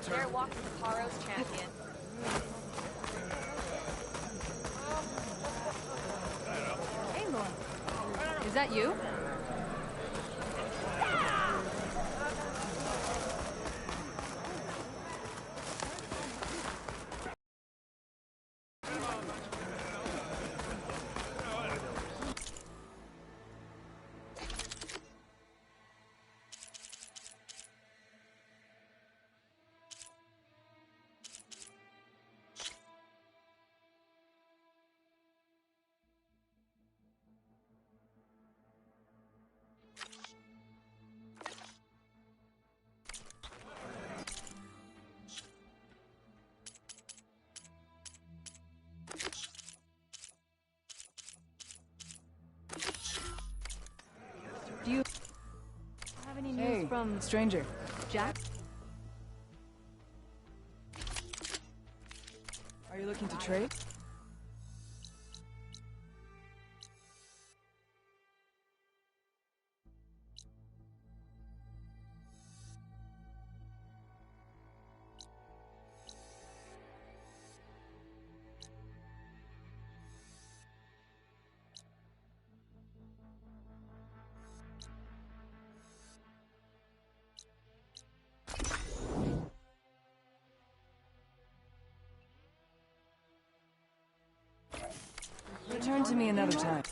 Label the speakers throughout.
Speaker 1: They're walking Paro's champion.
Speaker 2: Hey, Laura. Is that you? Do you have any news from
Speaker 3: stranger?
Speaker 2: Jack?
Speaker 3: Are you looking to trade? Return to me another time.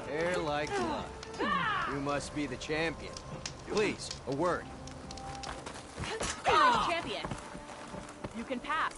Speaker 4: Hair like blood. You must be the champion. Please, a word.
Speaker 1: Champion. You can pass.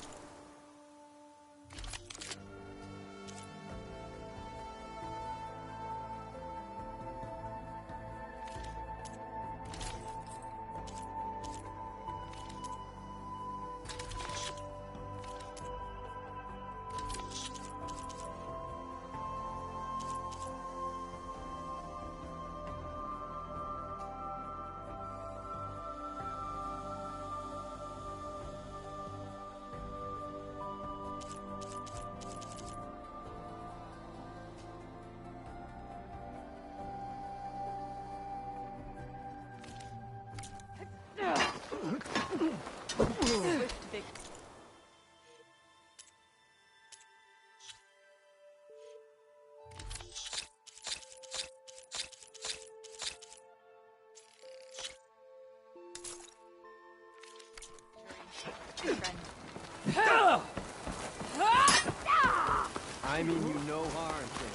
Speaker 4: I mean you no harm, champion.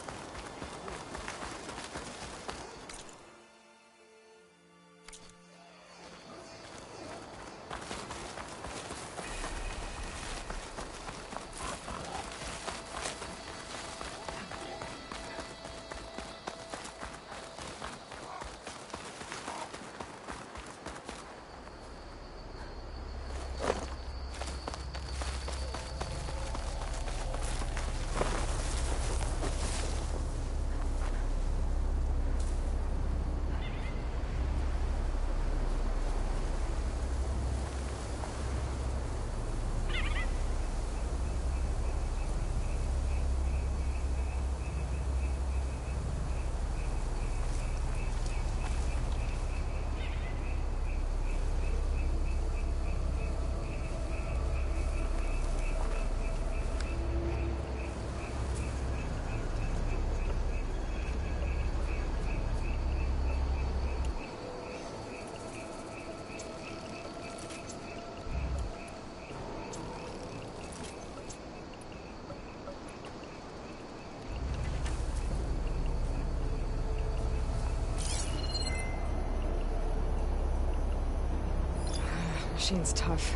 Speaker 5: machine's tough.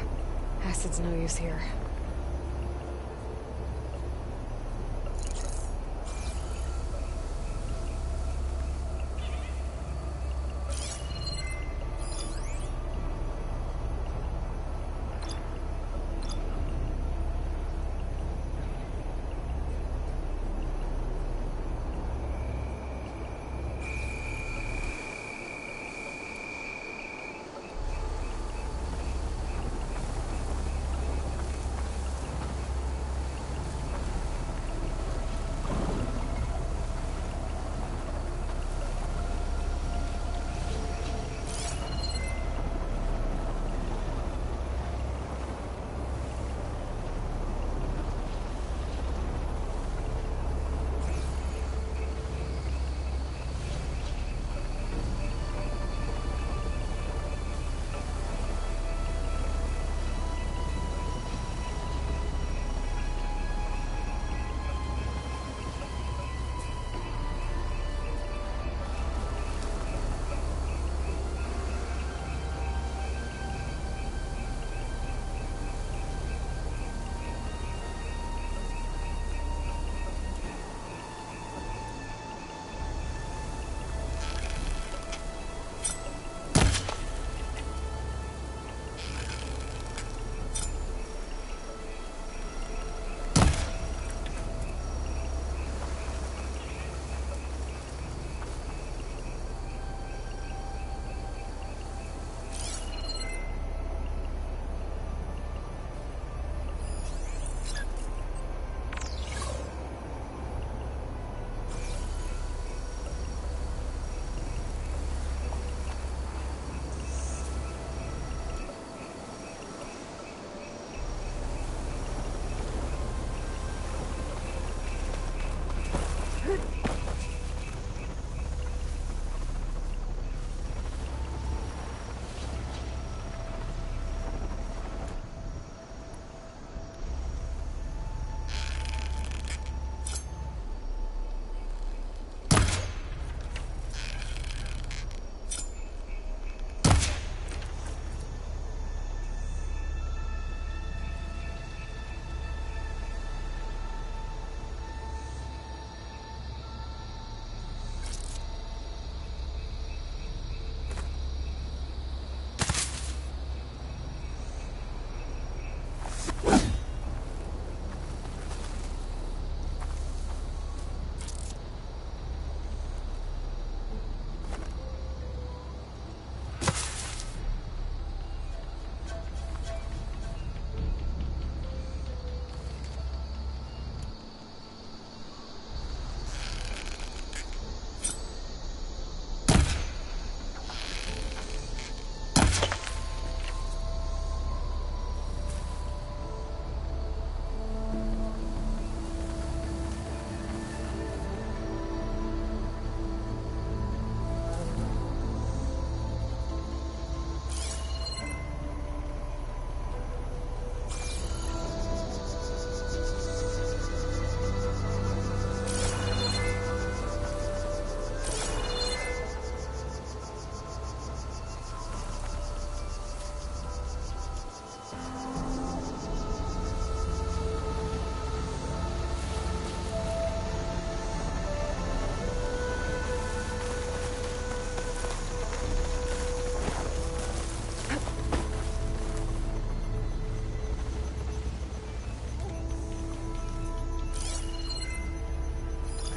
Speaker 5: Acid's no use here.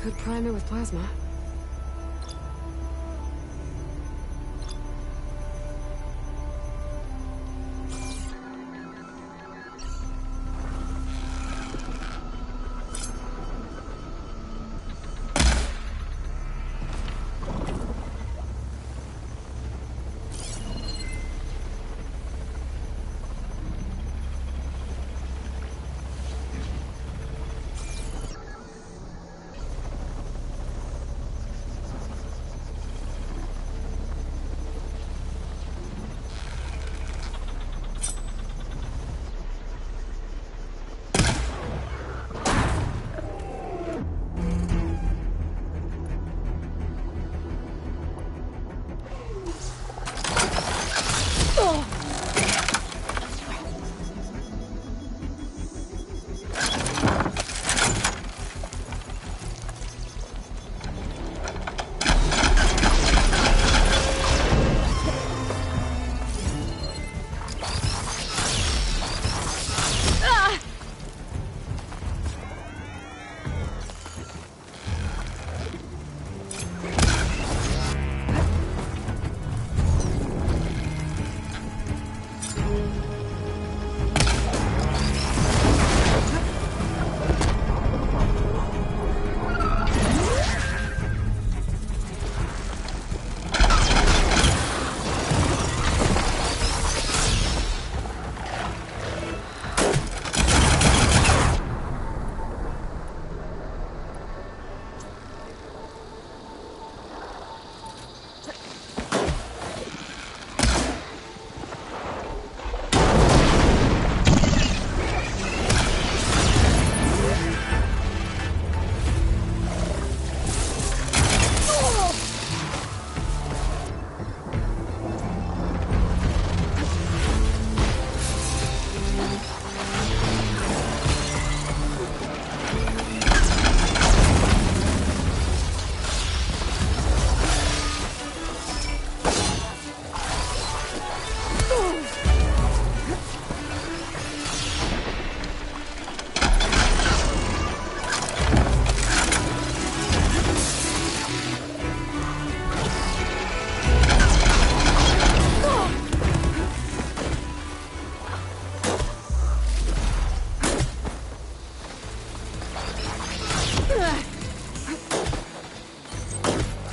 Speaker 5: Could prime it with plasma.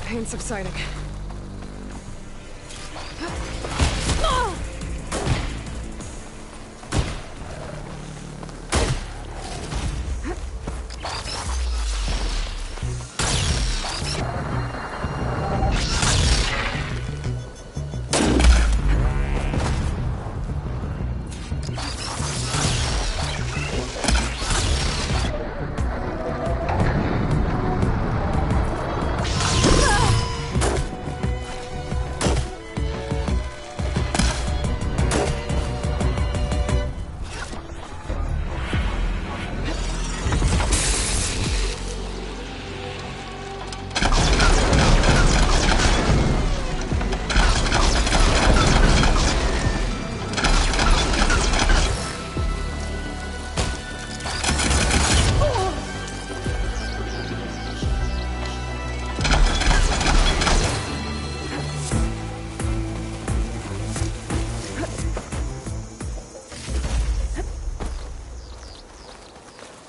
Speaker 5: pain subsiding.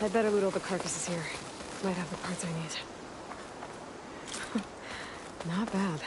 Speaker 5: I'd better loot all the carcasses here. Might have the parts I need. Not bad.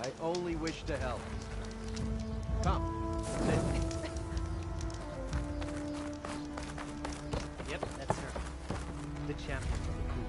Speaker 4: I only wish to help. Come, sit.
Speaker 6: Yep, that's her. The champion of the pool.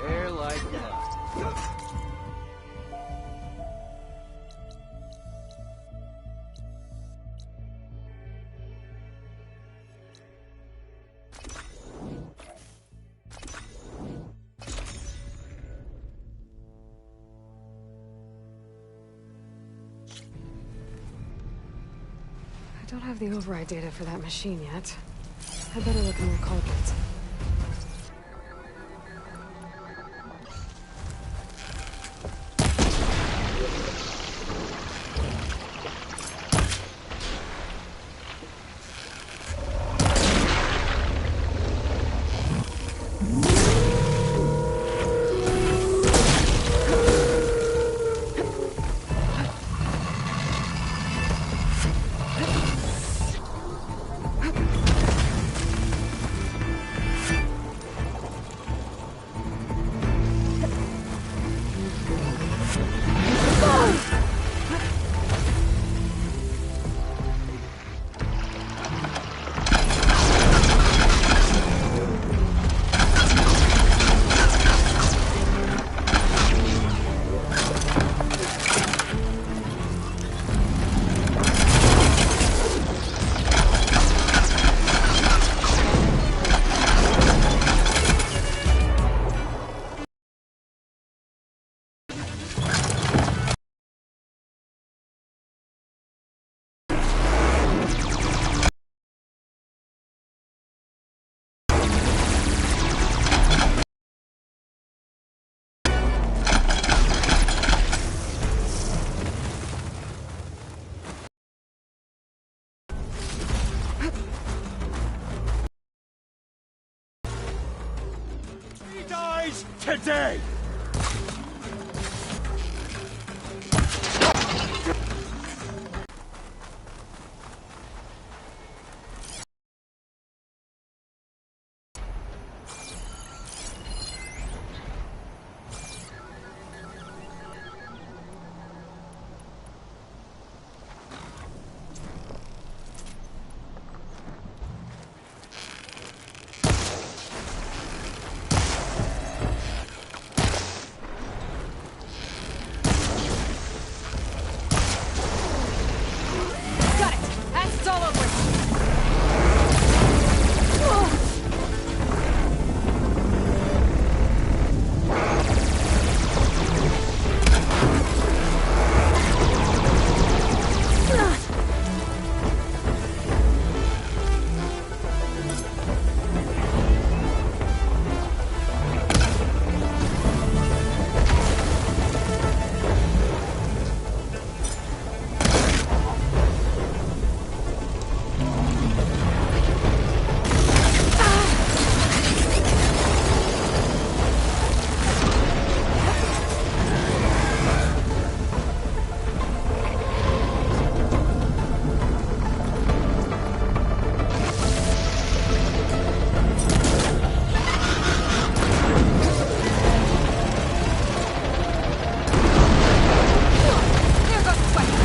Speaker 4: Hair like that.
Speaker 5: I don't have the override data for that machine yet. I'd better look in more call kits.
Speaker 7: today!
Speaker 2: Got it! It's all over! There goes the sweat!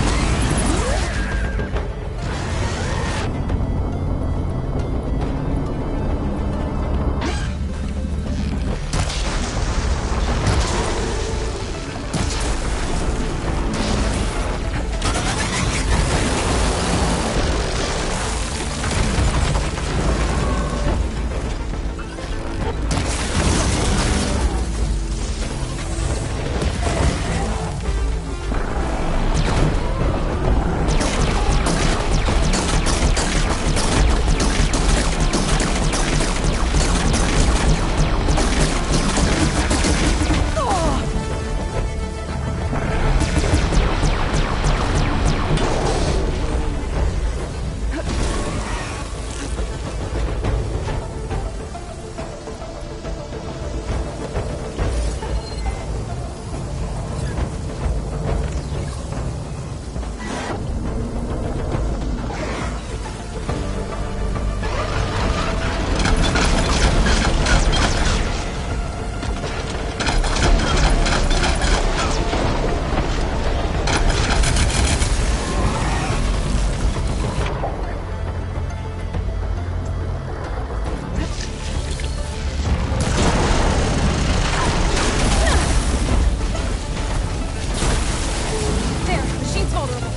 Speaker 2: There, machine's vulnerable.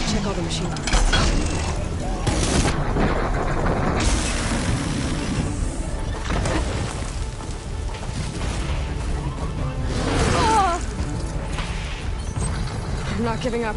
Speaker 5: Check all the machine parts. I'm not giving up.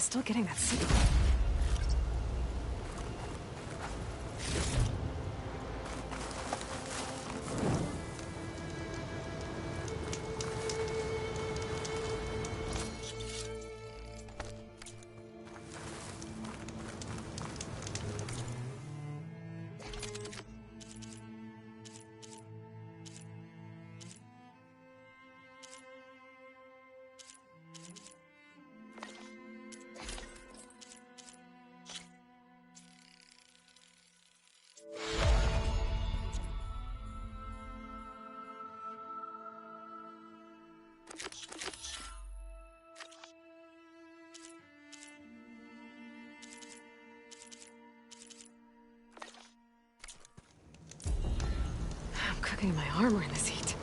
Speaker 5: still getting that signal. I'm cooking my armor in this heat.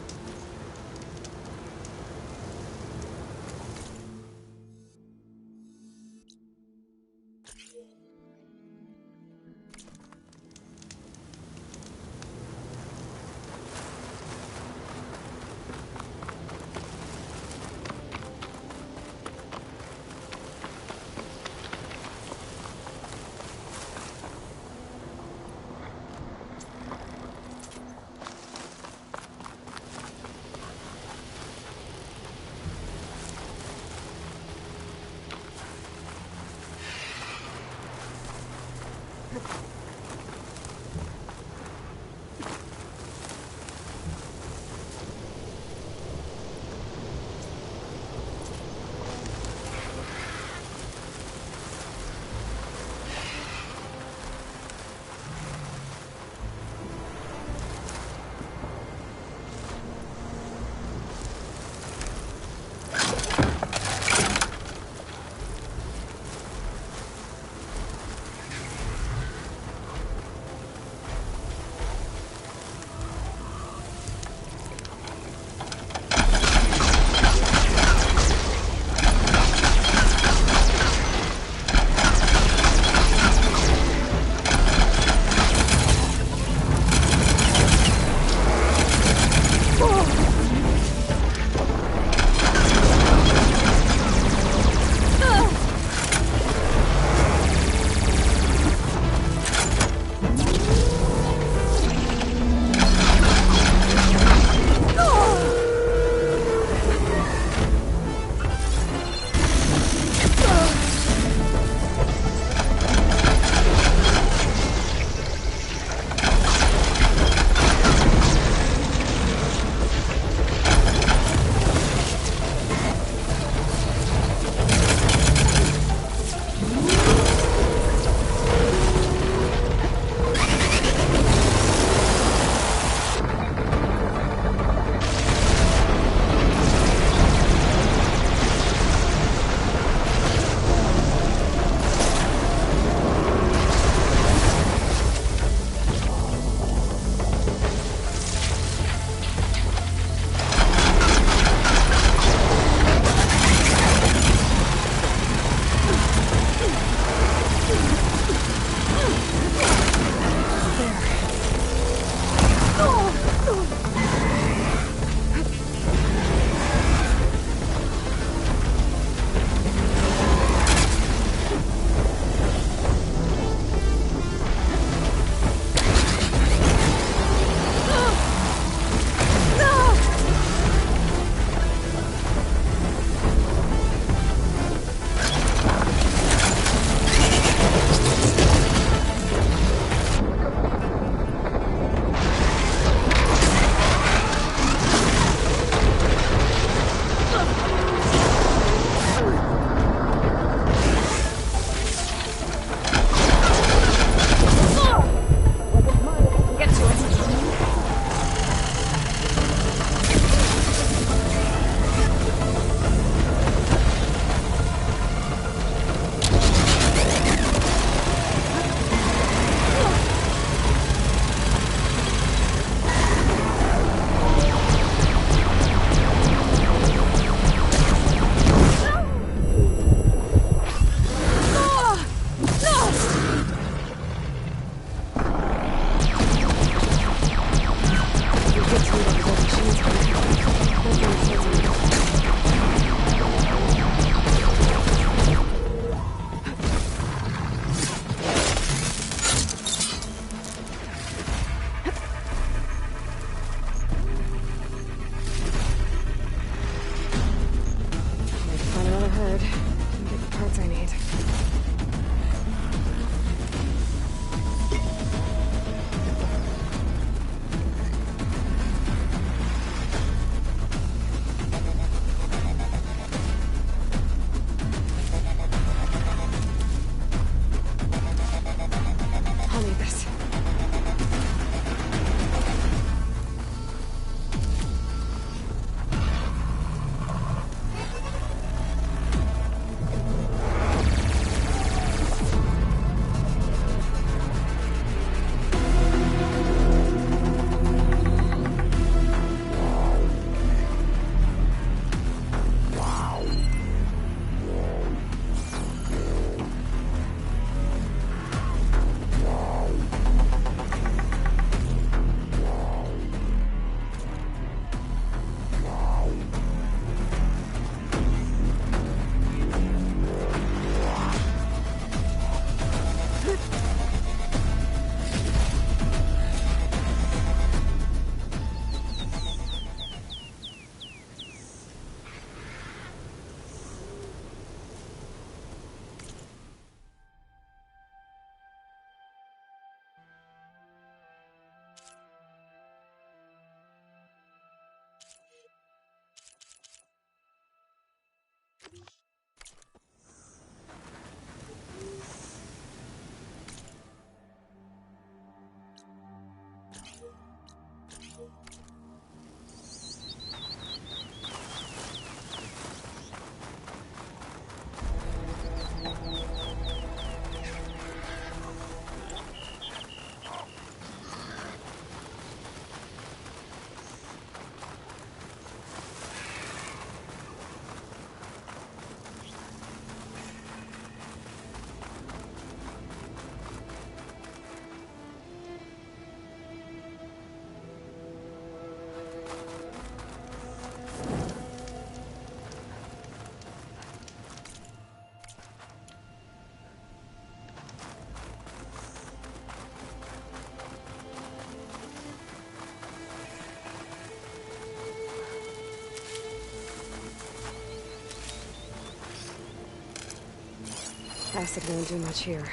Speaker 5: Acid won't do much here.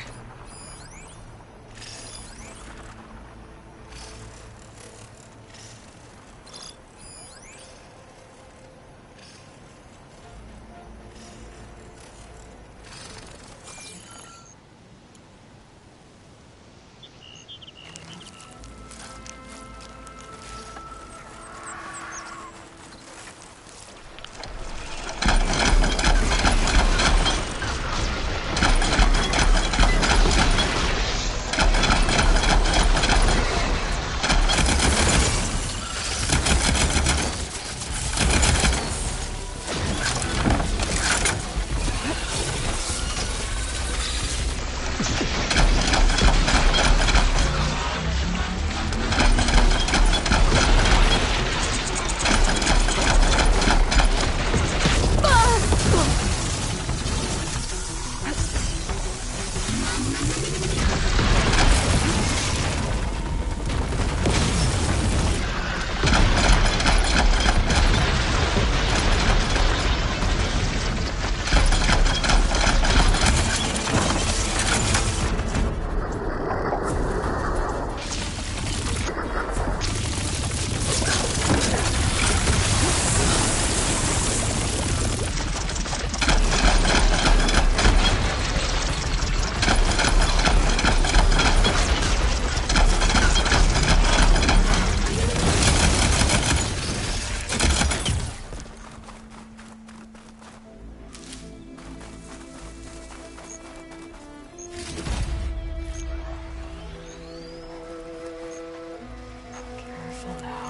Speaker 5: Careful now.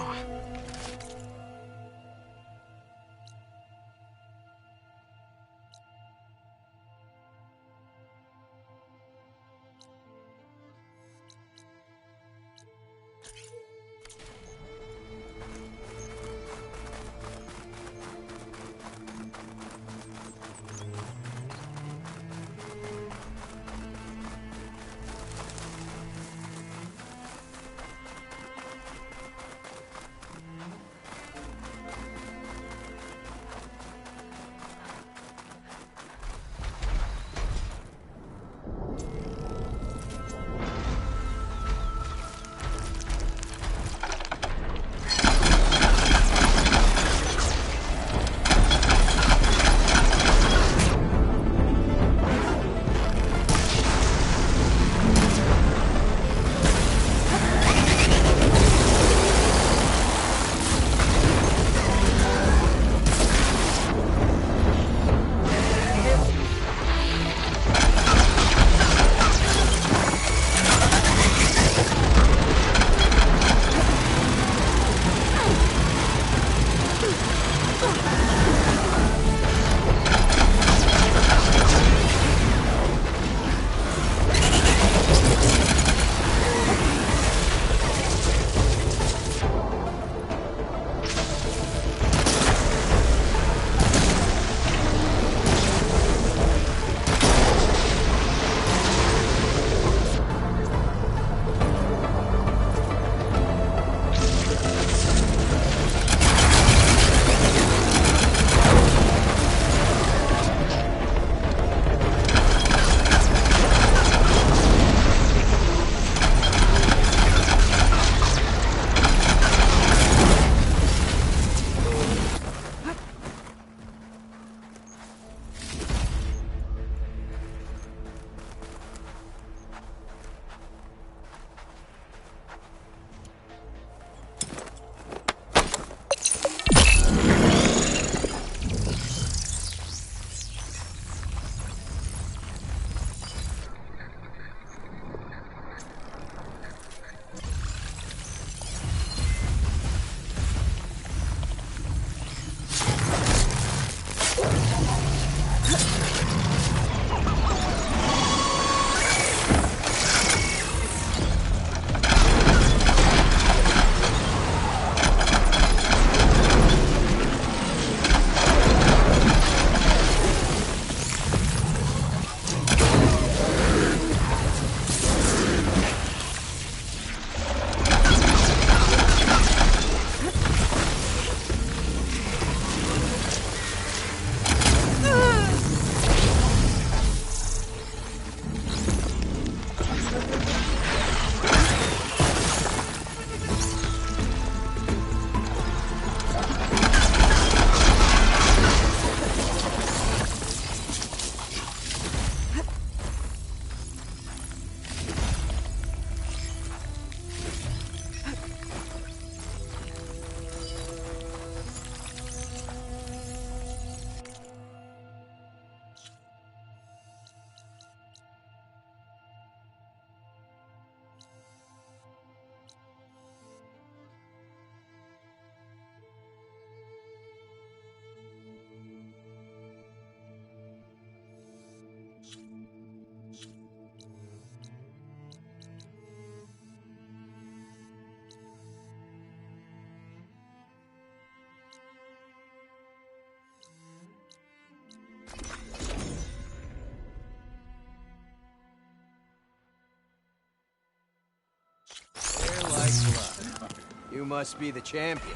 Speaker 4: They're like blood. You must be the champion.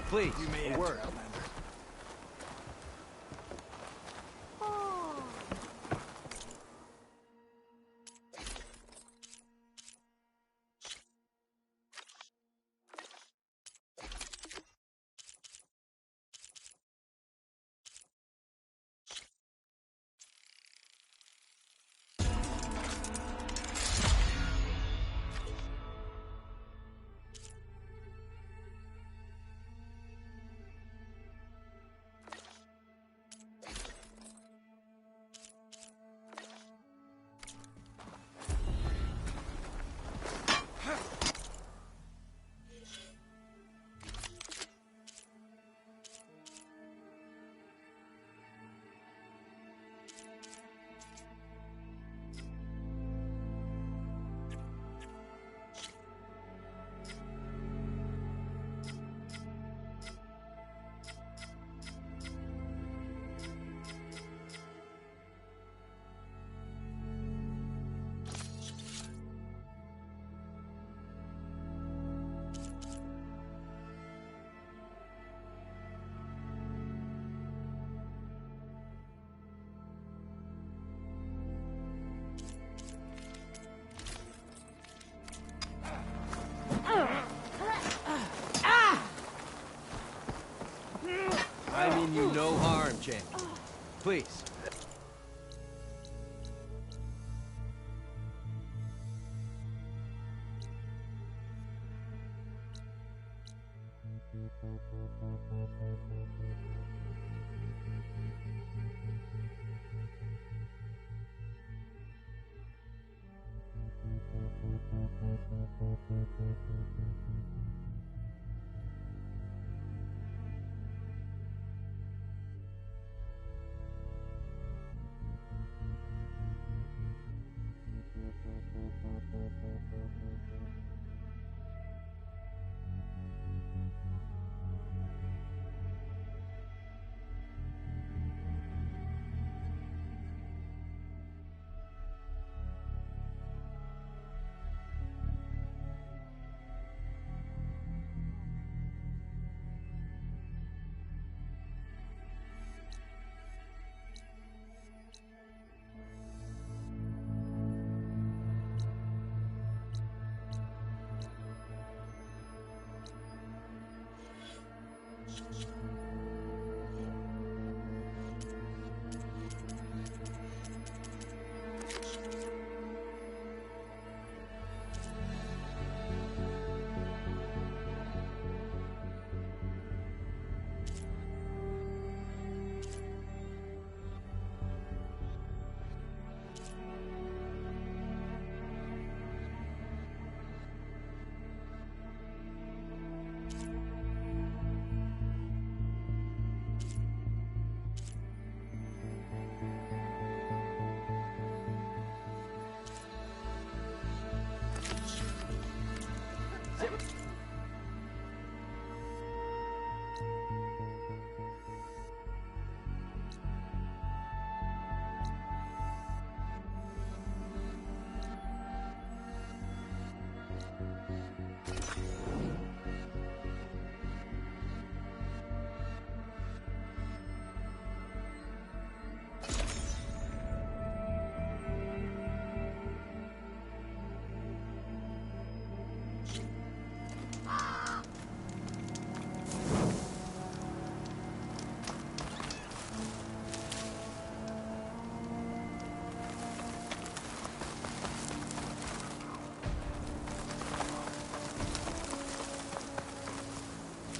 Speaker 4: Please, a word. I mean you no harm, champion. Please.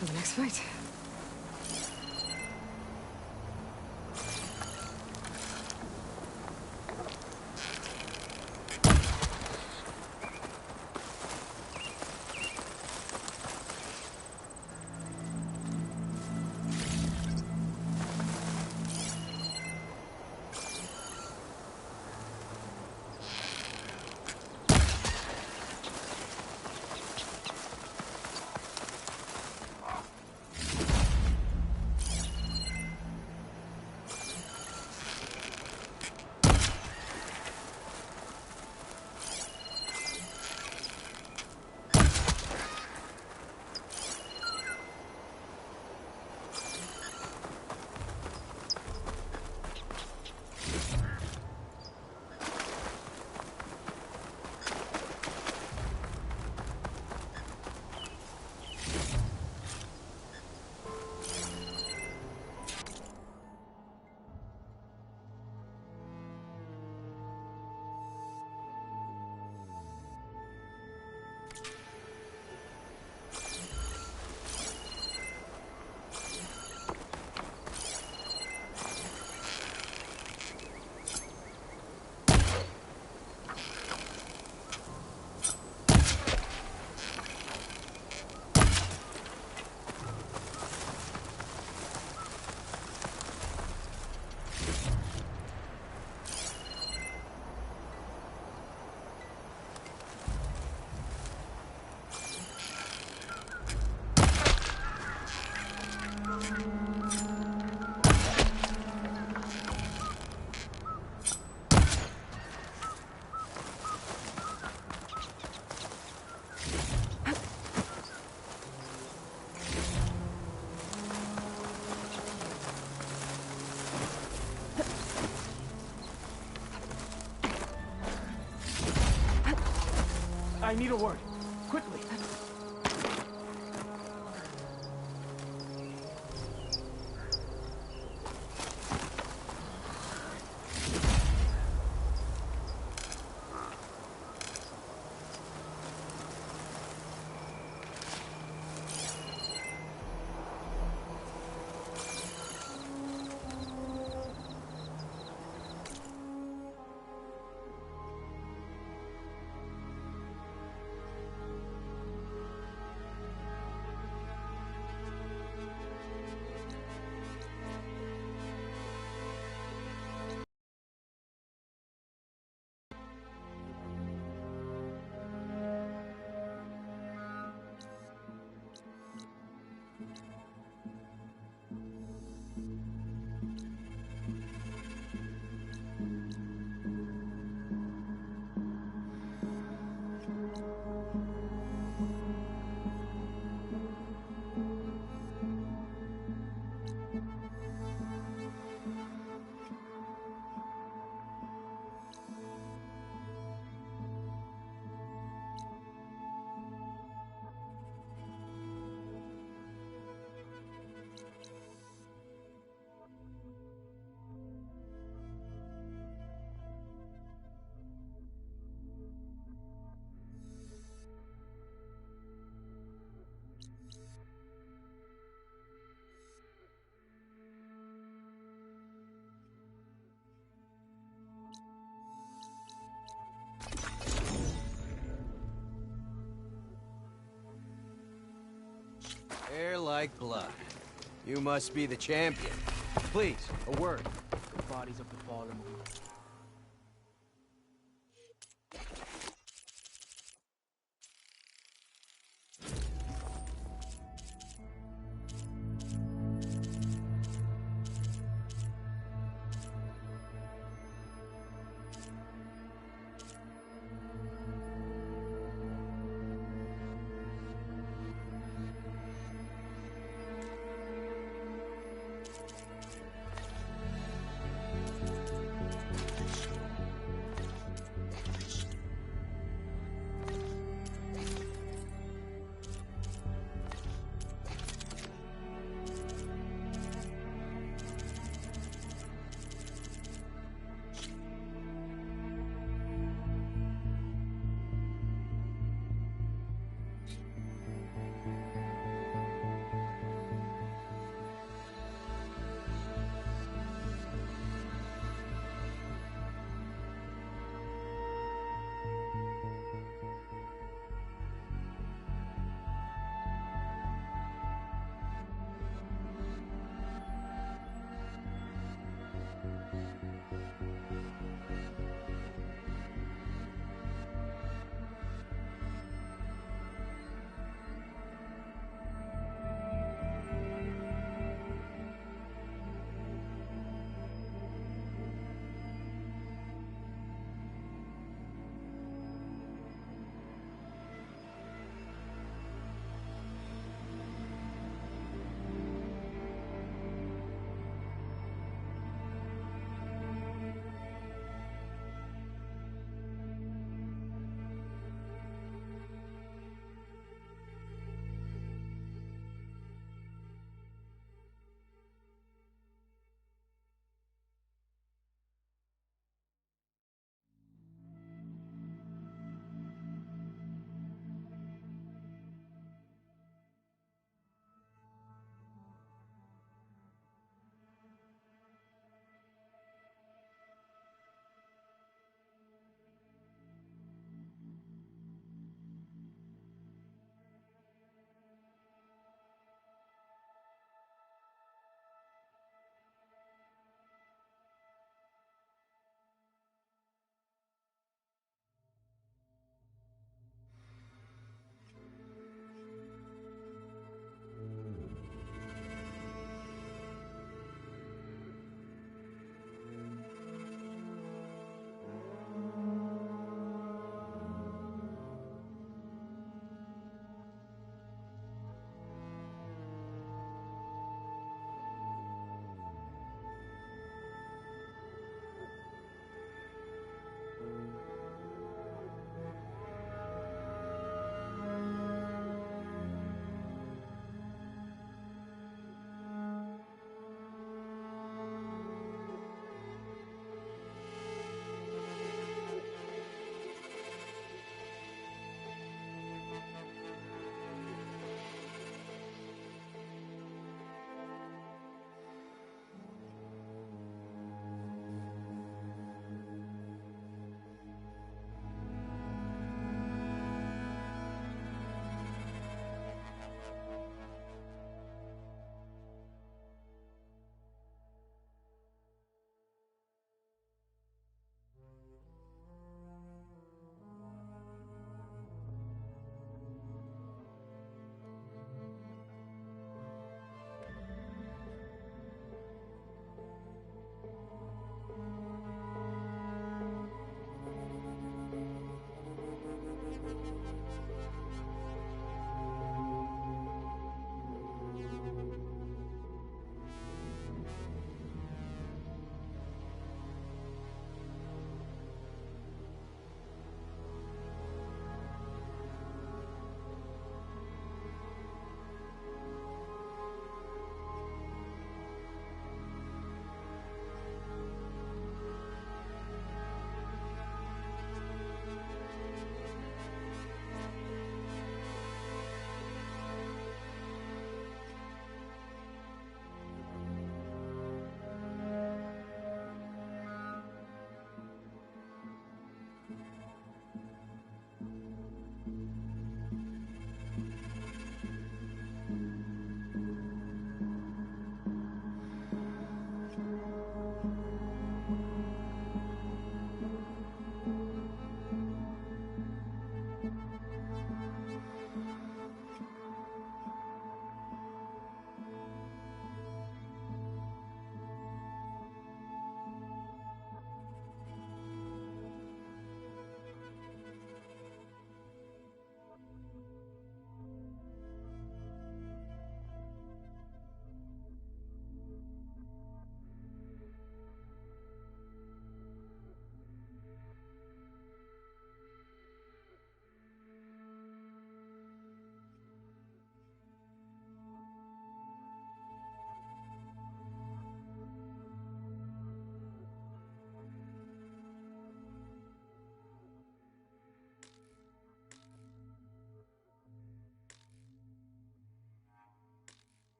Speaker 5: For the next fight.
Speaker 7: I need a word. Quickly.
Speaker 4: Hair like blood. You must be the champion. Please, a word.
Speaker 6: The bodies of the fallen.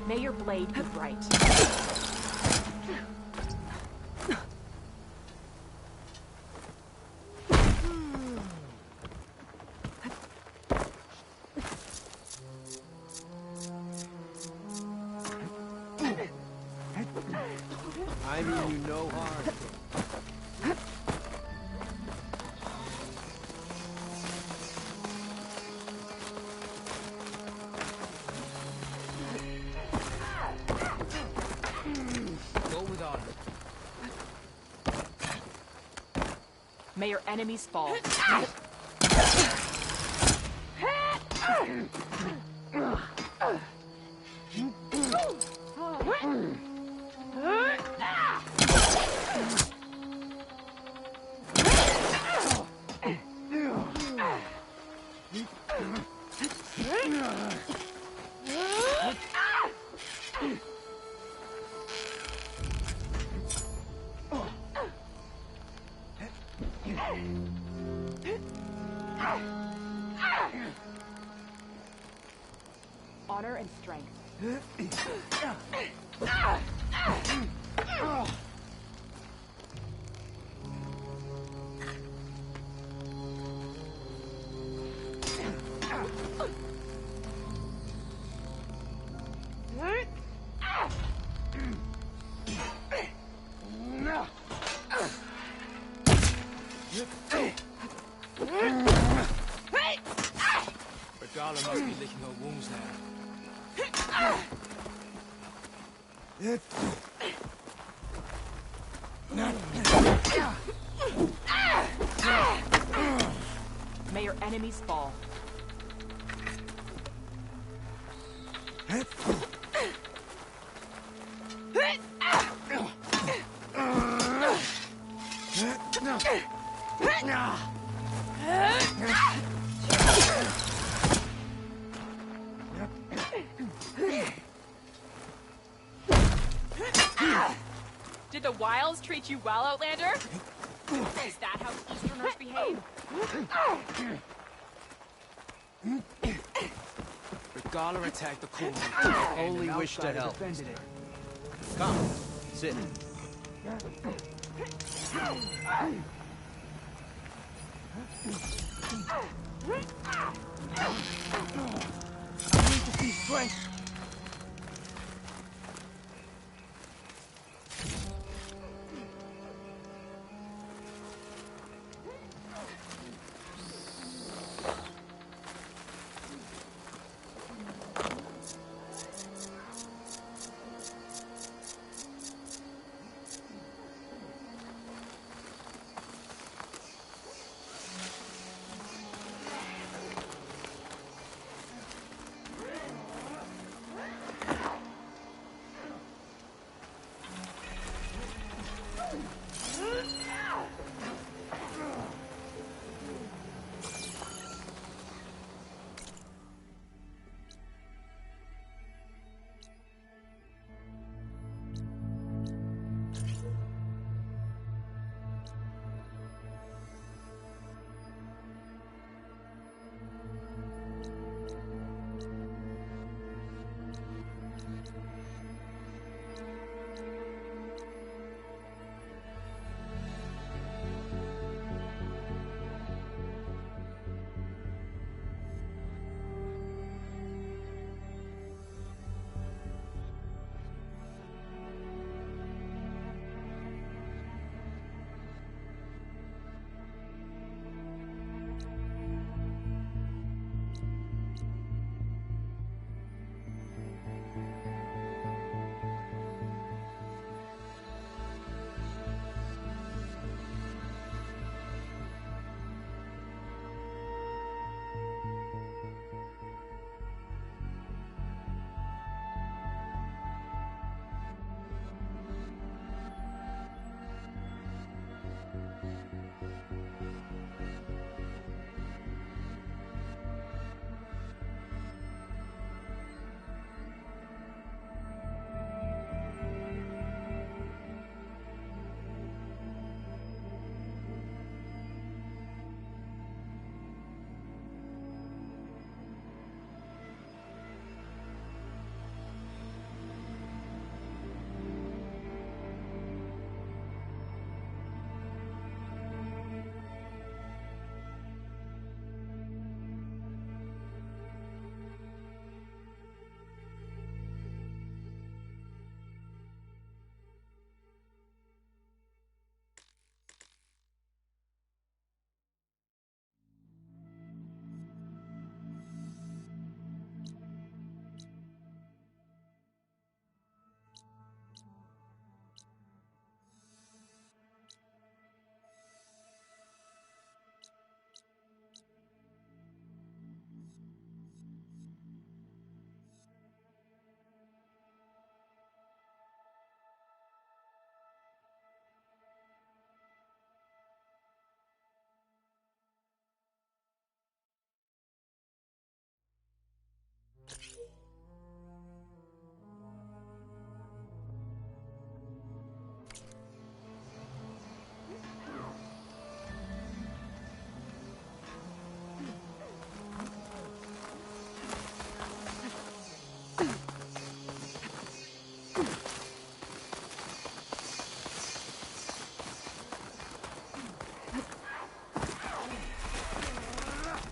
Speaker 1: May your blade be bright.
Speaker 4: I mean you no harm. Go with honor.
Speaker 1: May your enemies fall. Honor and strength.
Speaker 7: Regala must be licking her wounds now.
Speaker 1: May your enemies fall. Did the wilds treat you well, Outlander? Is that how Easterners behave?
Speaker 7: Regala attacked the core.
Speaker 4: Only wish to help.
Speaker 7: Defended it.
Speaker 4: Come, sit.
Speaker 7: I need to see strength.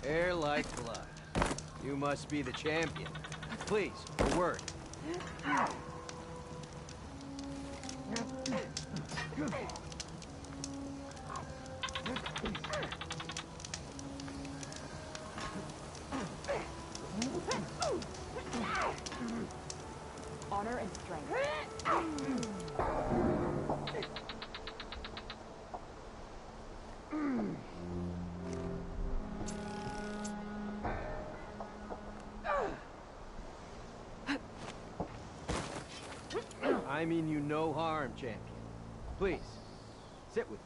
Speaker 4: Hair like blood. You must be the champion. Please, a word.
Speaker 1: Honor and strength.
Speaker 4: I mean you no harm, champion. Please, sit with me.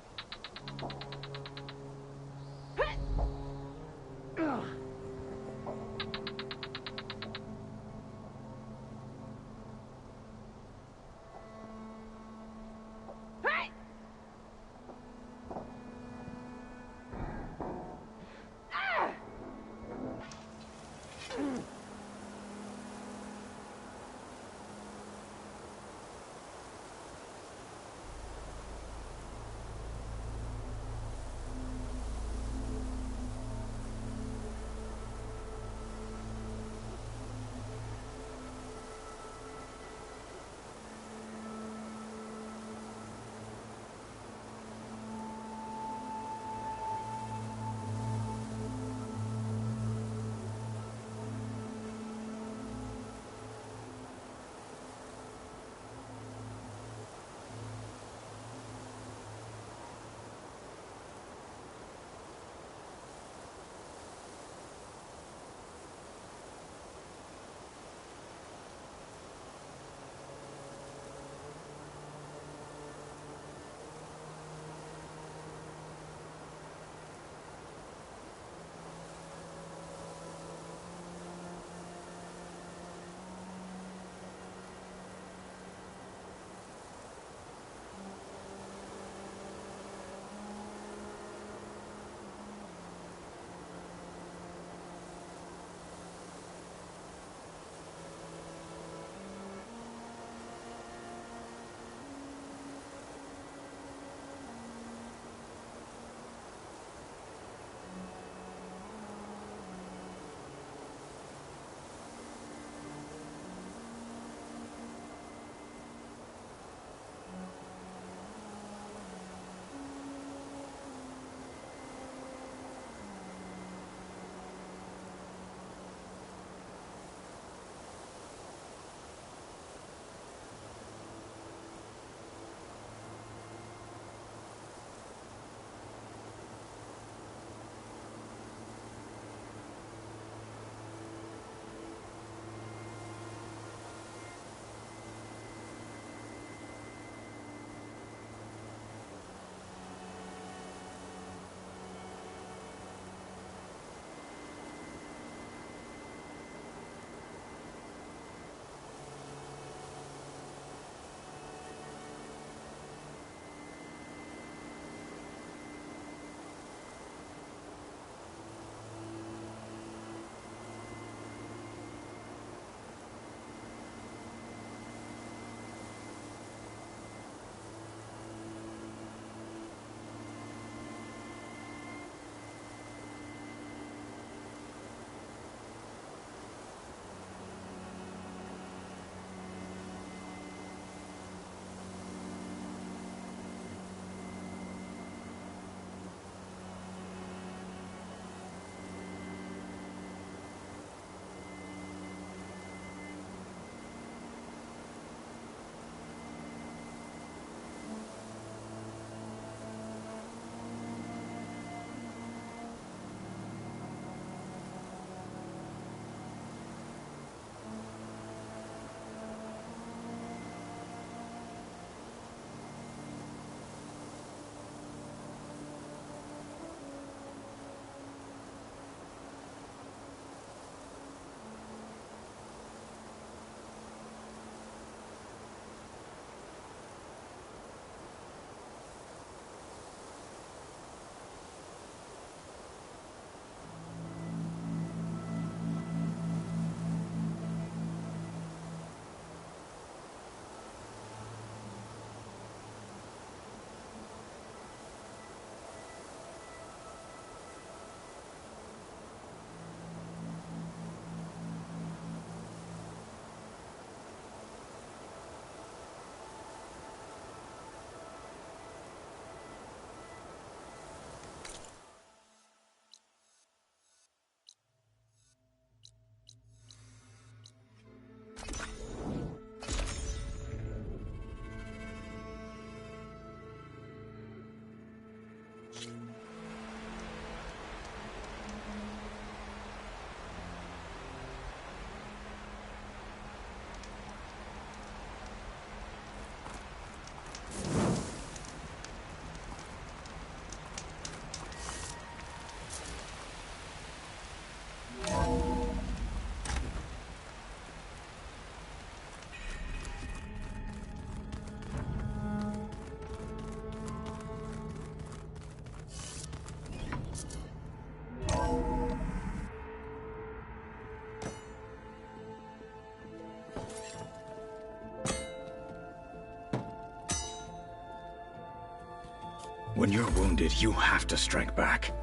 Speaker 8: When you're wounded, you have to strike back.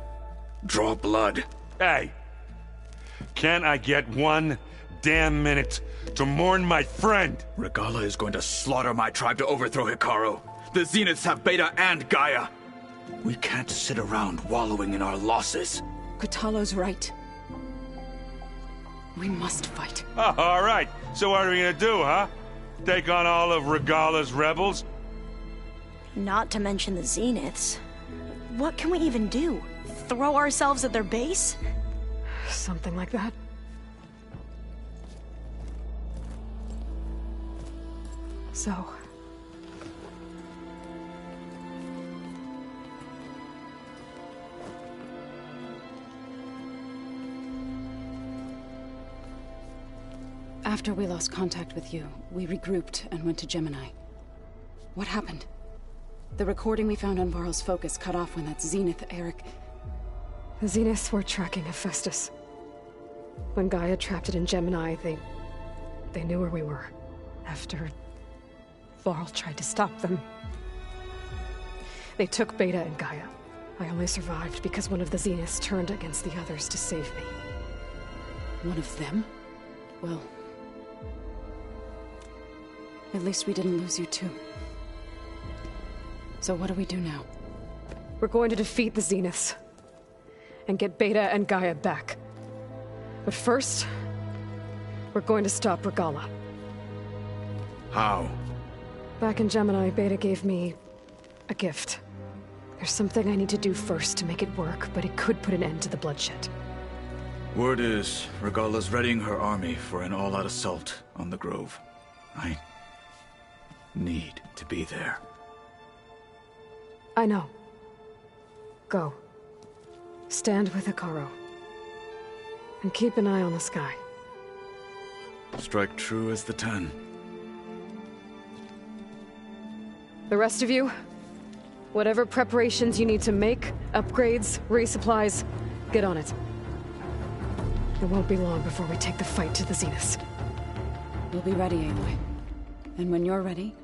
Speaker 8: Draw blood.
Speaker 9: Hey! Can't I get 1 damn minute to mourn my friend?
Speaker 8: Regalla is going to slaughter my tribe to overthrow Hikaru. The Zeniths have Beta and Gaia. We can't sit around wallowing in our losses.
Speaker 2: Kotallo's right. We must fight.
Speaker 9: Oh, all right. So what are we gonna do, huh? Take on all of Regalla's rebels?
Speaker 10: Not to mention the Zeniths. What can we even do? Throw ourselves at their base?
Speaker 5: Something like that. So...
Speaker 2: After we lost contact with you, we regrouped and went to Gemini. What happened? The recording we found on Varl's focus cut off when that Zenith, Eric...
Speaker 5: The Zeniths were tracking Hephaestus. When Gaia trapped it in Gemini, they knew where we were. After... Varl tried to stop them. They took Beta and Gaia. I only survived because one of the Zeniths turned against the others to save me.
Speaker 2: One of them? Well... At least we didn't lose you too. So what do we do now?
Speaker 5: We're going to defeat the Zeniths. And get Beta and Gaia back. But first... we're going to stop Regalla.
Speaker 8: How?
Speaker 5: Back in Gemini, Beta gave me... a gift. There's something I need to do first to make it work, but it could put an end to the bloodshed.
Speaker 8: Word is, Regalla's readying her army for an all-out assault on the Grove. I... need to be there.
Speaker 5: I know. Go. Stand with Hikaru. And keep an eye on the sky.
Speaker 8: Strike true as the 10.
Speaker 5: The rest of you, whatever preparations you need to make, upgrades, resupplies, get on it. It won't be long before we take the fight to the Zeniths.
Speaker 2: We'll be ready, Aloy. And when you're ready,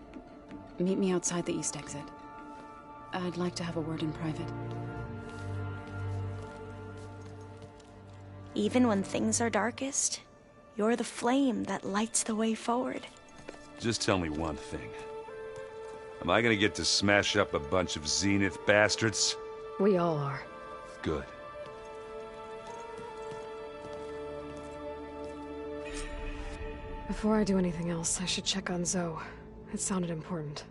Speaker 2: meet me outside the east exit. I'd like to have a word in private.
Speaker 10: Even when things are darkest, you're the flame that lights the way forward.
Speaker 9: Just tell me one thing. Am I gonna get to smash up a bunch of Zenith bastards?
Speaker 5: We all are.
Speaker 9: Good.
Speaker 5: Before I do anything else, I should check on Zoe. It sounded important.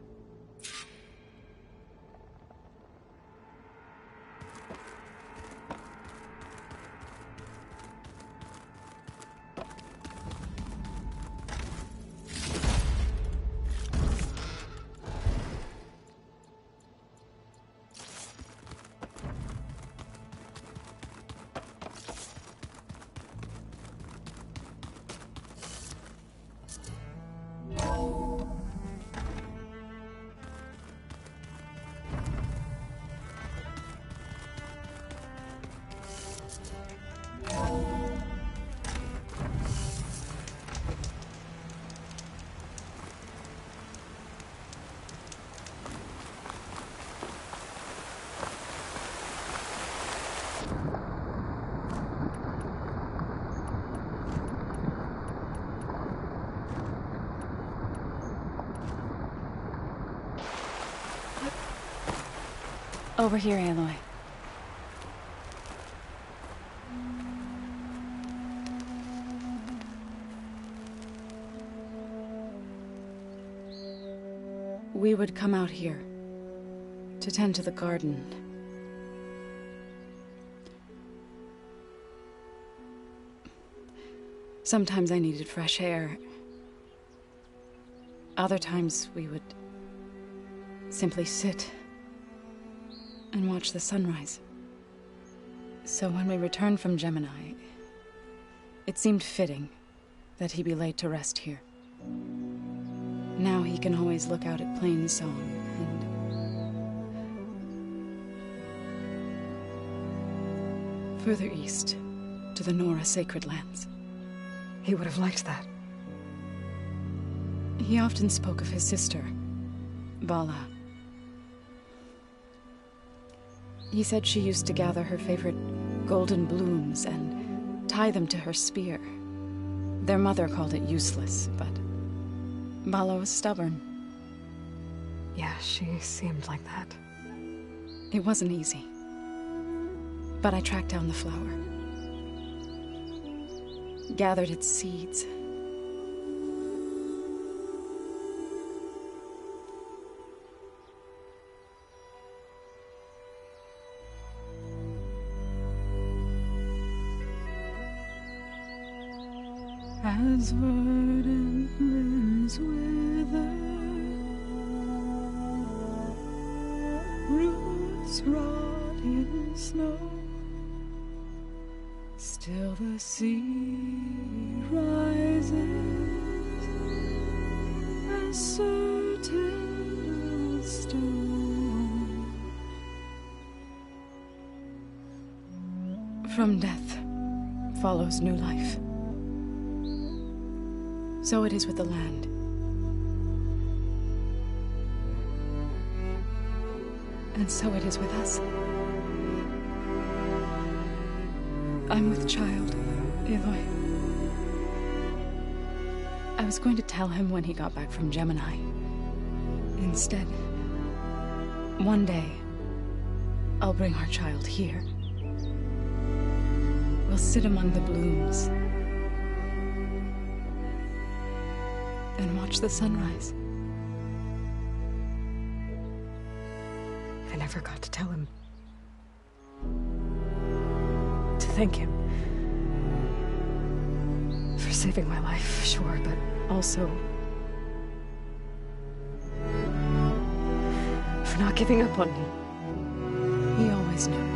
Speaker 2: Over here, Aloy. We would come out here to tend to the garden. Sometimes I needed fresh air. Other times we would simply sit and watch the sunrise. So when we returned from Gemini, it seemed fitting that he be laid to rest here. Now he can always look out at Plainsong and further east to the Nora Sacred Lands.
Speaker 5: He would have liked that.
Speaker 2: He often spoke of his sister, Vala. He said she used to gather her favorite golden blooms and tie them to her spear. Their mother called it useless, but Bala was stubborn.
Speaker 5: Yeah, she seemed like that.
Speaker 2: It wasn't easy. But I tracked down the flower. Gathered its seeds. As verdant limbs wither, roots rot in snow, still the sea rises, as certain as stone. From death follows new life. So it is with the land. And so it is with us. I'm with child, Aloy. I was going to tell him when he got back from Gemini. Instead, one day, I'll bring our child here. We'll sit among the blooms and watch the sunrise.
Speaker 5: I never got to tell him. To thank him. For saving my life, sure, but also for not giving up on me.
Speaker 2: He always knew.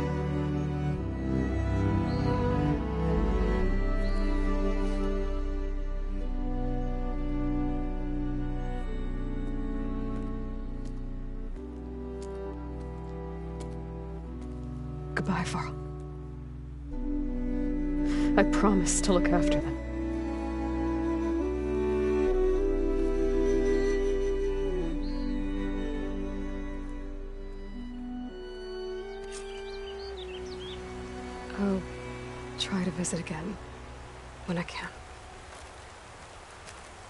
Speaker 5: Goodbye, Varl. I promise to look after them. I'll try to visit again when I can.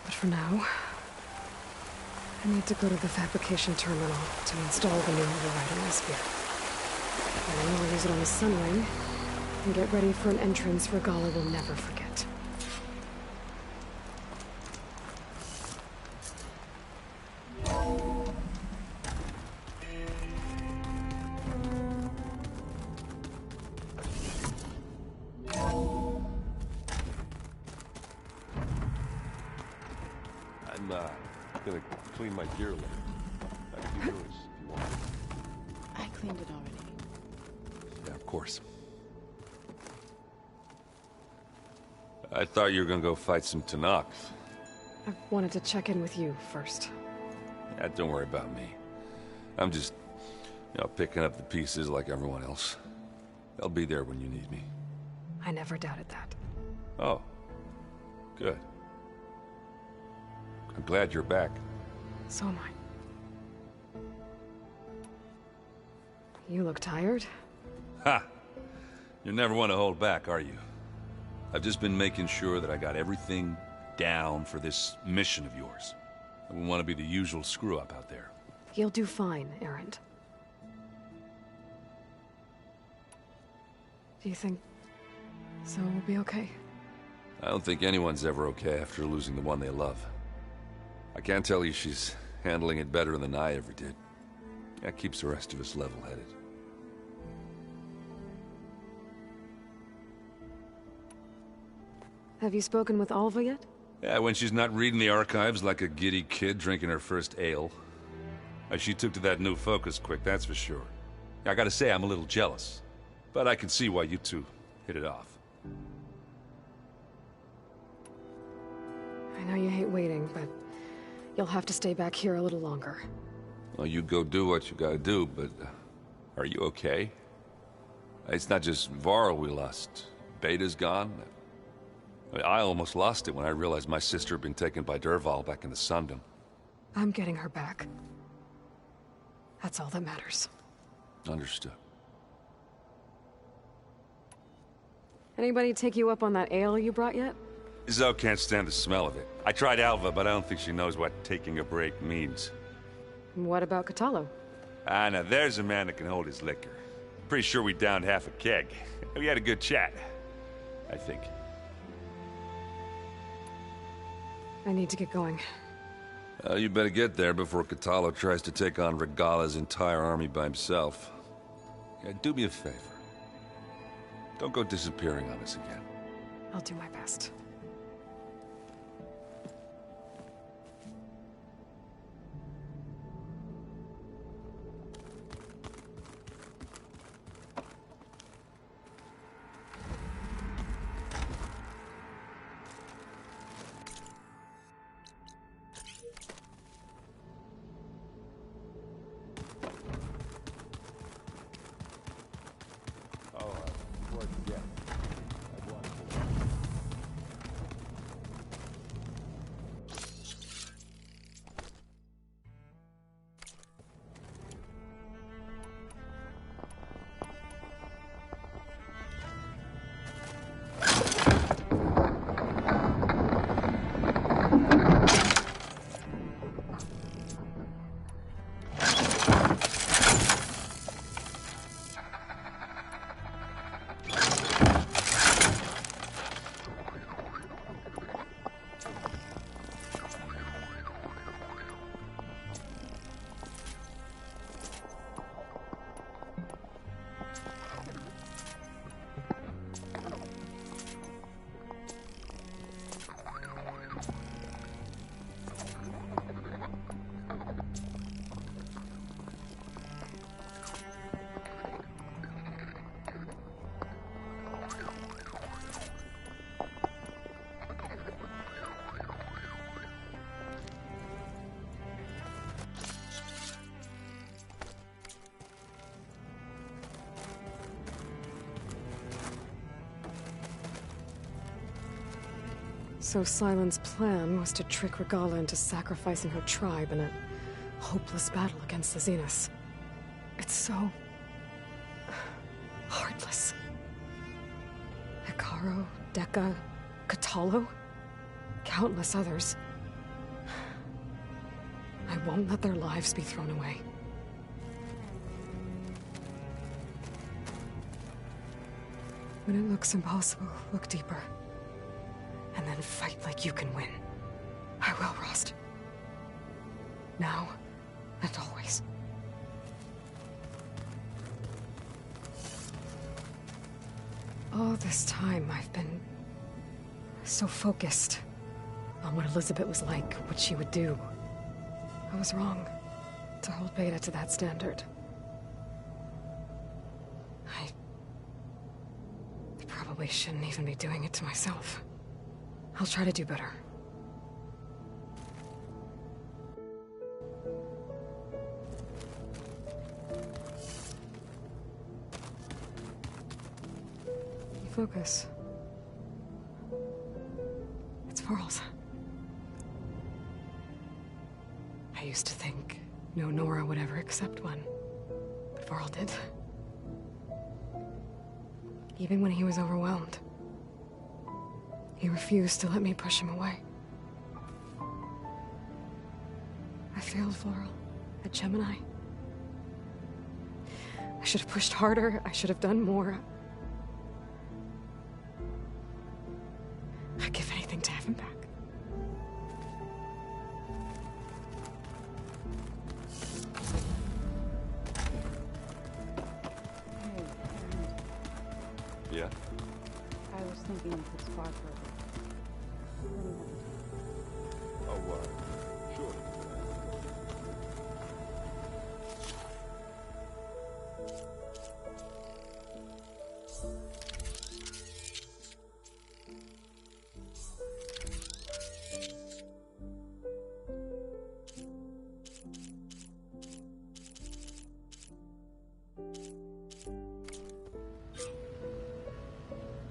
Speaker 5: But for now, I need to go to the fabrication terminal to install the new override on my spear. And then I'll use it on the Sunring and get ready for an entrance Regalla will never forget.
Speaker 9: I'm gonna clean my gear later. I can do yours if you want.
Speaker 2: I cleaned it already.
Speaker 9: Yeah, of course. I thought you were gonna go fight some Tenakth.
Speaker 5: I wanted to check in with you first.
Speaker 9: Yeah, don't worry about me. I'm just, picking up the pieces like everyone else. I'll be there when you need me.
Speaker 5: I never doubted that.
Speaker 9: Oh. Good. I'm glad you're back.
Speaker 5: So am I. You look tired.
Speaker 9: Ha! You never want to hold back, are you? I've just been making sure that I got everything down for this mission of yours. I wouldn't want to be the usual screw-up out there.
Speaker 5: You'll do fine, Erend. Do you think Zoe will be okay?
Speaker 9: I don't think anyone's ever okay after losing the one they love. I can't tell you she's handling it better than I ever did. That keeps the rest of us level-headed.
Speaker 5: Have you spoken with Alva yet?
Speaker 9: Yeah, when she's not reading the archives like a giddy kid drinking her first ale. She took to that new focus quick, that's for sure. I gotta say, I'm a little jealous. But I can see why you two hit it off.
Speaker 5: I know you hate waiting, but you'll have to stay back here a little longer.
Speaker 9: Well, you go do what you gotta do, but are you okay? It's not just Varl we lost. Beta's gone. I almost lost it when I realized my sister had been taken by Dervahl back in the Sundom.
Speaker 5: I'm getting her back. That's all that matters.
Speaker 9: Understood.
Speaker 5: Anybody take you up on that ale you brought yet?
Speaker 9: Zoe can't stand the smell of it. I tried Alva, but I don't think she knows what taking a break means.
Speaker 5: What about Catalo?
Speaker 9: Ah, now there's a man that can hold his liquor. Pretty sure we downed half a keg. We had a good chat, I think.
Speaker 5: I need to get going.
Speaker 9: You better get there before Catalo tries to take on Regala's entire army by himself. Yeah, do me a favor. Don't go disappearing on us again.
Speaker 5: I'll do my best. So Sylens' plan was to trick Regala into sacrificing her tribe in a hopeless battle against the Zeniths. It's so... heartless. Hekarro, Dekka, Catalo, countless others. I won't let their lives be thrown away. When it looks impossible, look deeper. And then fight like you can win. I will, Rost. Now and always. All this time, I've been so focused on what Elizabeth was like, what she would do. I was wrong to hold Beta to that standard. I probably shouldn't even be doing it to myself. I'll try to do better. Focus. It's Varl's. I used to think no Nora would ever accept one, but Varl did. Even when he was overwhelmed. He refused to let me push him away. I failed Varl at Gemini. I should have pushed harder. I should have done more. I'd give anything to have him back.
Speaker 9: Yeah?
Speaker 2: I was thinking we could spar for
Speaker 9: Oh, sure.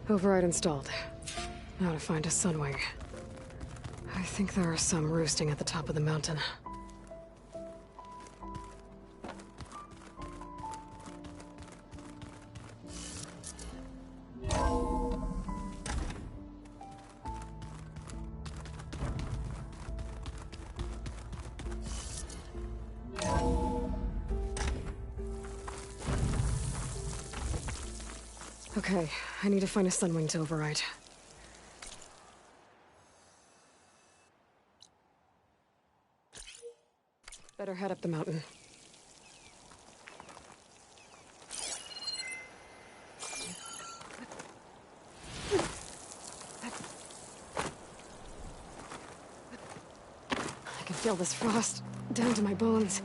Speaker 5: Override installed. Now to find a Sunwing. I think there are some roosting at the top of the mountain. Okay, I need to find a Sunwing to override. Better head up the mountain. I can feel this frost down to my bones.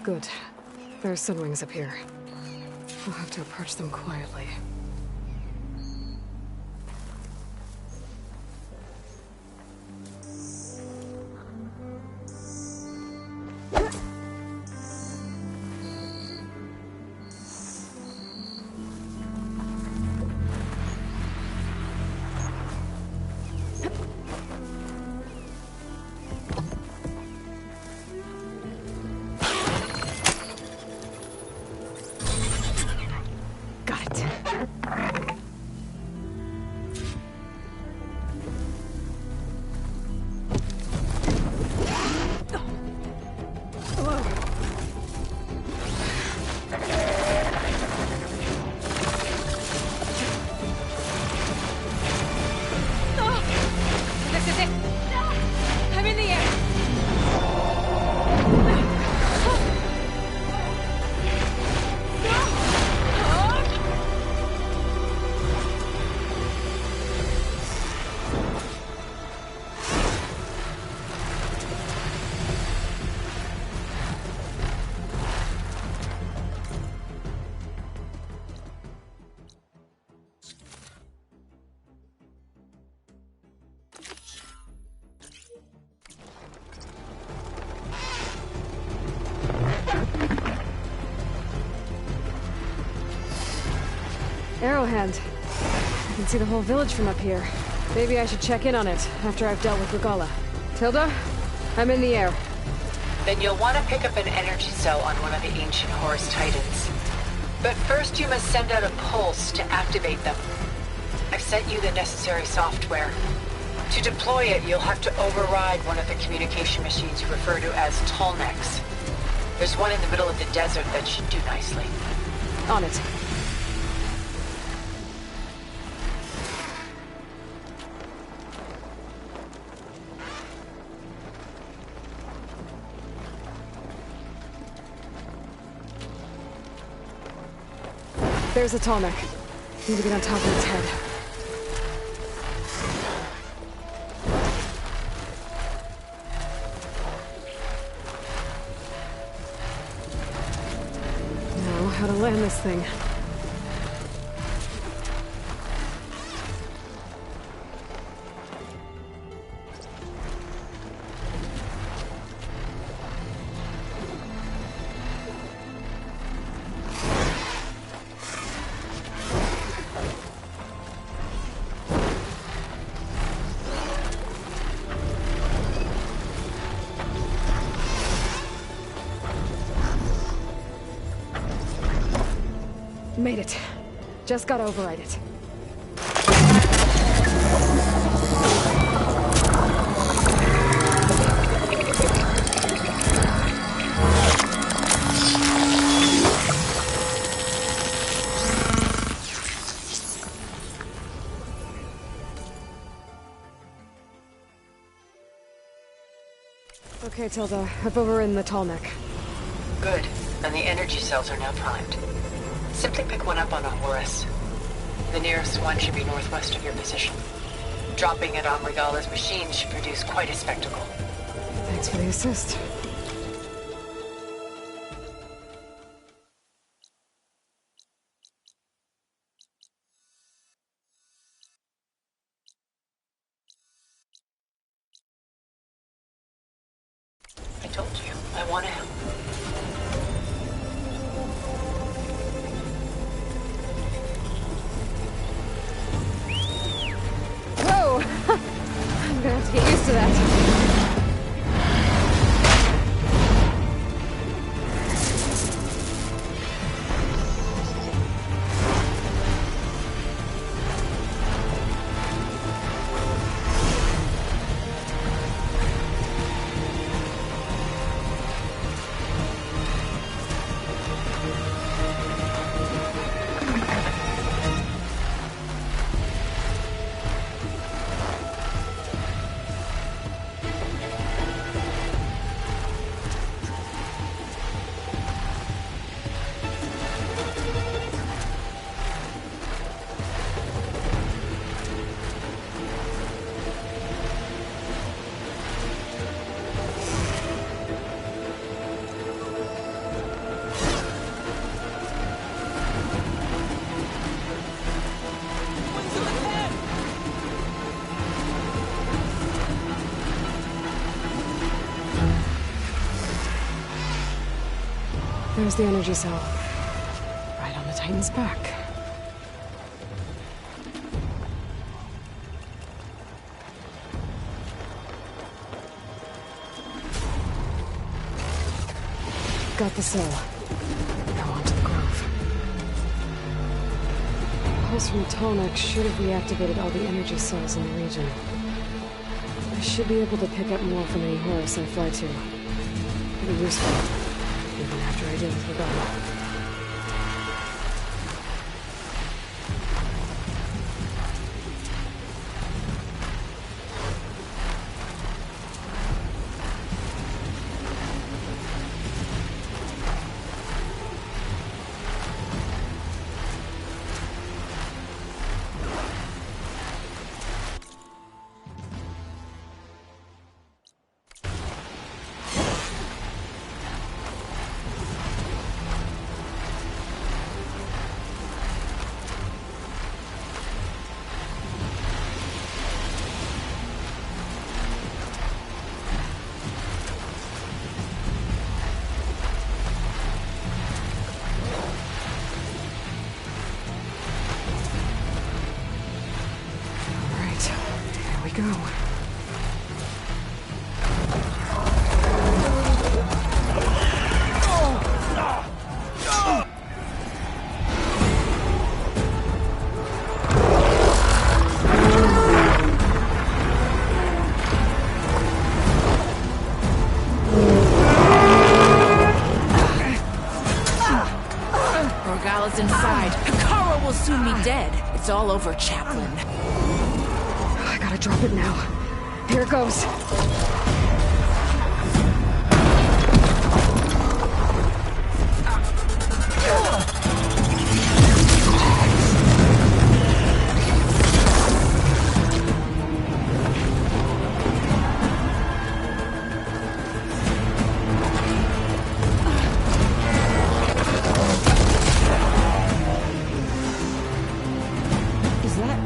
Speaker 5: Good. There are Sunwings up here. I'll have to approach them quietly. Got it.
Speaker 1: This is it. I'm in the air.
Speaker 5: Arrowhand. I can see the whole village from up here. Maybe I should check in on it after I've dealt with Regalla. Tilda? I'm in the air.
Speaker 11: Then you'll want to pick up an energy cell on one of the ancient Horus Titans. But first you must send out a pulse to activate them. I've sent you the necessary software. To deploy it, you'll have to override one of the communication machines you refer to as Tallnecks. There's one in the middle of the desert that should do nicely.
Speaker 5: On it. There's a Tallneck. Need to get on top of its head. Now, how to land this thing. Made it. Just gotta override it. Okay, Tilda. I've overridden the Tallneck.
Speaker 11: Good. And the energy cells are now primed. Simply pick one up on a Horus. The nearest one should be northwest of your position. Dropping it on Regalla's machine should produce quite a spectacle.
Speaker 5: Thanks for the assist.
Speaker 11: I told you, I want to help.
Speaker 5: Whoa! I'm gonna have to get used to that. There's the energy cell. Right on the Titan's back. Got the cell. Now on to the Grove. Pulse from Tallneck should have reactivated all the energy cells in the region. I should be able to pick up more from any Horus I fly to. It'll be useful. Even after I deal with Regalla. Go.
Speaker 12: Regalla's inside. Hekarro will soon be dead. It's all over, Chaplain.
Speaker 5: I gotta drop it now. Here it goes.
Speaker 3: Is that...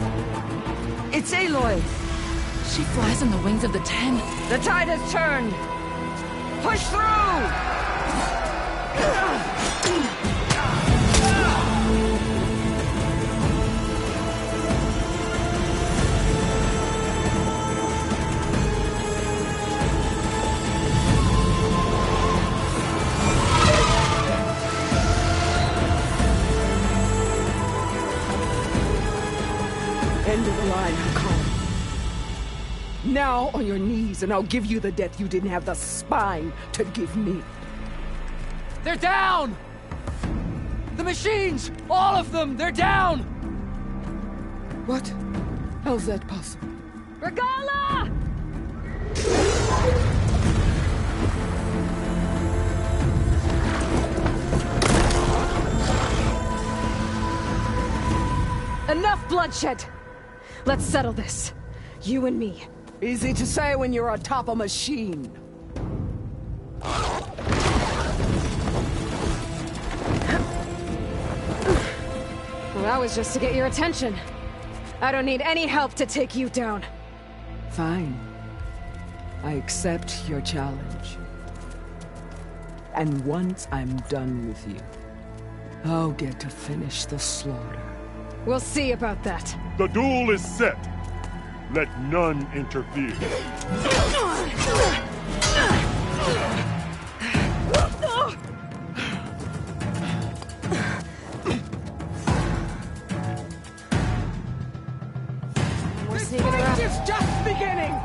Speaker 3: It's Aloy!
Speaker 12: She flies on the wings of the Ten.
Speaker 3: The tide has turned! Push through! End of the line, Hekarro. Now on your knees, and I'll give you the death you didn't have the spine to give me.
Speaker 7: They're down! The machines! All of them! They're down!
Speaker 3: What? How's that possible?
Speaker 5: Regalla! Enough bloodshed! Let's settle this. You and me.
Speaker 3: Easy to say when you're atop a machine.
Speaker 5: Well, that was just to get your attention. I don't need any help to take you down.
Speaker 3: Fine. I accept your challenge. And once I'm done with you, I'll get to finish the slaughter.
Speaker 5: We'll see about that.
Speaker 13: The duel is set. Let none interfere.
Speaker 5: We're sneaking around.
Speaker 3: This fight is just beginning!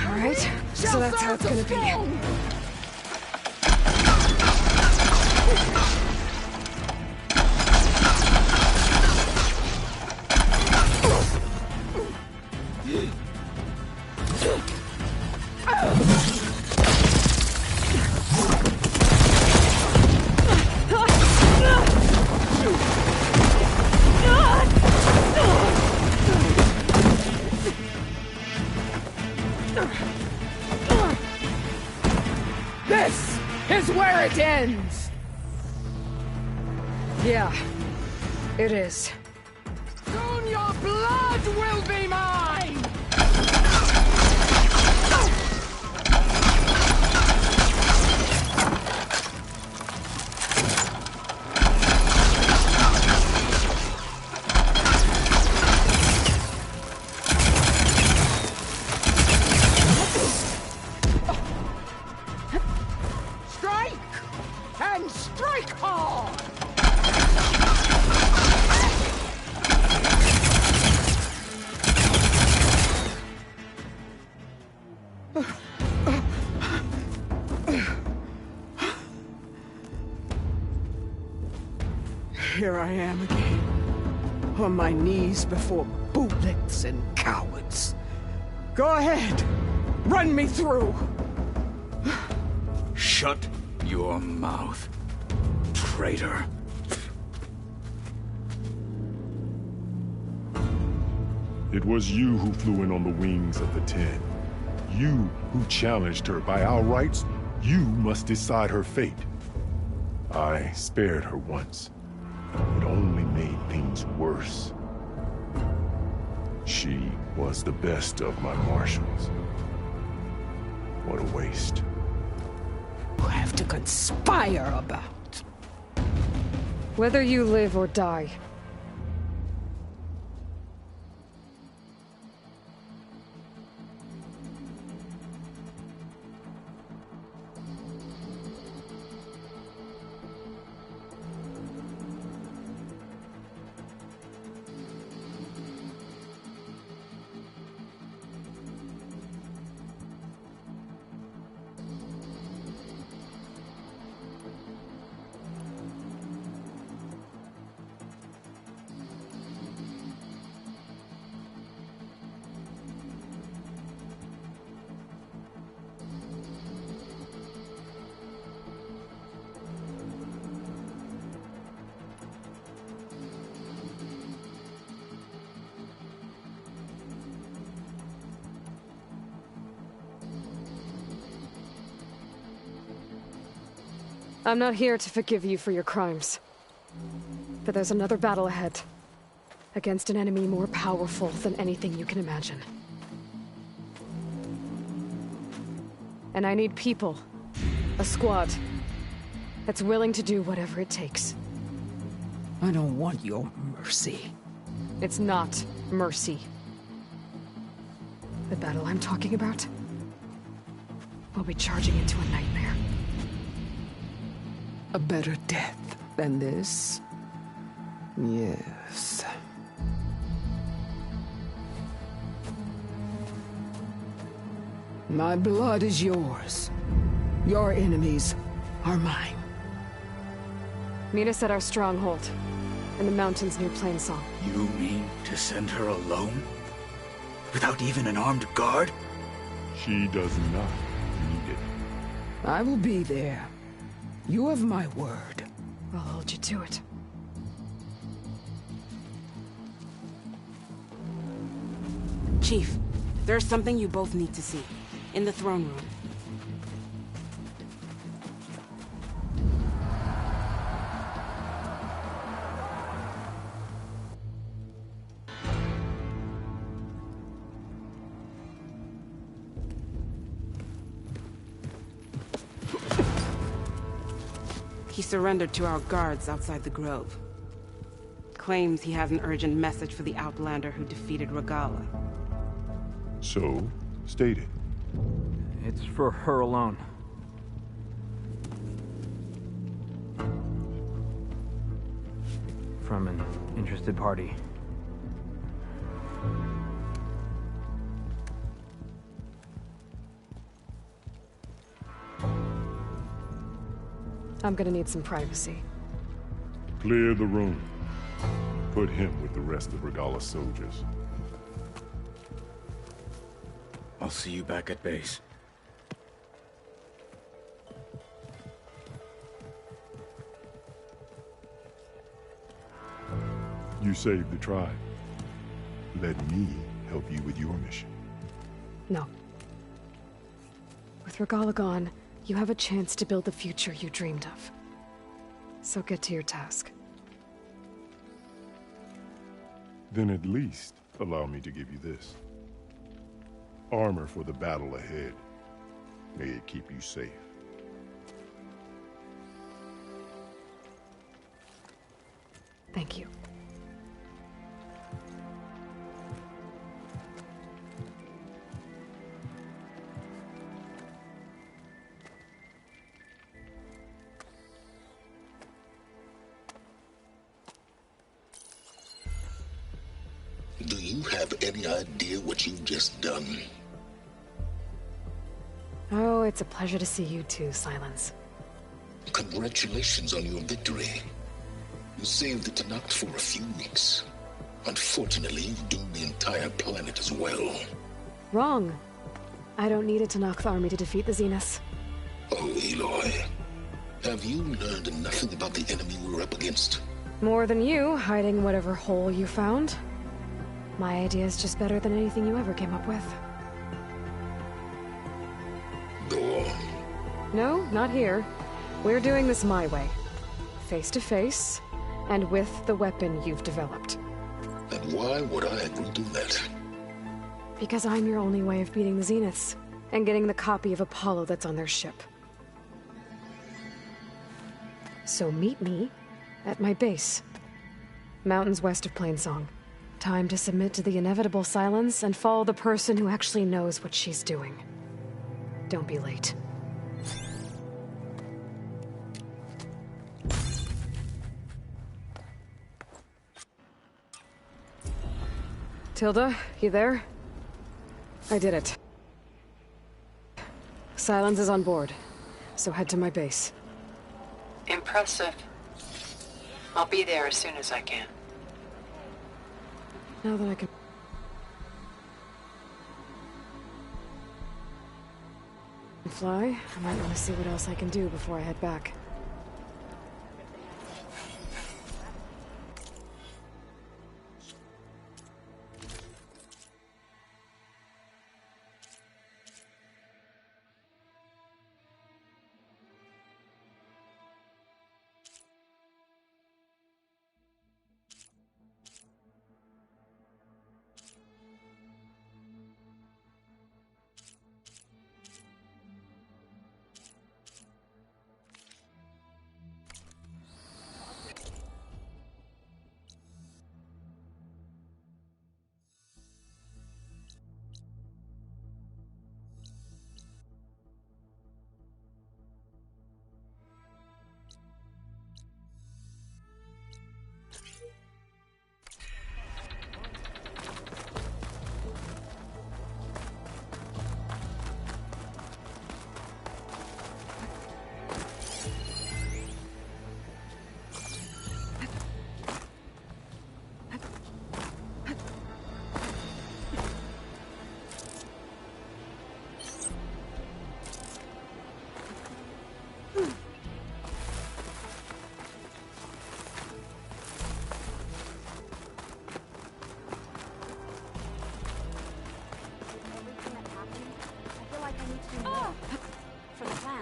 Speaker 5: All right, so that's how it's gonna be.
Speaker 3: This is where it ends!
Speaker 5: Yeah, it is.
Speaker 3: Soon your blood will be mine! Strike! And strike hard! Here I am again, on my knees before bootlicks and cowards. Go ahead, run me through.
Speaker 8: Shut your mouth, traitor.
Speaker 13: It was you who flew in on the wings of the Ten. You who challenged her. By our rights, you must decide her fate. I spared her once. It only made things worse. She was the best of my marshals. What a waste.
Speaker 3: You have to conspire about.
Speaker 5: Whether you live or die. I'm not here to forgive you for your crimes. But there's another battle ahead. Against an enemy more powerful than anything you can imagine. And I need people. A squad. That's willing to do whatever it takes.
Speaker 3: I don't want your mercy.
Speaker 5: It's not mercy. The battle I'm talking about will be charging into a nightmare.
Speaker 3: A better death than this? Yes. My blood is yours. Your enemies are mine.
Speaker 5: Meet us at our stronghold, in the mountains near Plainsong.
Speaker 8: You mean to send her alone? Without even an armed guard?
Speaker 13: She does not need
Speaker 3: I will be there. You have my word.
Speaker 5: I'll hold you to it.
Speaker 14: Chief, there's something you both need to see. In the throne room. He surrendered to our guards outside the grove. Claims he has an urgent message for the Outlander who defeated Regalla.
Speaker 13: So, state it.
Speaker 6: It's for her alone. From an interested party.
Speaker 5: I'm gonna need some privacy.
Speaker 13: Clear the room. Put him with the rest of Regalla's soldiers.
Speaker 8: I'll see you back at base.
Speaker 13: You saved the tribe. Let me help you with your mission.
Speaker 5: No. With Regalla gone, you have a chance to build the future you dreamed of. So get to your task.
Speaker 13: Then at least allow me to give you this. Armor for the battle ahead. May it keep you safe.
Speaker 5: Thank you.
Speaker 15: Do you have any idea what you've just done?
Speaker 5: Oh, it's a pleasure to see you too, Silence.
Speaker 15: Congratulations on your victory. You saved the Tenakth for a few weeks. Unfortunately, you've doomed the entire planet as well.
Speaker 5: Wrong. I don't need a Tenakth army to defeat the Zeniths.
Speaker 15: Oh, Aloy. Have you learned nothing about the enemy we're up against?
Speaker 5: More than you, hiding whatever hole you found. My idea is just better than anything you ever came up with.
Speaker 15: Go on.
Speaker 5: No, not here. We're doing this my way. Face to face, and with the weapon you've developed.
Speaker 15: And why would I agree to that?
Speaker 5: Because I'm your only way of beating the Zeniths, and getting the copy of Apollo that's on their ship. So meet me at my base. Mountains west of Plainsong. Time to submit to the inevitable silence and follow the person who actually knows what she's doing. Don't be late. Tilda, you there? I did it. Silence is on board, so head to my base.
Speaker 11: Impressive. I'll be there as soon as I can.
Speaker 5: Now that I can... fly, I might want to see what else I can do before I head back.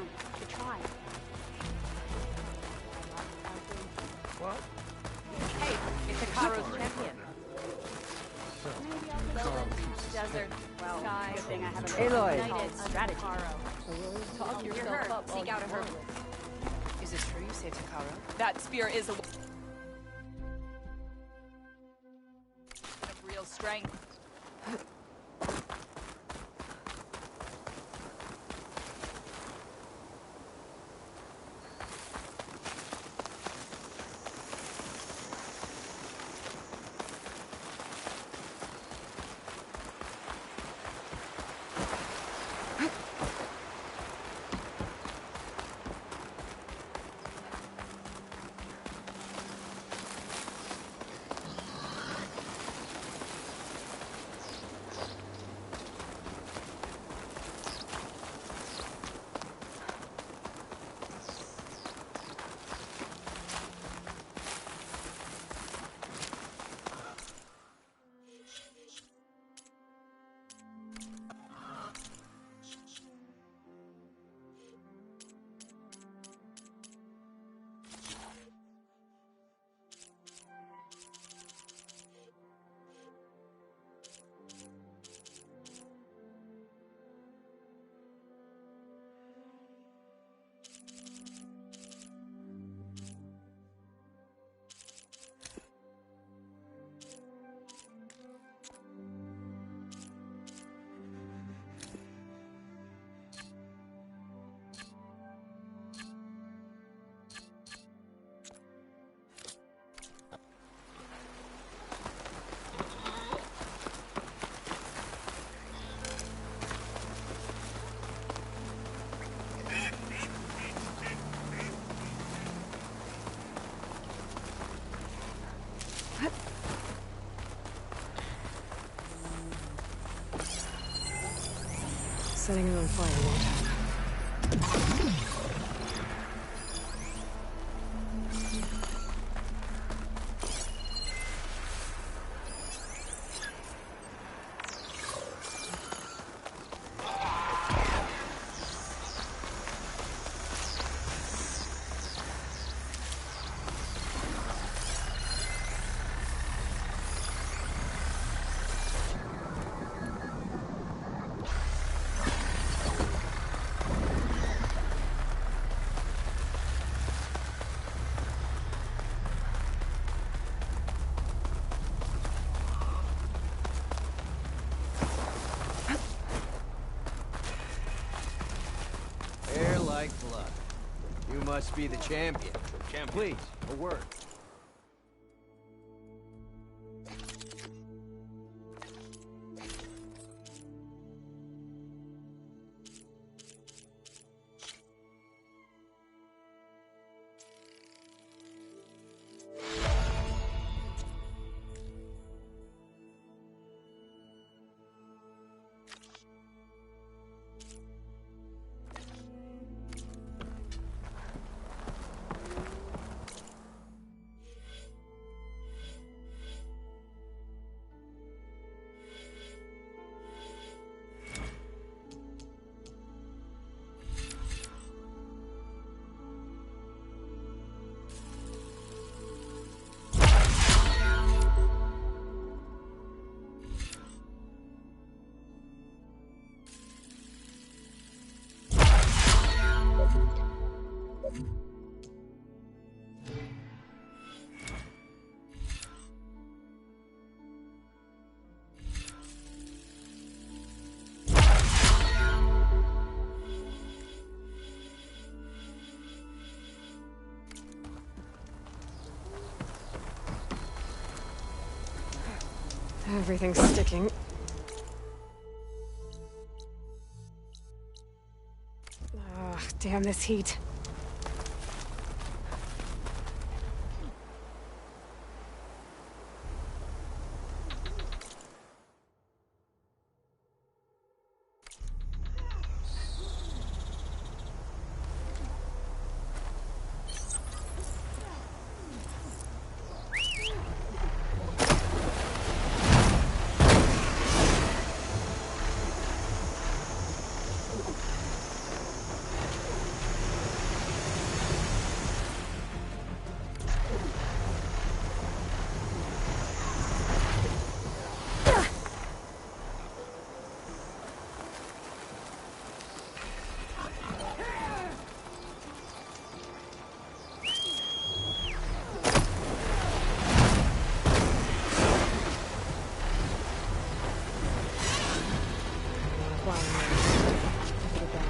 Speaker 10: can. To try.
Speaker 6: What?
Speaker 1: Hey, it's a Karo's champion.
Speaker 16: Desert, well, sky.
Speaker 10: Good thing I have a
Speaker 16: Aloy.
Speaker 10: united strategy.
Speaker 1: Talk
Speaker 16: You're
Speaker 1: yourself
Speaker 16: hurt.
Speaker 1: up.
Speaker 16: Seek out a herb.
Speaker 12: Is it true you saved Takaro?
Speaker 1: That spear is a of real strength.
Speaker 5: Setting it on fire won't help.
Speaker 4: Hair like blood. You must be the champion. Please, a word.
Speaker 5: Everything's sticking. Ugh, damn this heat. flower now. Put it back.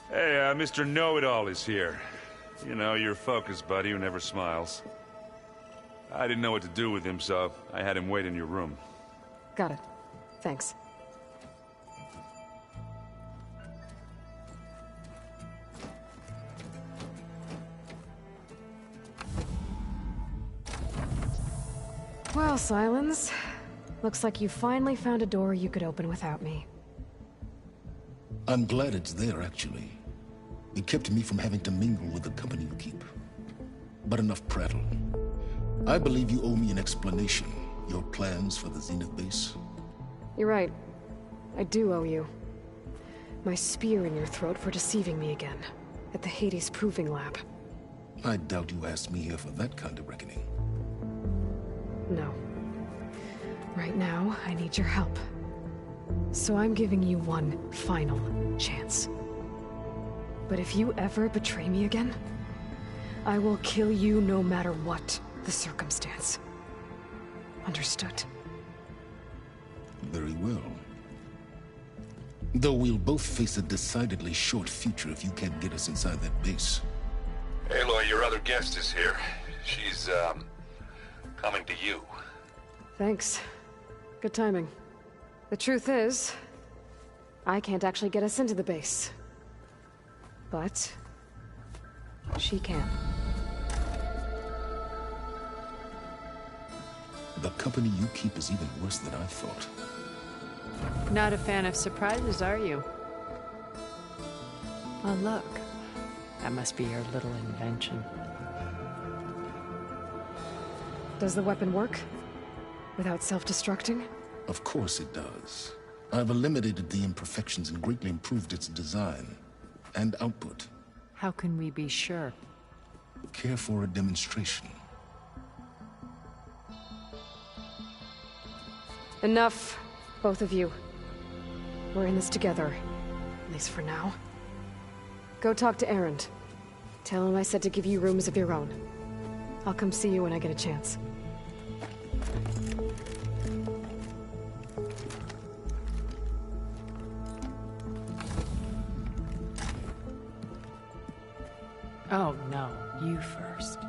Speaker 17: Hey, Mr. Know-It-All is here. You know, your focus buddy who never smiles. I didn't know what to do with him, so I had him wait in your room.
Speaker 5: Got it. Thanks. Well, Sylens, looks like you finally found a door you could open without me.
Speaker 15: I'm glad it's there, actually. It kept me from having to mingle with the company you keep. But enough prattle. I believe you owe me an explanation. Your plans for the Zenith base?
Speaker 5: You're right. I do owe you. My spear in your throat for deceiving me again. At the Hades Proving Lab.
Speaker 15: I doubt you asked me here for that kind of reckoning.
Speaker 5: No. Right now, I need your help. So I'm giving you one final chance. But if you ever betray me again, I will kill you no matter what the circumstance. Understood?
Speaker 15: Very well. Though we'll both face a decidedly short future if you can't get us inside that base.
Speaker 9: Aloy, your other guest is here. She's, coming to you.
Speaker 5: Thanks. Good timing. The truth is, I can't actually get us into the base. But she can.
Speaker 15: The company you keep is even worse than I thought.
Speaker 12: Not a fan of surprises, are you? Oh, look. That must be your little invention.
Speaker 5: Does the weapon work? Without self-destructing?
Speaker 15: Of course it does. I've eliminated the imperfections and greatly improved its design and output.
Speaker 12: How can we be sure?
Speaker 15: Care for a demonstration?
Speaker 5: Enough, both of you. We're in this together, at least for now. Go talk to Erend. Tell him I said to give you rooms of your own. I'll come see you when I get a chance.
Speaker 12: Oh, no. You first.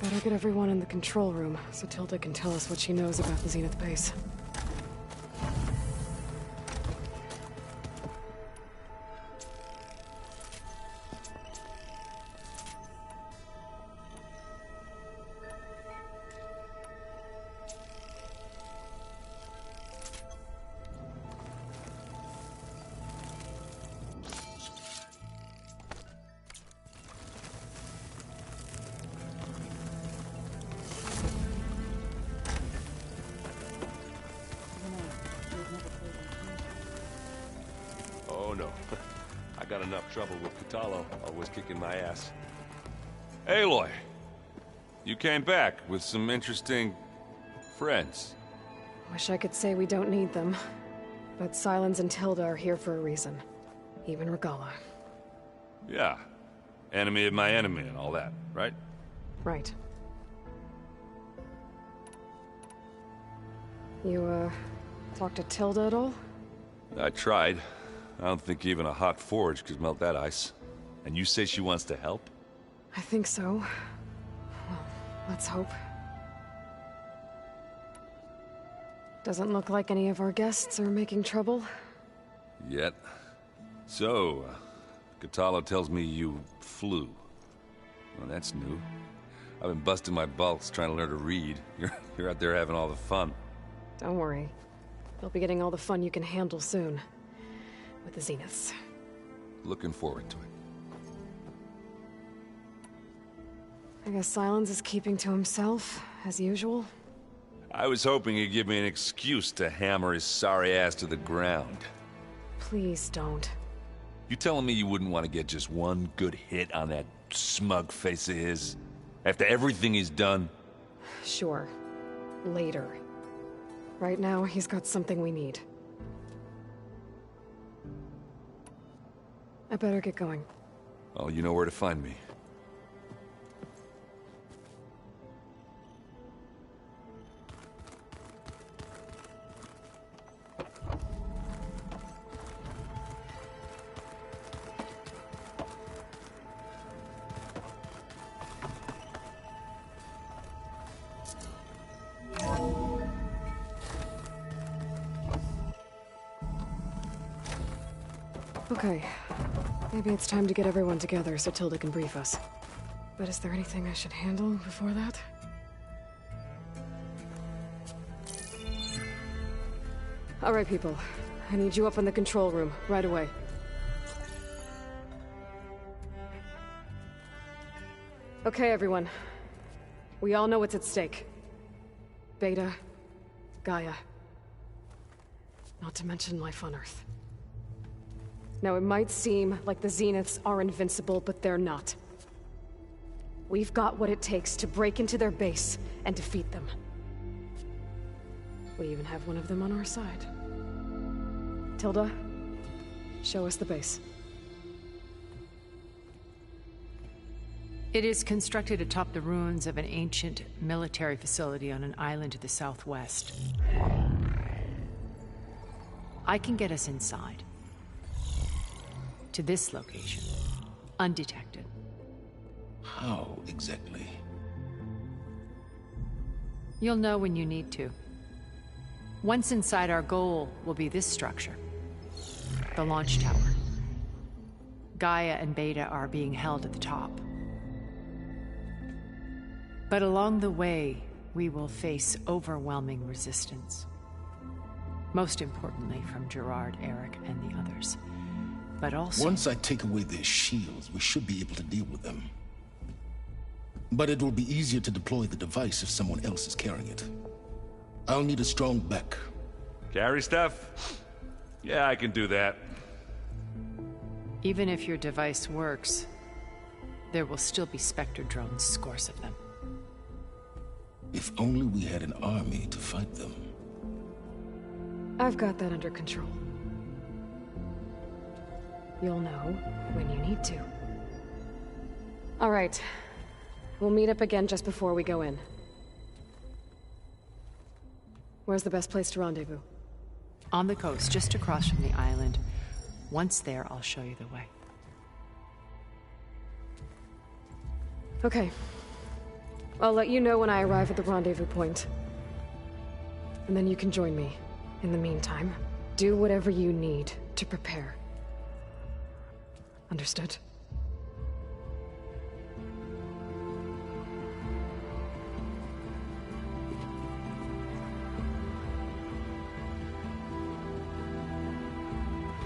Speaker 5: Better get everyone in the control room, so Tilda can tell us what she knows about the Zenith base.
Speaker 9: Oh no. I got enough trouble with Kotallo, always kicking my ass. Aloy! You came back with some interesting friends.
Speaker 5: Wish I could say we don't need them. But Sylens and Tilda are here for a reason. Even Regalla.
Speaker 9: Yeah. Enemy of my enemy and all that, right?
Speaker 5: Right. You, talked to Tilda at all?
Speaker 9: I tried. I don't think even a hot forge could melt that ice. And you say she wants to help?
Speaker 5: I think so. Well, let's hope. Doesn't look like any of our guests are making trouble.
Speaker 9: Yet. So, Kotallo tells me you flew. Well, that's new. I've been busting my balls trying to learn to read. You're out there having all the fun.
Speaker 5: Don't worry. You'll be getting all the fun you can handle soon. With the Zeniths.
Speaker 9: Looking forward to it.
Speaker 5: I guess Sylens is keeping to himself, as usual.
Speaker 9: I was hoping he'd give me an excuse to hammer his sorry ass to the ground.
Speaker 5: Please don't.
Speaker 9: You telling me you wouldn't want to get just one good hit on that smug face of his? After everything he's done?
Speaker 5: Sure. Later. Right now, he's got something we need. I better get going.
Speaker 9: Oh, you know where to find me.
Speaker 5: Okay. Maybe it's time to get everyone together so Tilda can brief us. But is there anything I should handle before that? All right, people. I need you up in the control room, right away. Okay, everyone. We all know what's at stake. Beta, Gaia. not to mention life on Earth. Now, it might seem like the Zeniths are invincible, but they're not. We've got what it takes to break into their base and defeat them. We even have one of them on our side. Tilda, show us the base.
Speaker 12: It is constructed atop the ruins of an ancient military facility on an island to the southwest. I can get us inside. To this location. Undetected.
Speaker 15: How exactly?
Speaker 12: You'll know when you need to. Once inside, our goal will be this structure. The launch tower. Gaia and Beta are being held at the top. But along the way, we will face overwhelming resistance. Most importantly from Gerard, Eric, and the others. But also...
Speaker 15: Once I take away their shields, we should be able to deal with them. But it will be easier to deploy the device if someone else is carrying it. I'll need a strong back.
Speaker 17: Carry stuff? Yeah, I can do that.
Speaker 12: Even if your device works, there will still be Spectre drones, scores of them.
Speaker 15: If only we had an army to fight them.
Speaker 5: I've got that under control. You'll know when you need to. All right. We'll meet up again just before we go in. Where's the best place to rendezvous?
Speaker 12: On the coast, just across from the island. Once there, I'll show you the way.
Speaker 5: Okay. I'll let you know when I arrive at the rendezvous point. And then you can join me. In the meantime, do whatever you need to prepare. Understood?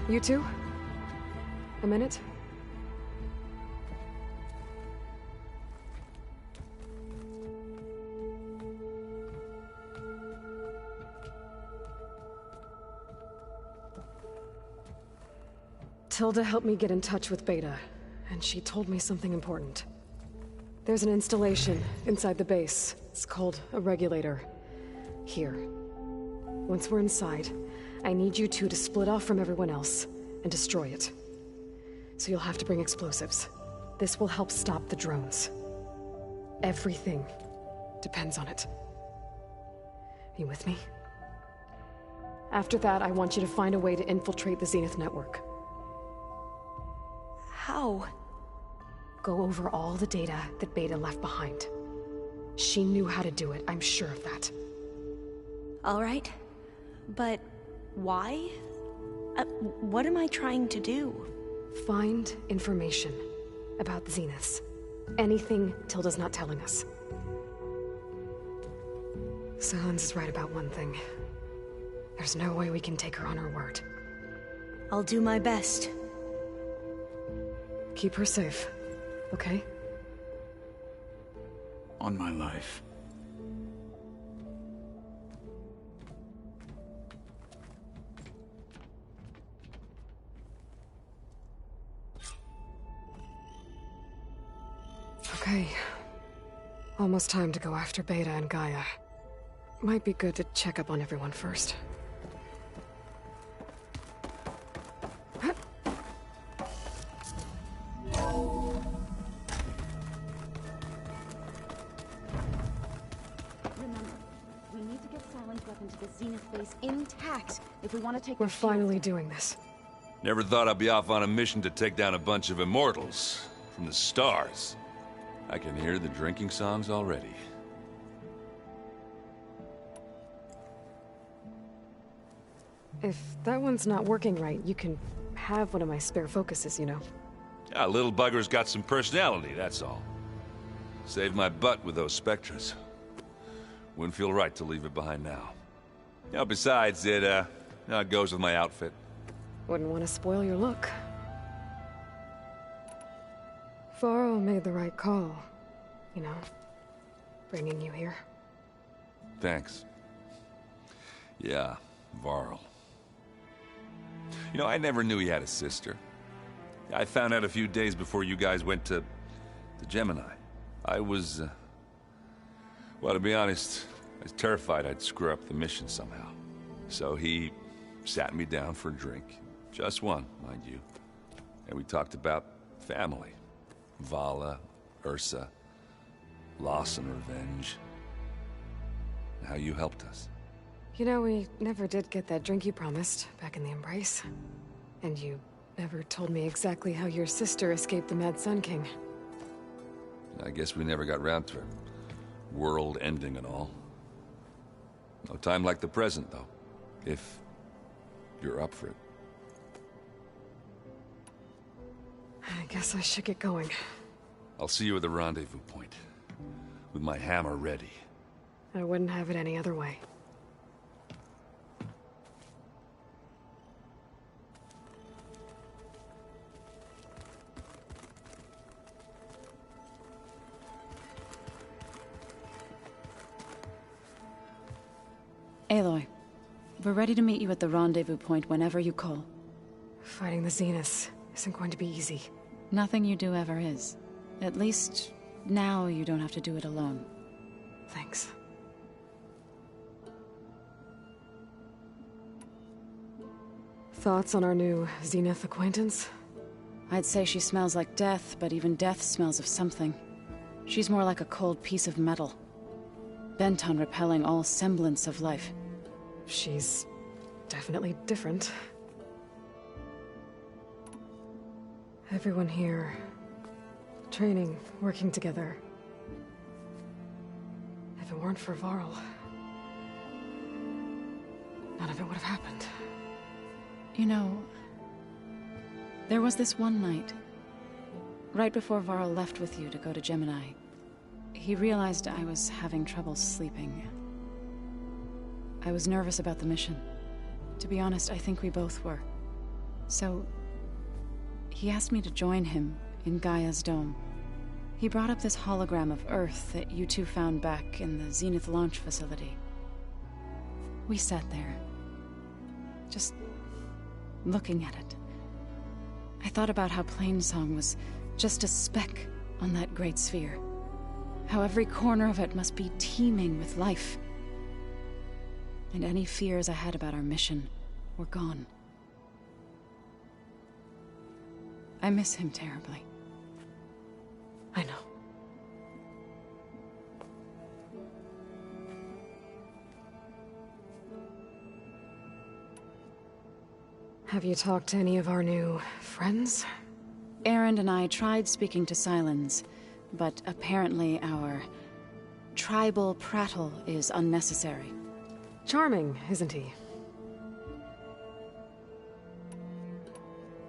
Speaker 5: You two? A minute? Tilda helped me get in touch with Beta, and she told me something important. There's an installation inside the base. It's called a regulator. Here. Once we're inside, I need you two to split off from everyone else and destroy it. So you'll have to bring explosives. This will help stop the drones. Everything depends on it. You with me? After that, I want you to find a way to infiltrate the Zenith network.
Speaker 10: How?
Speaker 5: Go over all the data that Beta left behind. She knew how to do it, I'm sure of that.
Speaker 10: All right. But why? What am I trying to do?
Speaker 5: Find information about the Zeniths. Anything Tilda's not telling us. Sylens is right about one thing. There's no way we can take her on her word.
Speaker 10: I'll do my best.
Speaker 5: Keep her safe, okay?
Speaker 8: On my life.
Speaker 5: Okay. Almost time to go after Beta and Gaia. Might be good to check up on everyone first.
Speaker 18: Remember, we need to get Silent weapon to the Zenith base intact if we want to take.
Speaker 5: We're finally doing this.
Speaker 9: Never thought I'd be off on a mission to take down a bunch of immortals from the stars. I can hear the drinking songs already.
Speaker 5: If that one's not working right, you can have one of my spare focuses, you know.
Speaker 9: Yeah, little bugger's got some personality, that's all. Saved my butt with those Spectres. Wouldn't feel right to leave it behind now. You know, besides, it goes with my outfit.
Speaker 5: Wouldn't want to spoil your look. Varl made the right call, you know, bringing you here.
Speaker 9: Thanks. Yeah, Varl. You know, I never knew he had a sister. I found out a few days before you guys went to Gemini. I was, well, to be honest, I was terrified I'd screw up the mission somehow. So he sat me down for a drink. Just one, mind you. And we talked about family. Vala, Ursa, loss and revenge. And how you helped us.
Speaker 5: You know, we never did get that drink you promised back in the Embrace. And you never told me exactly how your sister escaped the Mad Sun King.
Speaker 9: I guess we never got round to it. World ending and all. No time like the present, though. If you're up for it.
Speaker 5: I guess I should get going.
Speaker 9: I'll see you at the rendezvous point. With my hammer ready.
Speaker 5: I wouldn't have it any other way.
Speaker 2: Aloy, we're ready to meet you at the rendezvous point whenever you call.
Speaker 5: Fighting the Zeniths isn't going to be easy.
Speaker 2: Nothing you do ever is. At least, now you don't have to do it alone.
Speaker 5: Thanks. Thoughts on our new Zenith acquaintance?
Speaker 2: I'd say she smells like death, but even death smells of something. She's more like a cold piece of metal. Bent on repelling all semblance of life.
Speaker 5: She's definitely different. Everyone here, training, working together. If it weren't for Varl, none of it would have happened.
Speaker 2: You know, there was this one night, right before Varl left with you to go to Gemini. He realized I was having trouble sleeping. I was nervous about the mission. To be honest, I think we both were. So, he asked me to join him in Gaia's dome. He brought up this hologram of Earth that you two found back in the Zenith launch facility. We sat there, just looking at it. I thought about how Plainsong was just a speck on that great sphere. How every corner of it must be teeming with life. And any fears I had about our mission were gone. I miss him terribly.
Speaker 5: I know. Have you talked to any of our new friends?
Speaker 2: Erend and I tried speaking to Sylens, but apparently our tribal prattle is unnecessary.
Speaker 5: Charming, isn't he?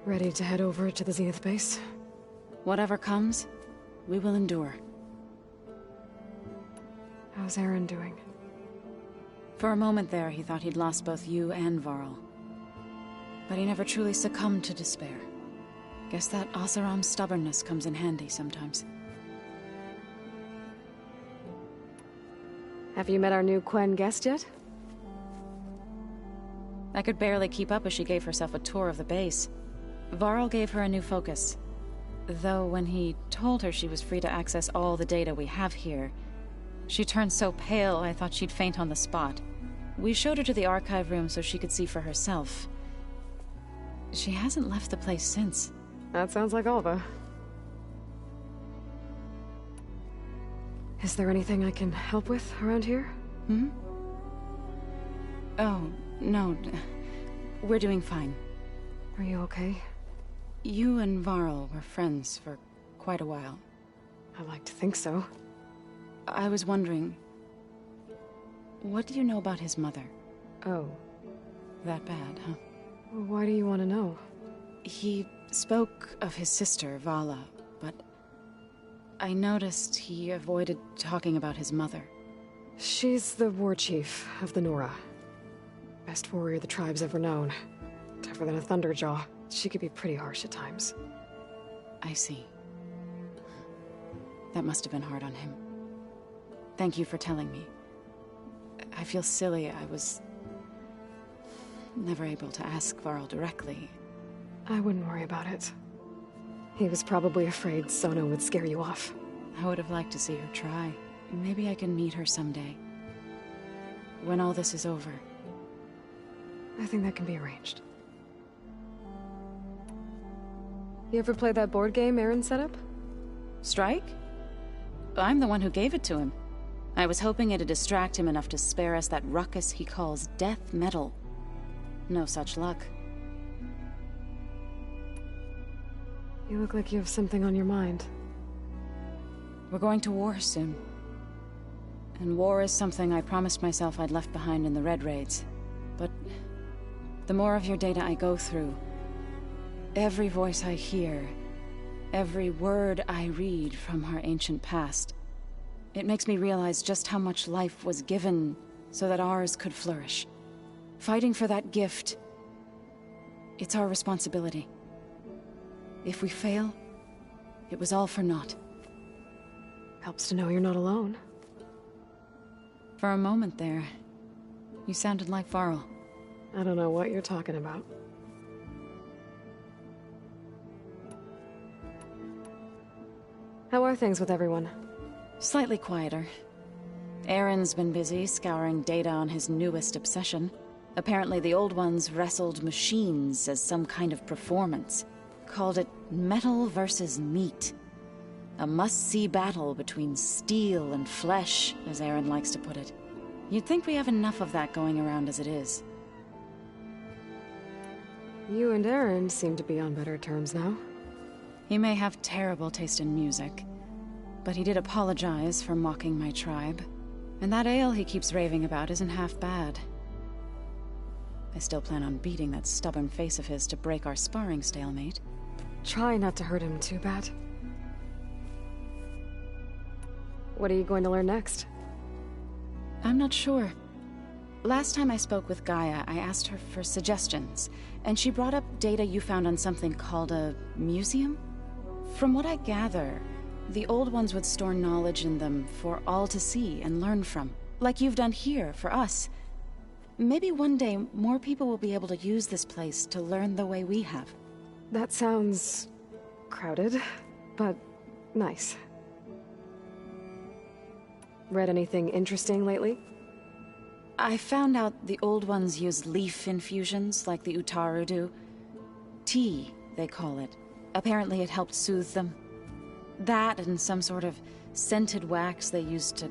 Speaker 5: Ready to head over to the Zenith base?
Speaker 2: Whatever comes, we will endure.
Speaker 5: How's Erend doing?
Speaker 2: For a moment there, he thought he'd lost both you and Varl. But he never truly succumbed to despair. Guess that Oseram's stubbornness comes in handy sometimes.
Speaker 5: Have you met our new Quen guest yet?
Speaker 2: I could barely keep up as she gave herself a tour of the base. Varl gave her a new focus. Though when he told her she was free to access all the data we have here, she turned so pale I thought she'd faint on the spot. We showed her to the archive room so she could see for herself. She hasn't left the place since.
Speaker 5: That sounds like Alva. Is there anything I can help with around here?
Speaker 2: Hmm? Oh, no. We're doing fine.
Speaker 5: Are you okay?
Speaker 2: You and Varl were friends for quite a while.
Speaker 5: I like to think so.
Speaker 2: I was wondering, what do you know about his mother?
Speaker 5: Oh.
Speaker 2: That bad, huh?
Speaker 5: Why do you want to know?
Speaker 2: He spoke of his sister, Vala, but I noticed he avoided talking about his mother.
Speaker 5: She's the war chief of the Nora. Best warrior the tribe's ever known. Tougher than a Thunderjaw. She could be pretty harsh at times.
Speaker 2: I see. That must have been hard on him. Thank you for telling me. I feel silly. I was never able to ask Varl directly.
Speaker 5: I wouldn't worry about it. He was probably afraid Sona would scare you off.
Speaker 2: I would have liked to see her try. Maybe I can meet her someday. When all this is over.
Speaker 5: I think that can be arranged. You ever play that board game Aaron set up?
Speaker 2: Strike? I'm the one who gave it to him. I was hoping it'd distract him enough to spare us that ruckus he calls death metal. No such luck.
Speaker 5: You look like you have something on your mind.
Speaker 2: We're going to war soon. And war is something I promised myself I'd left behind in the Red Raids. But the more of your data I go through, every voice I hear, every word I read from our ancient past, it makes me realize just how much life was given so that ours could flourish. Fighting for that gift, it's our responsibility. If we fail, it was all for naught.
Speaker 5: Helps to know you're not alone.
Speaker 2: For a moment there, you sounded like Varl.
Speaker 5: I don't know what you're talking about. How are things with everyone?
Speaker 2: Slightly quieter. Aaron's been busy scouring data on his newest obsession. Apparently the old ones wrestled machines as some kind of performance. Called it metal versus meat. A must-see battle between steel and flesh, as Aaron likes to put it. You'd think we have enough of that going around as it is.
Speaker 5: You and Aaron seem to be on better terms now.
Speaker 2: He may have terrible taste in music, but he did apologize for mocking my tribe. And that ale he keeps raving about isn't half bad. I still plan on beating that stubborn face of his to break our sparring stalemate.
Speaker 5: Try not to hurt him too bad. What are you going to learn next?
Speaker 2: I'm not sure. Last time I spoke with Gaia, I asked her for suggestions, and she brought up data you found on something called a museum? From what I gather, the old ones would store knowledge in them for all to see and learn from, like you've done here for us. Maybe one day more people will be able to use this place to learn the way we have.
Speaker 5: That sounds crowded, but nice. Read anything interesting lately?
Speaker 2: I found out the old ones use leaf infusions like the Utaru do. Tea, they call it. Apparently it helped soothe them. That and some sort of scented wax they used to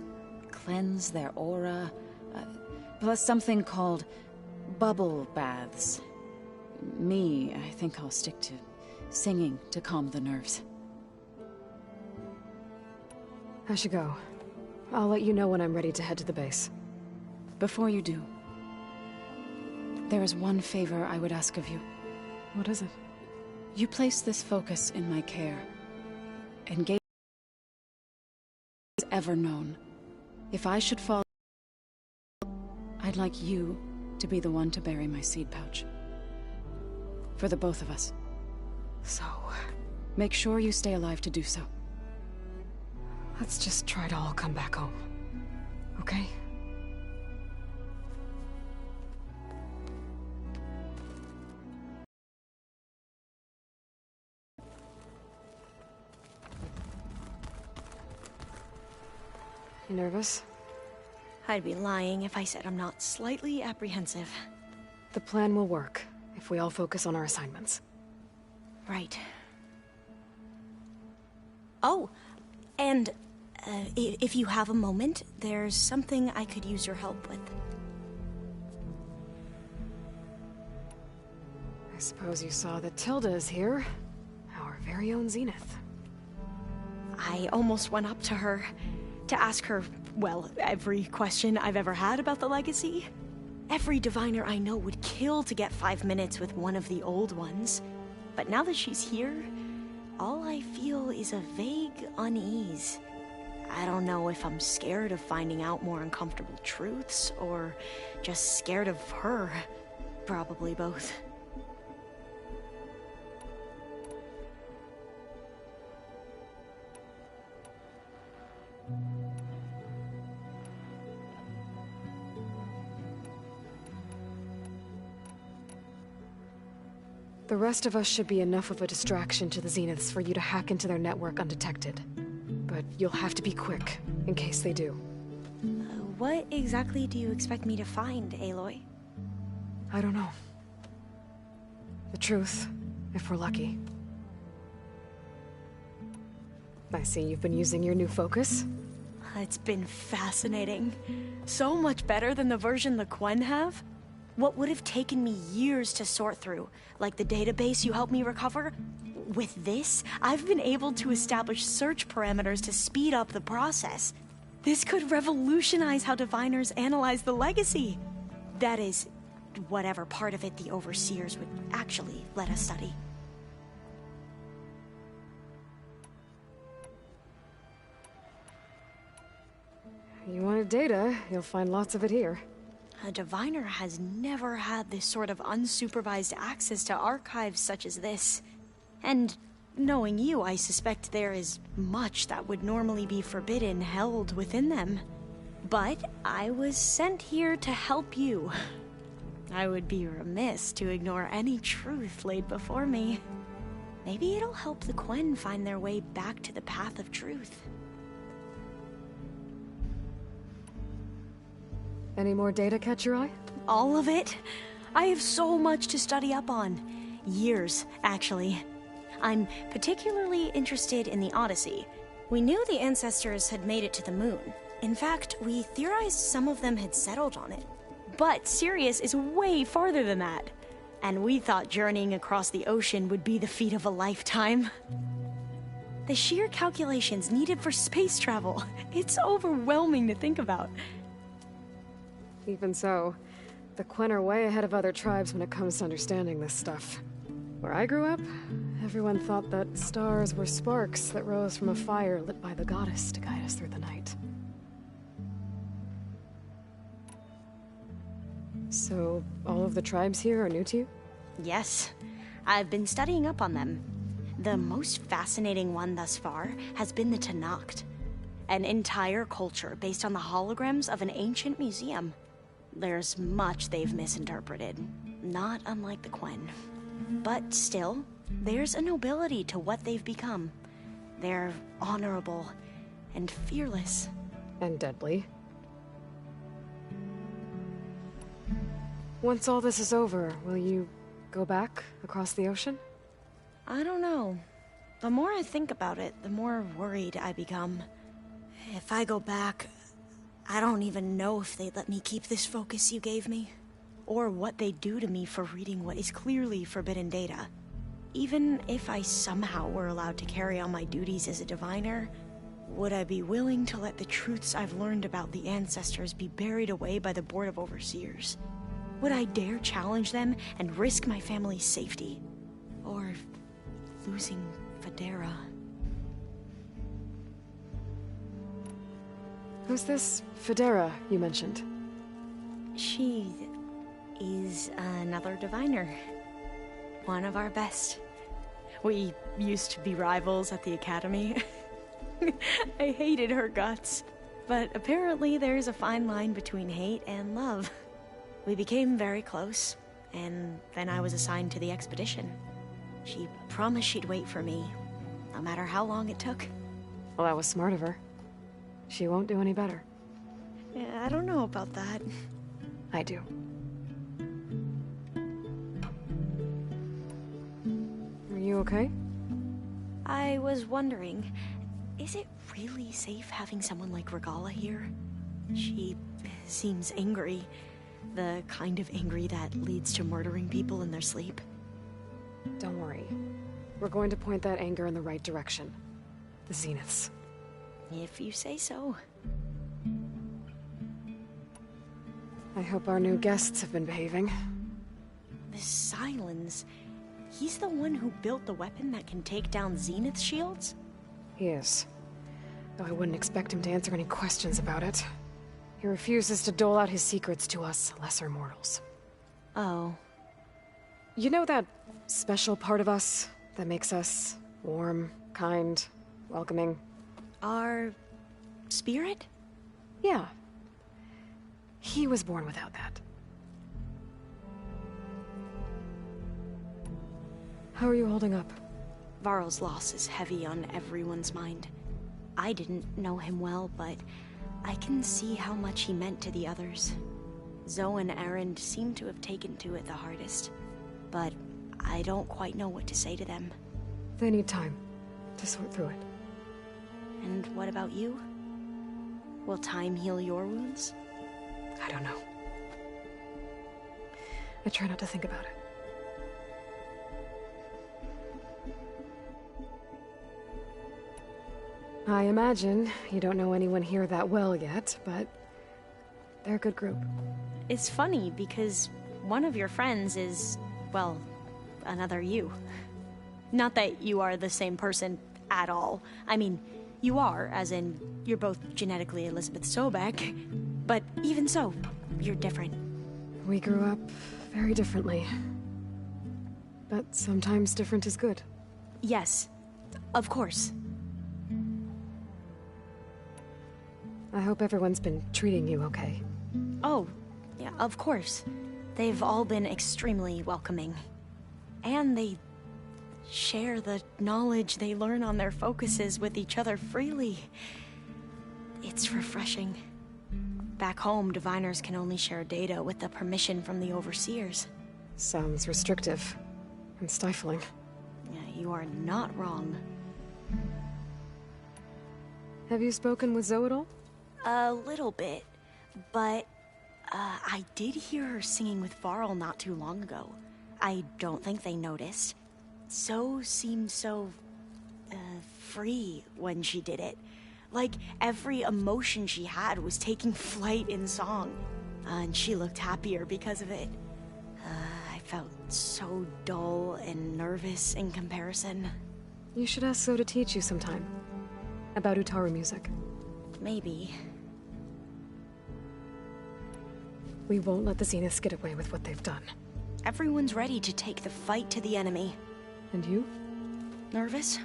Speaker 2: cleanse their aura. Plus something called bubble baths. Me, I think I'll stick to singing to calm the nerves.
Speaker 5: I should go. I'll let you know when I'm ready to head to the base.
Speaker 2: Before you do, there is one favor I would ask of you.
Speaker 5: What is it?
Speaker 2: You place this focus in my care, and gave ever known. If I should fall, I'd like you to be the one to bury my seed pouch. For the both of us.
Speaker 5: So,
Speaker 2: make sure you stay alive to do so.
Speaker 5: Let's just try to all come back home. Okay? You nervous?
Speaker 10: I'd be lying if I said I'm not slightly apprehensive.
Speaker 5: The plan will work if we all focus on our assignments.
Speaker 10: Right. Oh, and if you have a moment, there's something I could use your help with.
Speaker 5: I suppose you saw that Tilda is here. Our very own Zenith.
Speaker 10: I almost went up to her to ask her, well, every question I've ever had about the Legacy. Every diviner I know would kill to get 5 minutes with one of the old ones. But now that she's here, all I feel is a vague unease. I don't know if I'm scared of finding out more uncomfortable truths, or just scared of her. Probably both.
Speaker 5: The rest of us should be enough of a distraction to the Zeniths for you to hack into their network undetected. But you'll have to be quick, in case they do.
Speaker 10: What exactly do you expect me to find, Aloy?
Speaker 5: I don't know. The truth, if we're lucky. I see you've been using your new focus.
Speaker 10: It's been fascinating. So much better than the version the Quen have. What would have taken me years to sort through, like the database you helped me recover, with this, I've been able to establish search parameters to speed up the process. This could revolutionize how diviners analyze the legacy. That is, whatever part of it the Overseers would actually let us study.
Speaker 5: You wanted data, you'll find lots of it here.
Speaker 10: A diviner has never had this sort of unsupervised access to archives such as this. And knowing you, I suspect there is much that would normally be forbidden held within them. But I was sent here to help you. I would be remiss to ignore any truth laid before me. Maybe it'll help the Quen find their way back to the path of truth.
Speaker 5: Any more data catch your eye?
Speaker 10: All of it? I have so much to study up on. Years, actually. I'm particularly interested in the Odyssey. We knew the ancestors had made it to the moon. In fact, we theorized some of them had settled on it. But Sirius is way farther than that. And we thought journeying across the ocean would be the feat of a lifetime. The sheer calculations needed for space travel, it's overwhelming to think about.
Speaker 5: Even so, the Quen are way ahead of other tribes when it comes to understanding this stuff. Where I grew up, everyone thought that stars were sparks that rose from a fire lit by the goddess to guide us through the night. So, all of the tribes here are new to you?
Speaker 10: Yes. I've been studying up on them. The most fascinating one thus far has been the Tenakth, an entire culture based on the holograms of an ancient museum. There's much they've misinterpreted, not unlike the Quen. But still, there's a nobility to what they've become. They're honorable and fearless.
Speaker 5: And deadly. Once all this is over, will you go back across the ocean?
Speaker 10: I don't know. The more I think about it, the more worried I become. If I go back, I don't even know if they'd let me keep this focus you gave me, or what they'd do to me for reading what is clearly forbidden data. Even if I somehow were allowed to carry on my duties as a diviner, would I be willing to let the truths I've learned about the ancestors be buried away by the Board of Overseers? Would I dare challenge them and risk my family's safety? Or losing Federa?
Speaker 5: Who's this Federa you mentioned?
Speaker 10: She is another diviner. One of our best. We used to be rivals at the academy. I hated her guts. But apparently there's a fine line between hate and love. We became very close, and then I was assigned to the expedition. She promised she'd wait for me, no matter how long it took.
Speaker 5: Well, that was smart of her. She won't do any better.
Speaker 10: Yeah, I don't know about that.
Speaker 5: I do. Are you okay?
Speaker 10: I was wondering, is it really safe having someone like Regalla here? She seems angry. The kind of angry that leads to murdering people in their sleep.
Speaker 5: Don't worry. We're going to point that anger in the right direction. The Zeniths.
Speaker 10: If you say so.
Speaker 5: I hope our new guests have been behaving.
Speaker 10: This Sylens, he's the one who built the weapon that can take down Zenith shields?
Speaker 5: He is. Though I wouldn't expect him to answer any questions about it. He refuses to dole out his secrets to us lesser mortals.
Speaker 10: Oh.
Speaker 5: You know that special part of us that makes us warm, kind, welcoming?
Speaker 10: Our spirit?
Speaker 5: Yeah. He was born without that. How are you holding up?
Speaker 10: Varl's loss is heavy on everyone's mind. I didn't know him well, but I can see how much he meant to the others. Zoe and Erend seem to have taken to it the hardest, but I don't quite know what to say to them.
Speaker 5: They need time to sort through it.
Speaker 10: And what about you? Will time heal your wounds?
Speaker 5: I don't know. I try not to think about it. I imagine you don't know anyone here that well yet, but they're a good group.
Speaker 10: It's funny because one of your friends is, well, another you. Not that you are the same person at all. I mean, you are, as in, you're both genetically Elizabeth Sobek, but even so, you're different.
Speaker 5: We grew up very differently. But sometimes different is good.
Speaker 10: Yes, of course.
Speaker 5: I hope everyone's been treating you okay.
Speaker 10: Oh, yeah, of course. They've all been extremely welcoming. And they share the knowledge they learn on their focuses with each other freely. It's refreshing. Back home, diviners can only share data with the permission from the overseers.
Speaker 5: Sounds restrictive and stifling.
Speaker 10: Yeah, you are not wrong.
Speaker 5: Have you spoken with Zoe at all?
Speaker 10: A little bit, but I did hear her singing with Varl not too long ago. I don't think they noticed. Zoe seemed so free when she did it. Like every emotion she had was taking flight in song. And she looked happier because of it. I felt so dull and nervous in comparison.
Speaker 5: You should ask Zoe to teach you sometime. About Utaru music.
Speaker 10: Maybe.
Speaker 5: We won't let the Zeniths get away with what they've done.
Speaker 10: Everyone's ready to take the fight to the enemy.
Speaker 5: And you?
Speaker 10: Nervous?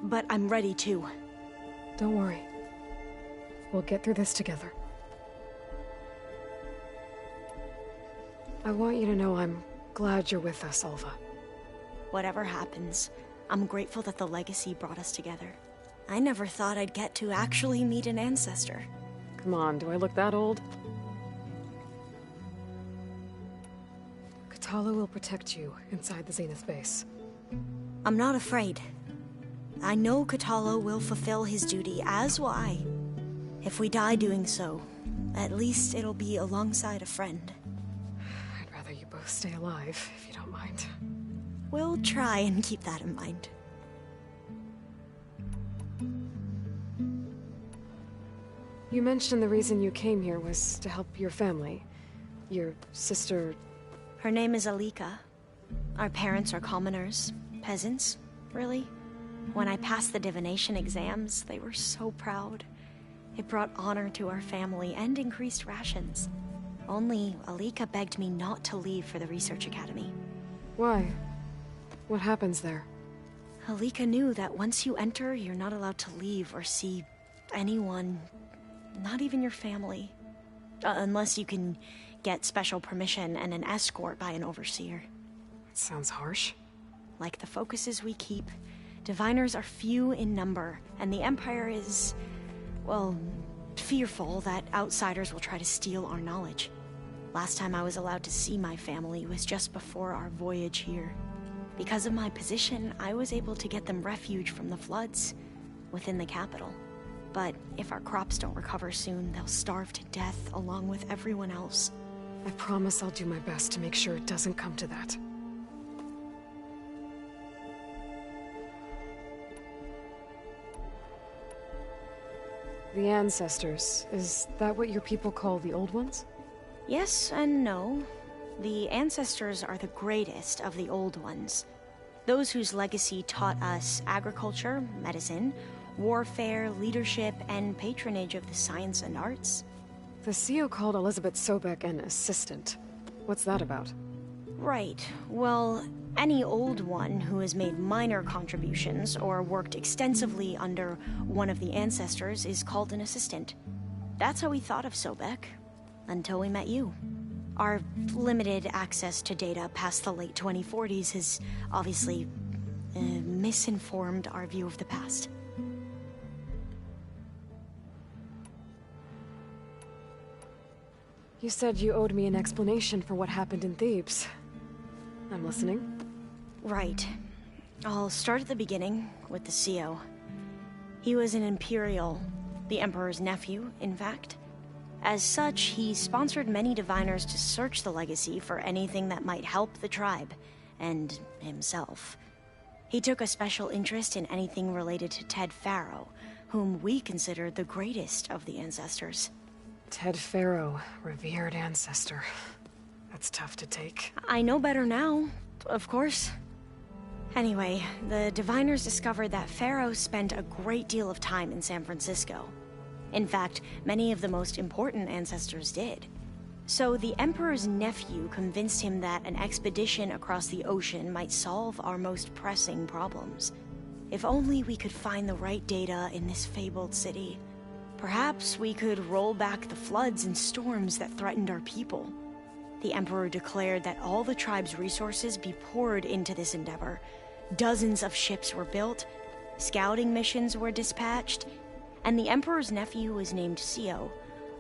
Speaker 10: But I'm ready too.
Speaker 5: Don't worry. We'll get through this together. I want you to know I'm glad you're with us, Alva.
Speaker 10: Whatever happens, I'm grateful that the legacy brought us together. I never thought I'd get to actually meet an ancestor.
Speaker 5: Come on, do I look that old? Kotallo will protect you inside the Zenith base.
Speaker 10: I'm not afraid. I know Kotallo will fulfill his duty, as will I. If we die doing so, at least it'll be alongside a friend.
Speaker 5: I'd rather you both stay alive, if you don't mind.
Speaker 10: We'll try and keep that in mind.
Speaker 5: You mentioned the reason you came here was to help your family. Your sister...
Speaker 10: Her name is Alika. Our parents are commoners. Peasants, really. When I passed the divination exams, they were so proud. It brought honor to our family and increased rations. Only Alika begged me not to leave for the research academy.
Speaker 5: Why? What happens there?
Speaker 10: Alika knew that once you enter, you're not allowed to leave or see anyone, not even your family. Unless you can get special permission and an escort by an overseer.
Speaker 5: That sounds harsh.
Speaker 10: Like the focuses we keep, diviners are few in number, and the Empire is, well, fearful that outsiders will try to steal our knowledge. Last time I was allowed to see my family was just before our voyage here. Because of my position, I was able to get them refuge from the floods within the capital. But if our crops don't recover soon, they'll starve to death along with everyone else.
Speaker 5: I promise I'll do my best to make sure it doesn't come to that. The Ancestors, is that what your people call the Old Ones?
Speaker 10: Yes and no. The Ancestors are the greatest of the Old Ones. Those whose legacy taught us agriculture, medicine, warfare, leadership, and patronage of the science and arts.
Speaker 5: The CEO called Elizabeth Sobek an assistant. What's that about?
Speaker 10: Right. Well, any Old One who has made minor contributions or worked extensively under one of the Ancestors is called an assistant. That's how we thought of Sobek, until we met you. Our limited access to data past the late 2040s has obviously misinformed our view of the past.
Speaker 5: You said you owed me an explanation for what happened in Thebes. I'm listening.
Speaker 10: Right. I'll start at the beginning with the CEO. He was an Imperial, the Emperor's nephew, in fact. As such, he sponsored many diviners to search the legacy for anything that might help the tribe, and himself. He took a special interest in anything related to Ted Faro, whom we considered the greatest of the ancestors.
Speaker 5: Ted Faro, revered ancestor. That's tough to take.
Speaker 10: I know better now, of course. Anyway, the diviners discovered that Faro spent a great deal of time in San Francisco. In fact, many of the most important ancestors did. So the Emperor's nephew convinced him that an expedition across the ocean might solve our most pressing problems. If only we could find the right data in this fabled city. Perhaps we could roll back the floods and storms that threatened our people. The Emperor declared that all the tribe's resources be poured into this endeavor. Dozens of ships were built, scouting missions were dispatched, and the Emperor's nephew was named CEO,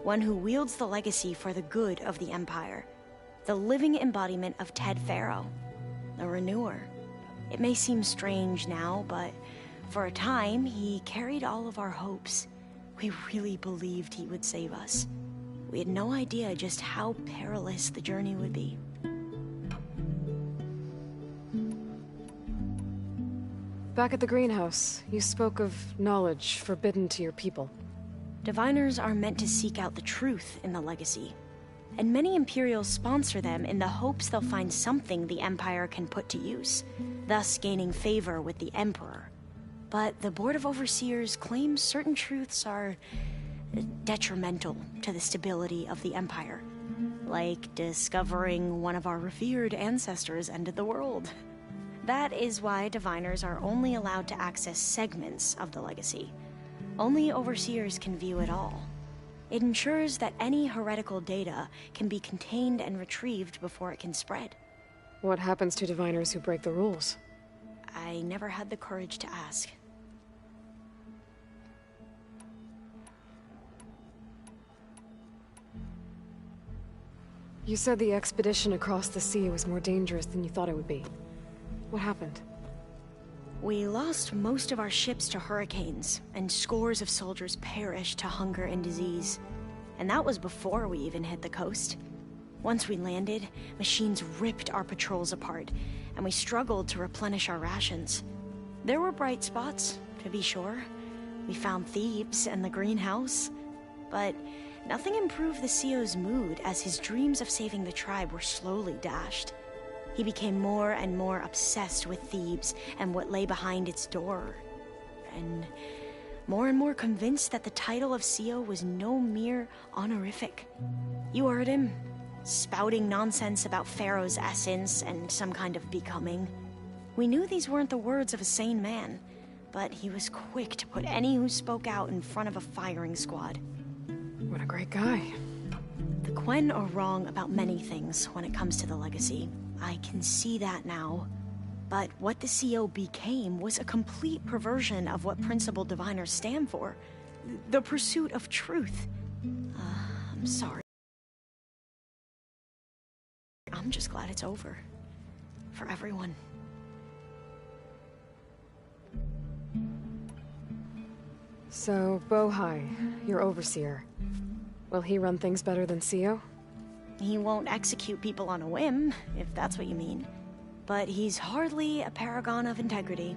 Speaker 10: one who wields the legacy for the good of the Empire. The living embodiment of Ted Faro, the Renewer. It may seem strange now, but for a time, he carried all of our hopes. We really believed he would save us. We had no idea just how perilous the journey would be.
Speaker 5: Back at the greenhouse, you spoke of knowledge forbidden to your people.
Speaker 10: Diviners are meant to seek out the truth in the legacy, and many Imperials sponsor them in the hopes they'll find something the Empire can put to use, thus gaining favor with the Emperor. But the Board of Overseers claims certain truths are detrimental to the stability of the Empire, like discovering one of our revered ancestors ended the world. That is why diviners are only allowed to access segments of the legacy. Only Overseers can view it all. It ensures that any heretical data can be contained and retrieved before it can spread.
Speaker 5: What happens to diviners who break the rules?
Speaker 10: I never had the courage to ask.
Speaker 5: You said the expedition across the sea was more dangerous than you thought it would be. What happened?
Speaker 10: We lost most of our ships to hurricanes, and scores of soldiers perished to hunger and disease. And that was before we even hit the coast. Once we landed, machines ripped our patrols apart, and we struggled to replenish our rations. There were bright spots, to be sure. We found Thebes and the greenhouse. But nothing improved the CEO's mood as his dreams of saving the tribe were slowly dashed. He became more and more obsessed with Thebes and what lay behind its door. And more convinced that the title of CEO was no mere honorific. You heard him, spouting nonsense about Pharaoh's essence and some kind of becoming. We knew these weren't the words of a sane man, but he was quick to put any who spoke out in front of a firing squad.
Speaker 5: What a great guy.
Speaker 10: The Quen are wrong about many things when it comes to the legacy. I can see that now. But what the CEO became was a complete perversion of what principled diviners stand for. The pursuit of truth. I'm sorry. I'm just glad it's over. For everyone.
Speaker 5: So, Bohai, your overseer. Will he run things better than CEO?
Speaker 10: He won't execute people on a whim, if that's what you mean. But he's hardly a paragon of integrity.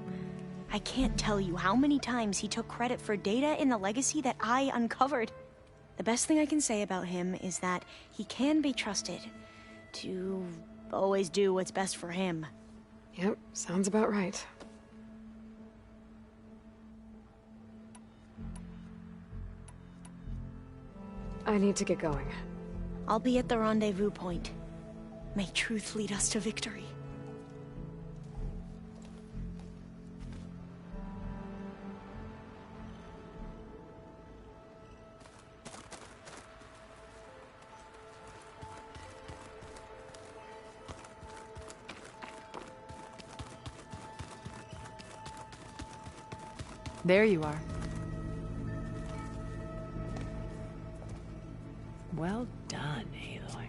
Speaker 10: I can't tell you how many times he took credit for data in the legacy that I uncovered. The best thing I can say about him is that he can be trusted to always do what's best for him.
Speaker 5: Yep, sounds about right. I need to get going.
Speaker 10: I'll be at the rendezvous point. May truth lead us to victory.
Speaker 12: There you are. Well done, Aloy.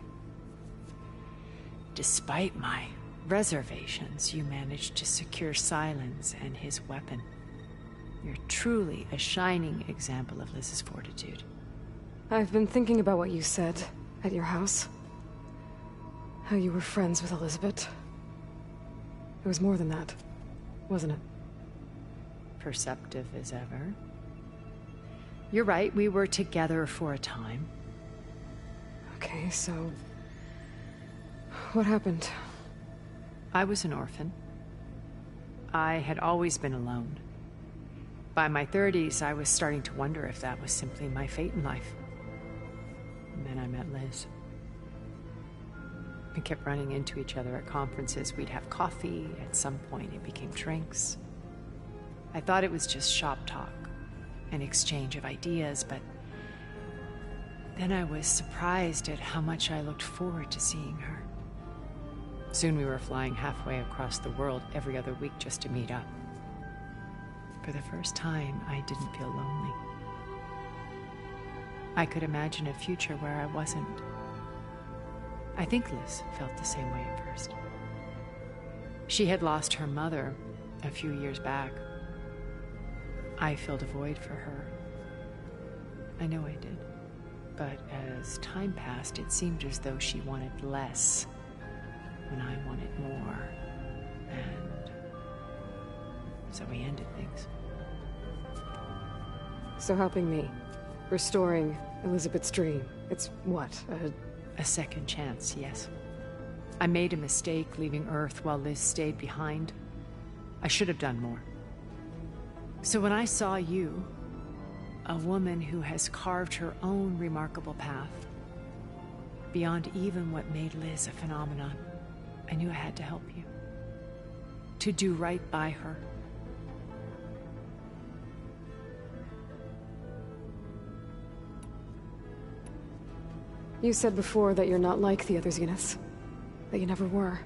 Speaker 12: Despite my reservations, you managed to secure Sylens and his weapon. You're truly a shining example of Liz's fortitude.
Speaker 5: I've been thinking about what you said at your house. How you were friends with Elizabeth. It was more than that, wasn't it?
Speaker 12: Perceptive as ever. You're right, we were together for a time.
Speaker 5: Okay, so... what happened?
Speaker 12: I was an orphan. I had always been alone. By my 30s, I was starting to wonder if that was simply my fate in life. And then I met Liz. We kept running into each other at conferences. We'd have coffee. At some point, it became drinks. I thought it was just shop talk, an exchange of ideas, but then I was surprised at how much I looked forward to seeing her. Soon we were flying halfway across the world every other week just to meet up. For the first time, I didn't feel lonely. I could imagine a future where I wasn't. I think Liz felt the same way at first. She had lost her mother a few years back. I filled a void for her. I know I did. But as time passed, it seemed as though she wanted less when I wanted more. And so we ended things.
Speaker 5: So helping me, restoring Elizabeth's dream, it's what,
Speaker 12: a second chance, yes. I made a mistake leaving Earth while Liz stayed behind. I should have done more. So when I saw you, a woman who has carved her own remarkable path, beyond even what made Liz a phenomenon, I knew I had to help you. To do right by her.
Speaker 5: You said before that you're not like the other Zeniths. That you never were.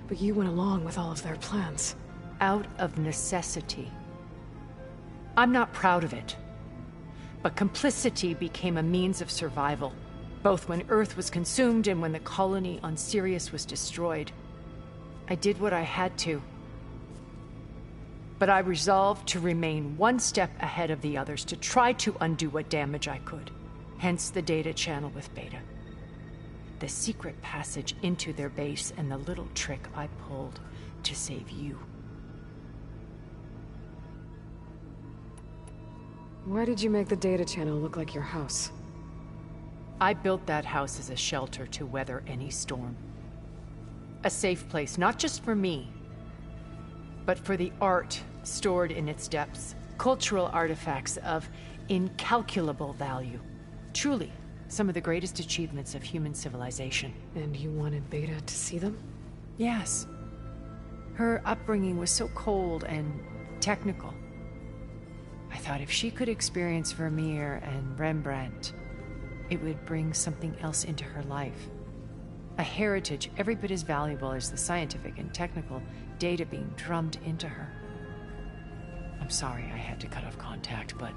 Speaker 5: But you went along with all of their plans.
Speaker 12: Out of necessity. I'm not proud of it. But complicity became a means of survival, both when Earth was consumed and when the colony on Sirius was destroyed. I did what I had to. But I resolved to remain one step ahead of the others, to try to undo what damage I could. Hence the data channel with Beta. The secret passage into their base and the little trick I pulled to save you.
Speaker 5: Why did you make the data channel look like your house?
Speaker 12: I built that house as a shelter to weather any storm. A safe place, not just for me, but for the art stored in its depths. Cultural artifacts of incalculable value. Truly, some of the greatest achievements of human civilization.
Speaker 5: And you wanted Beta to see them?
Speaker 12: Yes. Her upbringing was so cold and technical. I thought if she could experience Vermeer and Rembrandt, it would bring something else into her life. A heritage every bit as valuable as the scientific and technical data being drummed into her. I'm sorry I had to cut off contact, but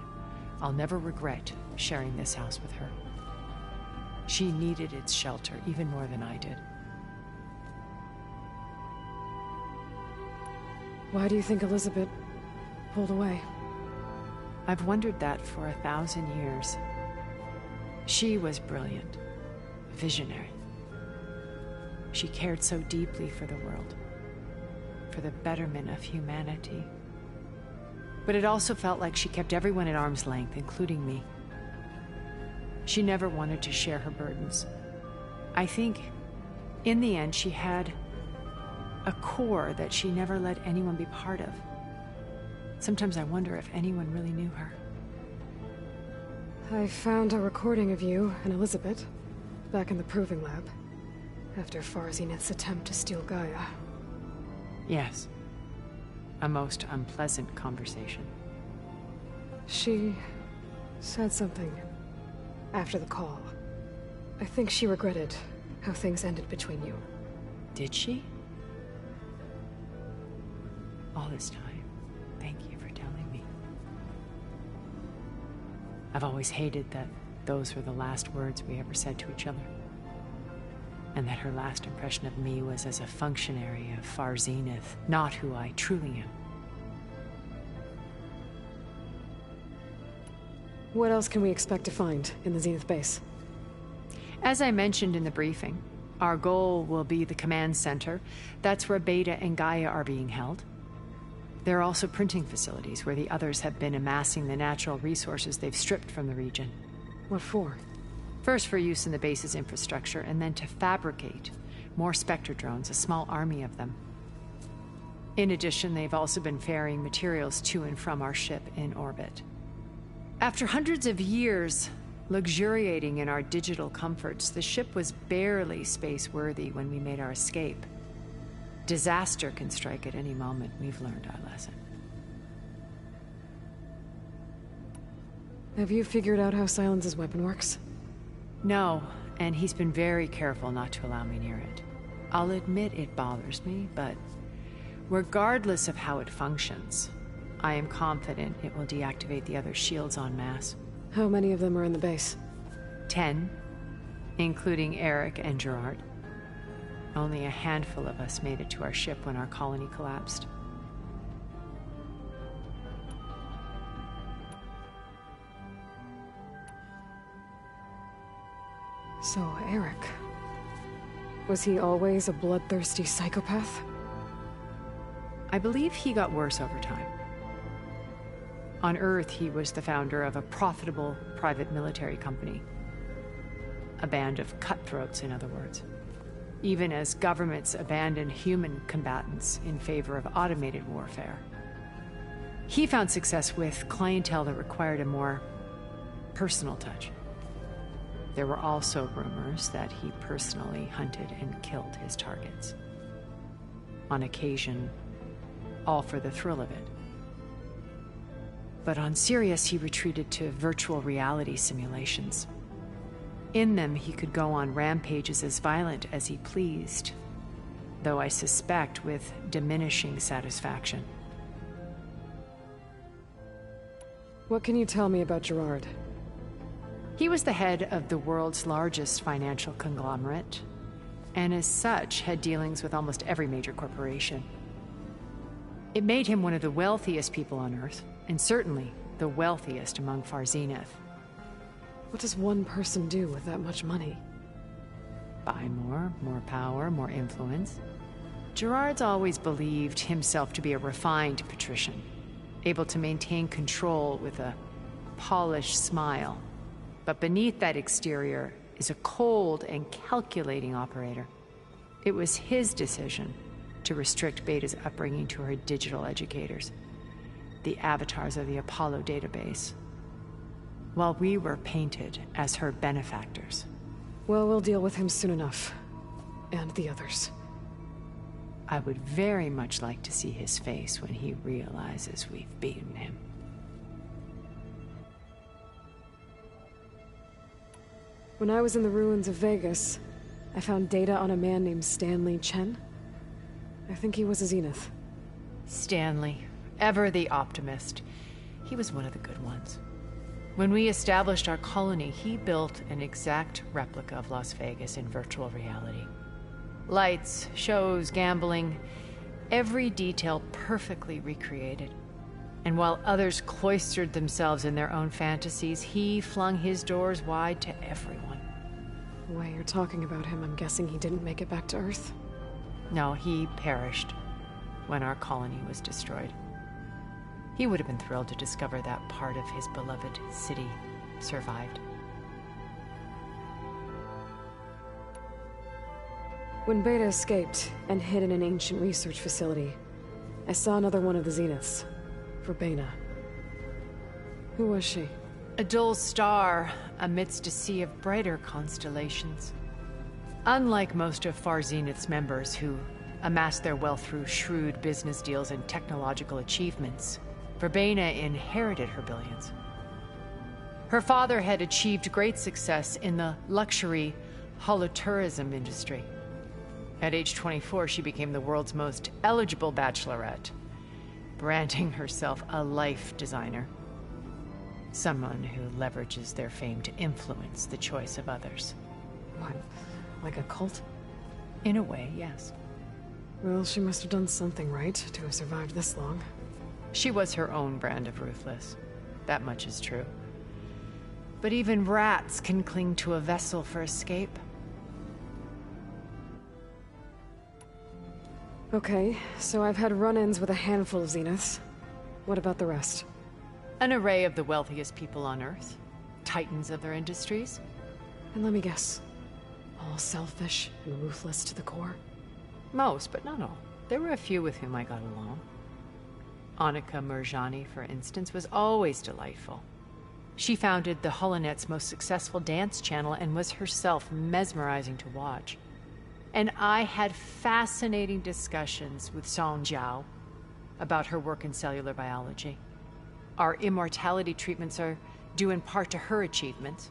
Speaker 12: I'll never regret sharing this house with her. She needed its shelter even more than I did.
Speaker 5: Why do you think Elizabeth pulled away?
Speaker 12: I've wondered that for 1,000 years. She was brilliant, visionary. She cared so deeply for the world, for the betterment of humanity. But it also felt like she kept everyone at arm's length, including me. She never wanted to share her burdens. I think, in the end, she had a core that she never let anyone be part of. Sometimes I wonder if anyone really knew her.
Speaker 5: I found a recording of you and Elizabeth back in the Proving Lab after Far Zenith's attempt to steal Gaia.
Speaker 12: Yes. A most unpleasant conversation.
Speaker 5: She said something after the call. I think she regretted how things ended between you.
Speaker 12: Did she? All this time, Thank you for telling me. I've always hated that those were the last words we ever said to each other. And that her last impression of me was as a functionary of Far Zenith, not who I truly am.
Speaker 5: What else can we expect to find in the Zenith base?
Speaker 12: As I mentioned in the briefing, our goal will be the command center. That's where Beta and Gaia are being held. There are also printing facilities where the others have been amassing the natural resources they've stripped from the region.
Speaker 5: What for?
Speaker 12: First for use in the base's infrastructure, and then to fabricate more Spectre drones, a small army of them. In addition, they've also been ferrying materials to and from our ship in orbit. After hundreds of years luxuriating in our digital comforts, the ship was barely space-worthy when we made our escape. Disaster can strike at any moment. We've learned our lesson.
Speaker 5: Have you figured out how Silence's weapon works?
Speaker 12: No, and he's been very careful not to allow me near it. I'll admit it bothers me, but regardless of how it functions, I am confident it will deactivate the other shields en masse.
Speaker 5: How many of them are in the base?
Speaker 12: 10, including Eric and Gerard. Only a handful of us made it to our ship when our colony collapsed.
Speaker 5: So, Eric... was he always a bloodthirsty psychopath?
Speaker 12: I believe he got worse over time. On Earth, he was the founder of a profitable private military company. A band of cutthroats, in other words. Even as governments abandoned human combatants in favor of automated warfare. He found success with clientele that required a more personal touch. There were also rumors that he personally hunted and killed his targets. On occasion, all for the thrill of it. But on Sirius, he retreated to virtual reality simulations. In them, he could go on rampages as violent as he pleased, though I suspect with diminishing satisfaction.
Speaker 5: What can you tell me about Gerard?
Speaker 12: He was the head of the world's largest financial conglomerate, and as such, had dealings with almost every major corporation. It made him one of the wealthiest people on Earth, and certainly the wealthiest among Far Zenith.
Speaker 5: What does one person do with that much money?
Speaker 12: Buy more power, more influence. Gerard's always believed himself to be a refined patrician, able to maintain control with a polished smile. But beneath that exterior is a cold and calculating operator. It was his decision to restrict Beta's upbringing to her digital educators, the avatars of the Apollo database, while we were painted as her benefactors.
Speaker 5: Well, we'll deal with him soon enough. And the others.
Speaker 12: I would very much like to see his face when he realizes we've beaten him.
Speaker 5: When I was in the ruins of Vegas, I found data on a man named Stanley Chen. I think he was a Zenith.
Speaker 12: Stanley, ever the optimist. He was one of the good ones. When we established our colony, he built an exact replica of Las Vegas in virtual reality. Lights, shows, gambling, every detail perfectly recreated. And while others cloistered themselves in their own fantasies, he flung his doors wide to everyone.
Speaker 5: The way you're talking about him, I'm guessing he didn't make it back to Earth?
Speaker 12: No, he perished when our colony was destroyed. He would have been thrilled to discover that part of his beloved city survived.
Speaker 5: When Beta escaped and hid in an ancient research facility, I saw another one of the Zeniths. Verbena. Who was she?
Speaker 12: A dull star amidst a sea of brighter constellations. Unlike most of Far Zenith's members who amassed their wealth through shrewd business deals and technological achievements, Verbena inherited her billions. Her father had achieved great success in the luxury holotourism industry. At age 24, she became the world's most eligible bachelorette. branding herself a life designer. Someone who leverages their fame to influence the choice of others.
Speaker 5: What? Like a cult?
Speaker 12: In a way, yes.
Speaker 5: Well, she must have done something right to have survived this long.
Speaker 12: She was her own brand of ruthless. That much is true. But even rats can cling to a vessel for escape.
Speaker 5: Okay, so I've had run-ins with a handful of Zeniths. What about the rest?
Speaker 12: An array of the wealthiest people on Earth. Titans of their industries.
Speaker 5: And let me guess. All selfish and ruthless to the core?
Speaker 12: Most, but not all. There were a few with whom I got along. Annika Murjani, for instance, was always delightful. She founded the Holonet's most successful dance channel and was herself mesmerizing to watch. And I had fascinating discussions with Song Jiao about her work in cellular biology. Our immortality treatments are due in part to her achievements.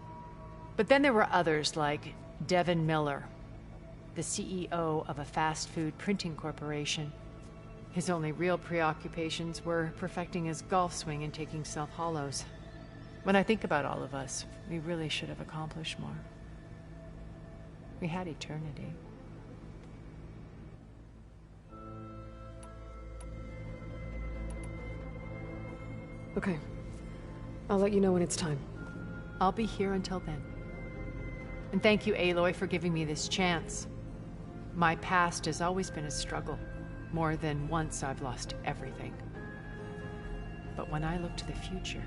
Speaker 12: But then there were others like Devin Miller, the CEO of a fast food printing corporation. His only real preoccupations were perfecting his golf swing and taking self-hollows. When I think about all of us, we really should have accomplished more. We had eternity.
Speaker 5: Okay. I'll let you know when it's time.
Speaker 12: I'll be here until then. And thank you, Aloy, for giving me this chance. My past has always been a struggle. More than once I've lost everything. But when I look to the future,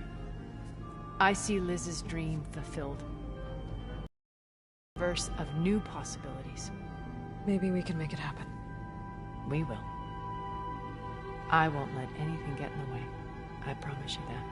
Speaker 12: I see Liz's dream fulfilled. A verse of new possibilities.
Speaker 5: Maybe we can make it happen.
Speaker 12: We will. I won't let anything get in the way. I promise you that.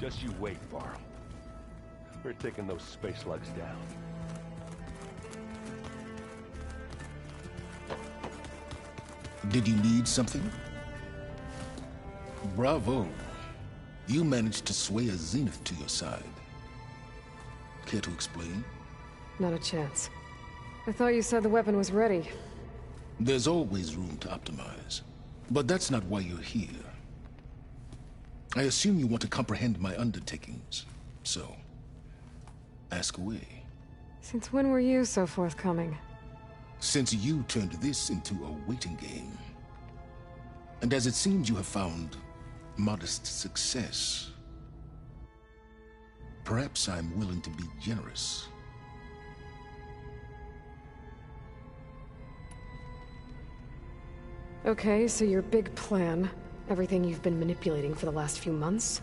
Speaker 19: Just you wait, Varl. We're taking those space slugs down.
Speaker 15: Did you need something? Bravo. You managed to sway a Zenith to your side. Care to explain?
Speaker 5: Not a chance. I thought you said the weapon was ready.
Speaker 15: There's always room to optimize. But that's not why you're here. I assume you want to comprehend my undertakings. So, ask away.
Speaker 5: Since when were you so forthcoming?
Speaker 15: Since you turned this into a waiting game. And as it seems you have found modest success, perhaps I'm willing to be generous.
Speaker 5: Okay, so your big plan, everything you've been manipulating for the last few months.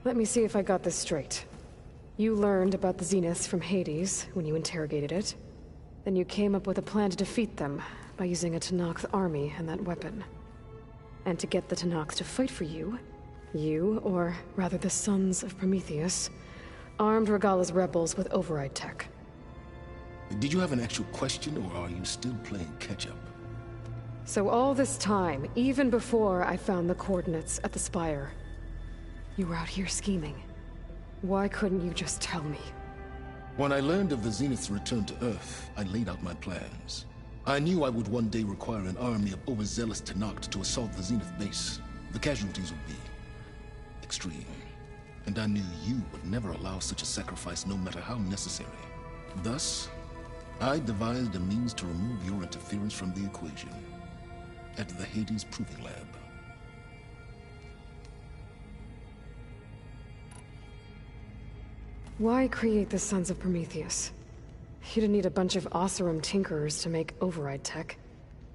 Speaker 5: Let me see if I got this straight. You learned about the Zeniths from Hades when you interrogated it. Then you came up with a plan to defeat them by using a Tenakth army and that weapon. And to get the Tenakth to fight for you, or rather the Sons of Prometheus, armed Regalla's rebels with override tech.
Speaker 15: Did you have an actual question, or are you still playing catch-up?
Speaker 5: So all this time, even before I found the coordinates at the Spire, you were out here scheming. Why couldn't you just tell me?
Speaker 15: When I learned of the Zenith's return to Earth, I laid out my plans. I knew I would one day require an army of overzealous Tenakth to assault the Zenith base. The casualties would be extreme. And I knew you would never allow such a sacrifice, no matter how necessary. Thus, I devised a means to remove your interference from the equation. At the Hades Proving Lab.
Speaker 5: Why create the Sons of Prometheus? You didn't need a bunch of Oseram tinkerers to make override tech.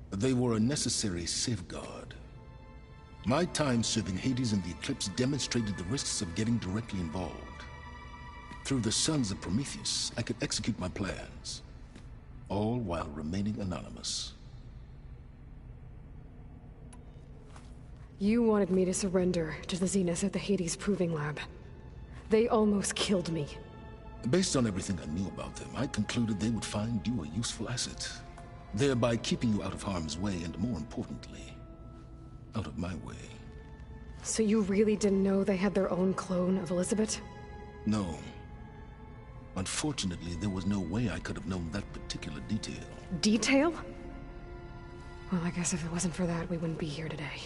Speaker 15: They were a necessary safeguard. My time serving Hades and the Eclipse demonstrated the risks of getting directly involved. Through the Sons of Prometheus, I could execute my plans, all while remaining anonymous.
Speaker 5: You wanted me to surrender to the Zenith at the Hades Proving Lab. They almost killed me.
Speaker 15: Based on everything I knew about them, I concluded they would find you a useful asset, thereby keeping you out of harm's way and, more importantly, out of my way.
Speaker 5: So you really didn't know they had their own clone of Elizabeth?
Speaker 15: No. Unfortunately, there was no way I could have known that particular detail.
Speaker 5: Detail? Well, I guess if it wasn't for that, we wouldn't be here today.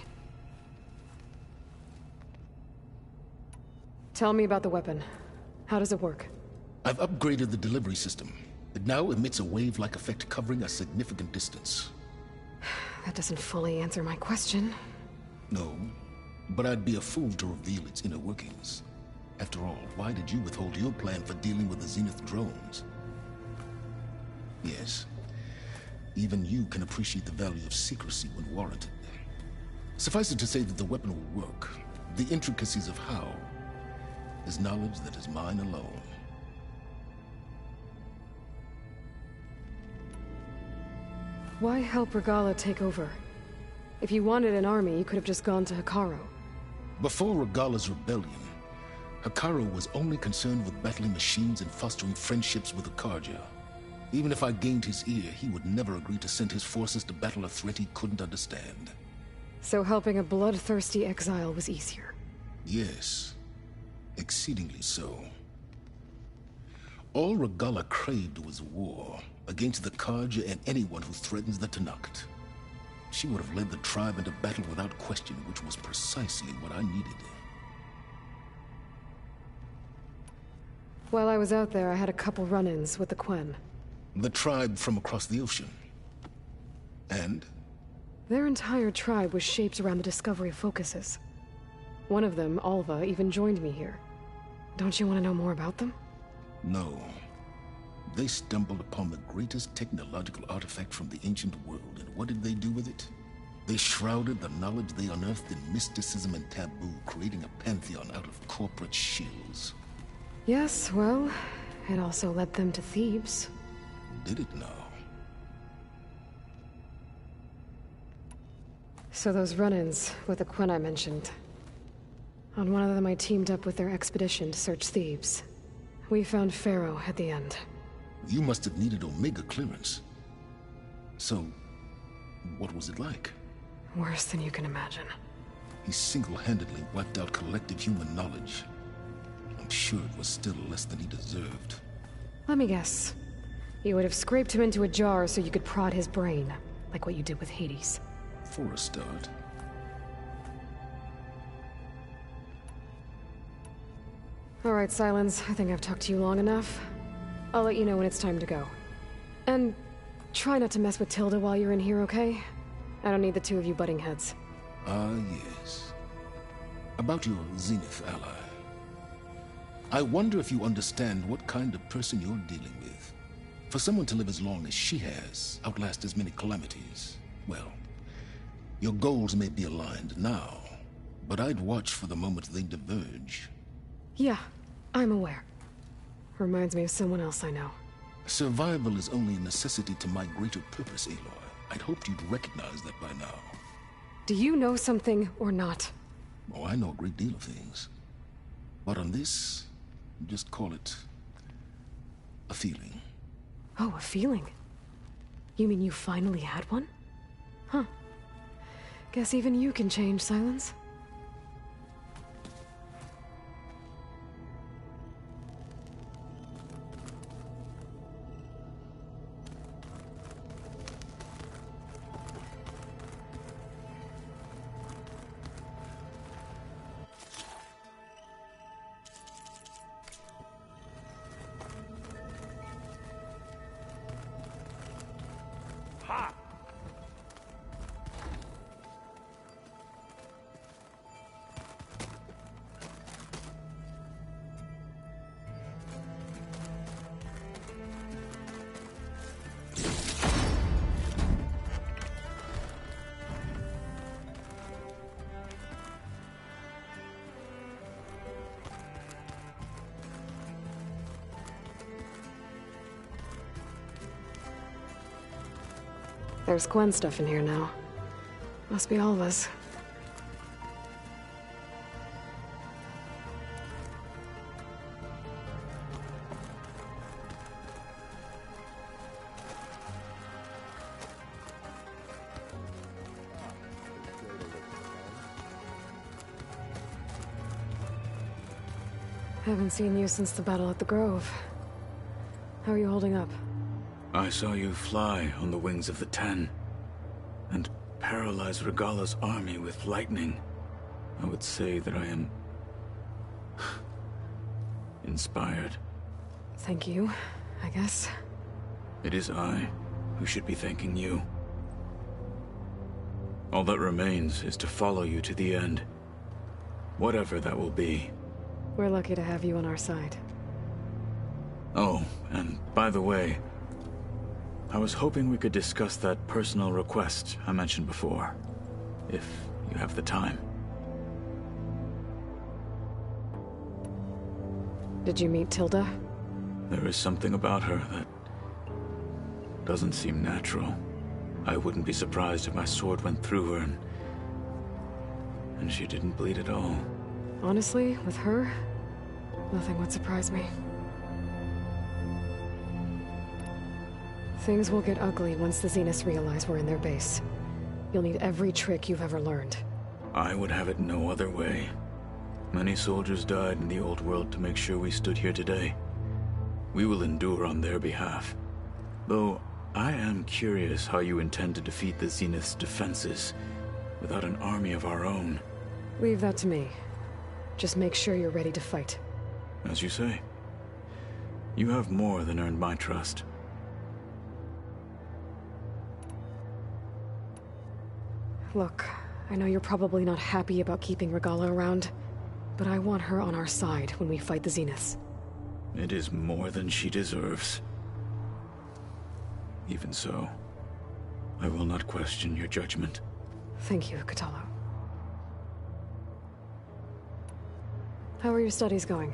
Speaker 5: Tell me about the weapon. How does it work?
Speaker 15: I've upgraded the delivery system. It now emits a wave-like effect covering a significant distance.
Speaker 5: That doesn't fully answer my question.
Speaker 15: No, but I'd be a fool to reveal its inner workings. After all, why did you withhold your plan for dealing with the Zenith drones? Yes, even you can appreciate the value of secrecy when warranted. Suffice it to say that the weapon will work. The intricacies of how is knowledge that is mine alone.
Speaker 5: Why help Regalla take over? If you wanted an army, you could have just gone to Hekarro.
Speaker 15: Before Regalla's rebellion, Hekarro was only concerned with battling machines and fostering friendships with the Carja. Even if I gained his ear, he would never agree to send his forces to battle a threat he couldn't understand.
Speaker 5: So helping a bloodthirsty exile was easier?
Speaker 15: Yes. Exceedingly so. All Regalla craved was war, against the Carja and anyone who threatens the Tenakth. She would have led the tribe into battle without question, which was precisely what I needed.
Speaker 5: While I was out there, I had a couple run-ins with the Quen.
Speaker 15: The tribe from across the ocean. And?
Speaker 5: Their entire tribe was shaped around the discovery of focuses. One of them, Alva, even joined me here. Don't you want to know more about them?
Speaker 15: No. They stumbled upon the greatest technological artifact from the ancient world, and what did they do with it? They shrouded the knowledge they unearthed in mysticism and taboo, creating a pantheon out of corporate shills.
Speaker 5: Yes, well, it also led them to Thebes.
Speaker 15: Did it now?
Speaker 5: So those run-ins with the Quen I mentioned. On one of them I teamed up with their expedition to search Thebes. We found Pharaoh at the end.
Speaker 15: You must have needed Omega clearance. So, what was it like?
Speaker 5: Worse than you can imagine.
Speaker 15: He single-handedly wiped out collective human knowledge. I'm sure it was still less than he deserved.
Speaker 5: Let me guess. You would have scraped him into a jar so you could prod his brain, like what you did with Hades.
Speaker 15: For a start.
Speaker 5: All right, Silence. I think I've talked to you long enough. I'll let you know when it's time to go. And try not to mess with Tilda while you're in here, okay? I don't need the two of you butting heads.
Speaker 15: Ah, yes. About your Zenith ally. I wonder if you understand what kind of person you're dealing with. For someone to live as long as she has, outlast as many calamities, well, your goals may be aligned now, but I'd watch for the moment they diverge.
Speaker 5: Yeah, I'm aware. Reminds me of someone else I know.
Speaker 15: Survival is only a necessity to my greater purpose, Aloy. I'd hoped you'd recognize that by now.
Speaker 5: Do you know something or not?
Speaker 15: Oh, I know a great deal of things. But on this, just call it a feeling.
Speaker 5: Oh, a feeling? You mean you finally had one? Huh. Guess even you can change, Silence. There's Quen stuff in here now. Must be all of us. Haven't seen you since the battle at the Grove. How are you holding up?
Speaker 8: I saw you fly on the wings of the Ten, and paralyze Regalla's army with lightning. I would say that I am... inspired.
Speaker 5: Thank you, I guess.
Speaker 8: It is I who should be thanking you. All that remains is to follow you to the end. Whatever that will be.
Speaker 5: We're lucky to have you on our side.
Speaker 8: Oh, and by the way, I was hoping we could discuss that personal request I mentioned before, if you have the time.
Speaker 5: Did you meet Tilda?
Speaker 8: There is something about her that doesn't seem natural. I wouldn't be surprised if my sword went through her and she didn't bleed at all.
Speaker 5: Honestly, with her, nothing would surprise me. Things will get ugly once the Zeniths realize we're in their base. You'll need every trick you've ever learned.
Speaker 8: I would have it no other way. Many soldiers died in the old world to make sure we stood here today. We will endure on their behalf. Though, I am curious how you intend to defeat the Zenith's defenses without an army of our own.
Speaker 5: Leave that to me. Just make sure you're ready to fight.
Speaker 8: As you say. You have more than earned my trust.
Speaker 5: Look, I know you're probably not happy about keeping Regalla around, but I want her on our side when we fight the Zeniths.
Speaker 8: It is more than she deserves. Even so, I will not question your judgment.
Speaker 5: Thank you, Kotallo. How are your studies going?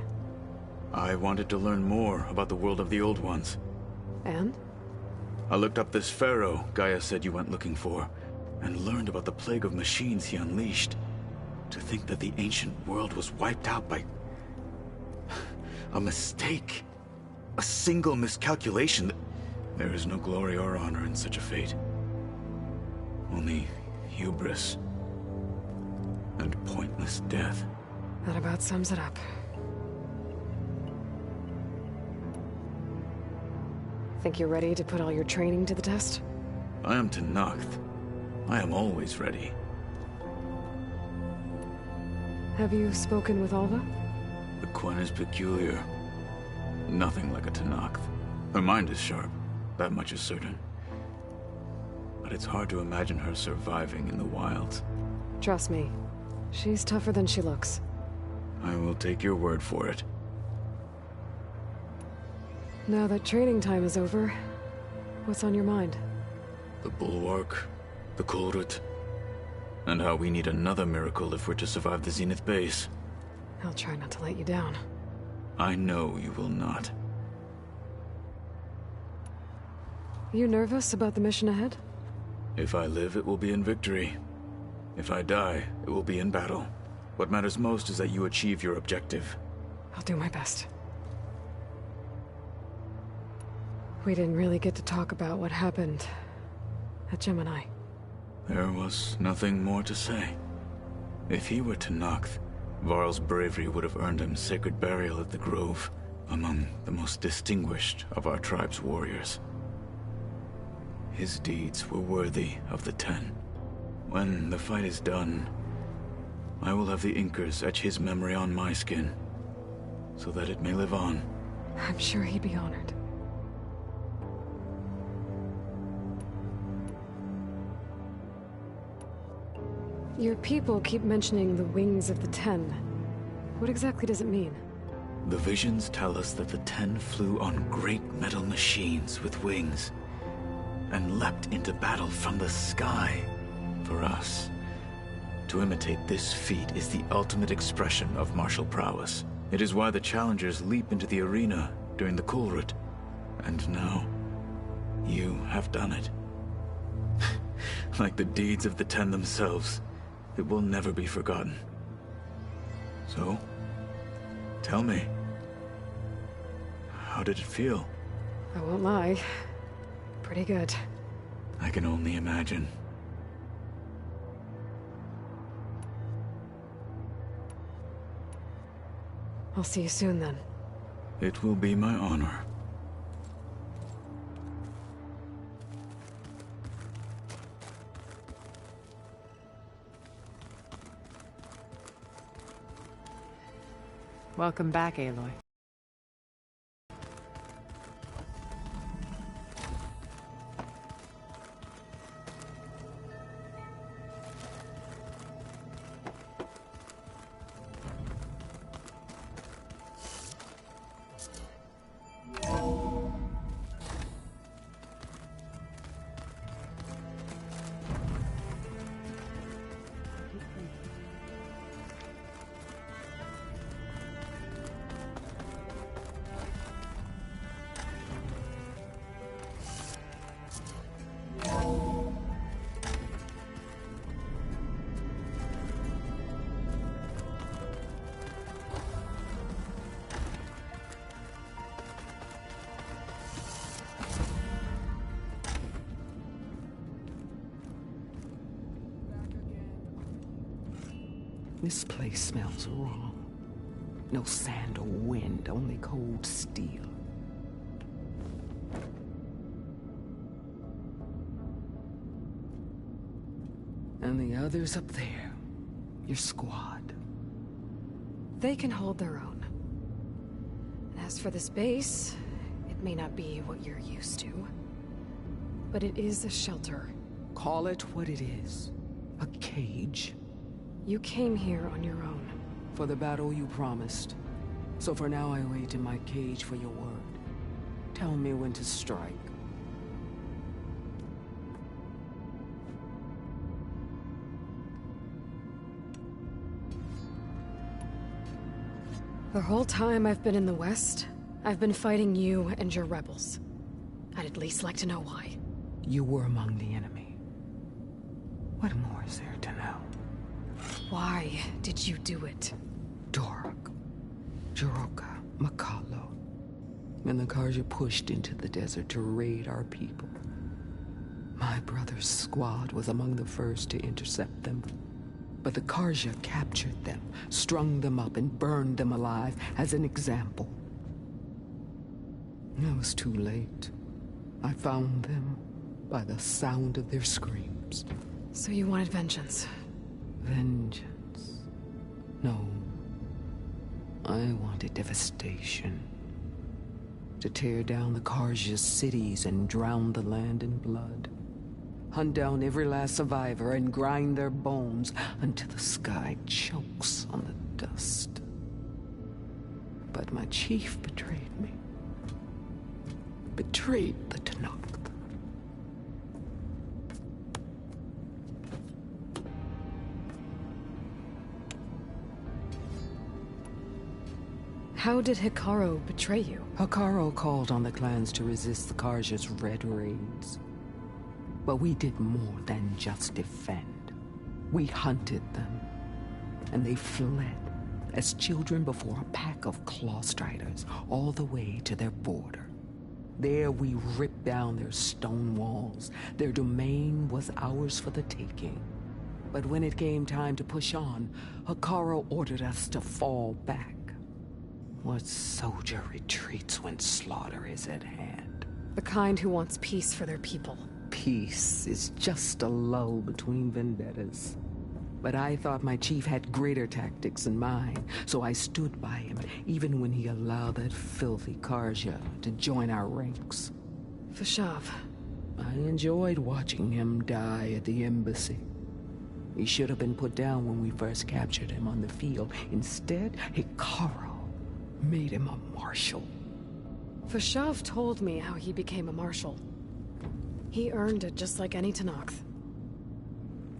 Speaker 8: I wanted to learn more about the world of the Old Ones.
Speaker 5: And?
Speaker 8: I looked up this pharaoh Gaia said you went looking for, and learned about the plague of machines he unleashed. To think that the ancient world was wiped out by... a mistake. A single miscalculation. There is no glory or honor in such a fate. Only hubris. And pointless death.
Speaker 5: That about sums it up. Think you're ready to put all your training to the test?
Speaker 8: I am Tenakth. I am always ready.
Speaker 5: Have you spoken with Alva?
Speaker 8: The Quen is peculiar. Nothing like a Tenakth. Her mind is sharp, that much is certain. But it's hard to imagine her surviving in the wilds.
Speaker 5: Trust me, she's tougher than she looks.
Speaker 8: I will take your word for it.
Speaker 5: Now that training time is over, what's on your mind?
Speaker 8: The Bulwark, the Kulrut, and how we need another miracle if we're to survive the Zenith base.
Speaker 5: I'll try not to let you down.
Speaker 8: I know you will not.
Speaker 5: You nervous about the mission ahead?
Speaker 8: If I live, it will be in victory. If I die, it will be in battle. What matters most is that you achieve your objective.
Speaker 5: I'll do my best. We didn't really get to talk about what happened at Gemini.
Speaker 8: There was nothing more to say. If he were Tenakth, Varl's bravery would have earned him sacred burial at the Grove, among the most distinguished of our tribe's warriors. His deeds were worthy of the Ten. When the fight is done, I will have the Inkers etch his memory on my skin, so that it may live on.
Speaker 5: I'm sure he'd be honored. Your people keep mentioning the wings of the Ten. What exactly does it mean?
Speaker 8: The visions tell us that the Ten flew on great metal machines with wings, and leapt into battle from the sky. For us, to imitate this feat is the ultimate expression of martial prowess. It is why the challengers leap into the arena during the Kulrut. And now, you have done it. Like the deeds of the Ten themselves, it will never be forgotten. So, tell me, how did it feel?
Speaker 5: I won't lie. Pretty good.
Speaker 8: I can only imagine.
Speaker 5: I'll see you soon then.
Speaker 8: It will be my honor.
Speaker 12: Welcome back, Aloy.
Speaker 3: This place smells wrong. No sand or wind, only cold steel. And the others up there, your squad.
Speaker 5: They can hold their own. And as for this base, it may not be what you're used to, but it is a shelter.
Speaker 3: Call it what it is. A cage.
Speaker 5: You came here on your own.
Speaker 3: For the battle you promised. So for now I wait in my cage for your word. Tell me when to strike.
Speaker 5: The whole time I've been in the West, I've been fighting you and your rebels. I'd at least like to know why.
Speaker 3: You were among the enemy. What more is there to know?
Speaker 5: Why did you do it?
Speaker 3: Dorok, Jiroka, Makalo, and the Karja pushed into the desert to raid our people. My brother's squad was among the first to intercept them. But the Karja captured them, strung them up, and burned them alive as an example. It was too late. I found them by the sound of their screams.
Speaker 5: So you wanted vengeance?
Speaker 3: Vengeance? No. I wanted devastation. To tear down the Karja's cities and drown the land in blood. Hunt down every last survivor and grind their bones until the sky chokes on the dust. But my chief betrayed me. Betrayed the Tenakth.
Speaker 5: How did Hekarro betray you?
Speaker 3: Hekarro called on the clans to resist the Karja's red raids. But we did more than just defend. We hunted them, and they fled as children before a pack of claw striders all the way to their border. There we ripped down their stone walls. Their domain was ours for the taking. But when it came time to push on, Hekarro ordered us to fall back. What soldier retreats when slaughter is at hand?
Speaker 5: The kind who wants peace for their people.
Speaker 3: Peace is just a lull between vendettas. But I thought my chief had greater tactics than mine, so I stood by him, even when he allowed that filthy Karja to join our ranks.
Speaker 5: Fashav.
Speaker 3: I enjoyed watching him die at the embassy. He should have been put down when we first captured him on the field. Instead, Hekarro made him a marshal.
Speaker 5: Fashav told me how he became a marshal. He earned it just like any Tenakth.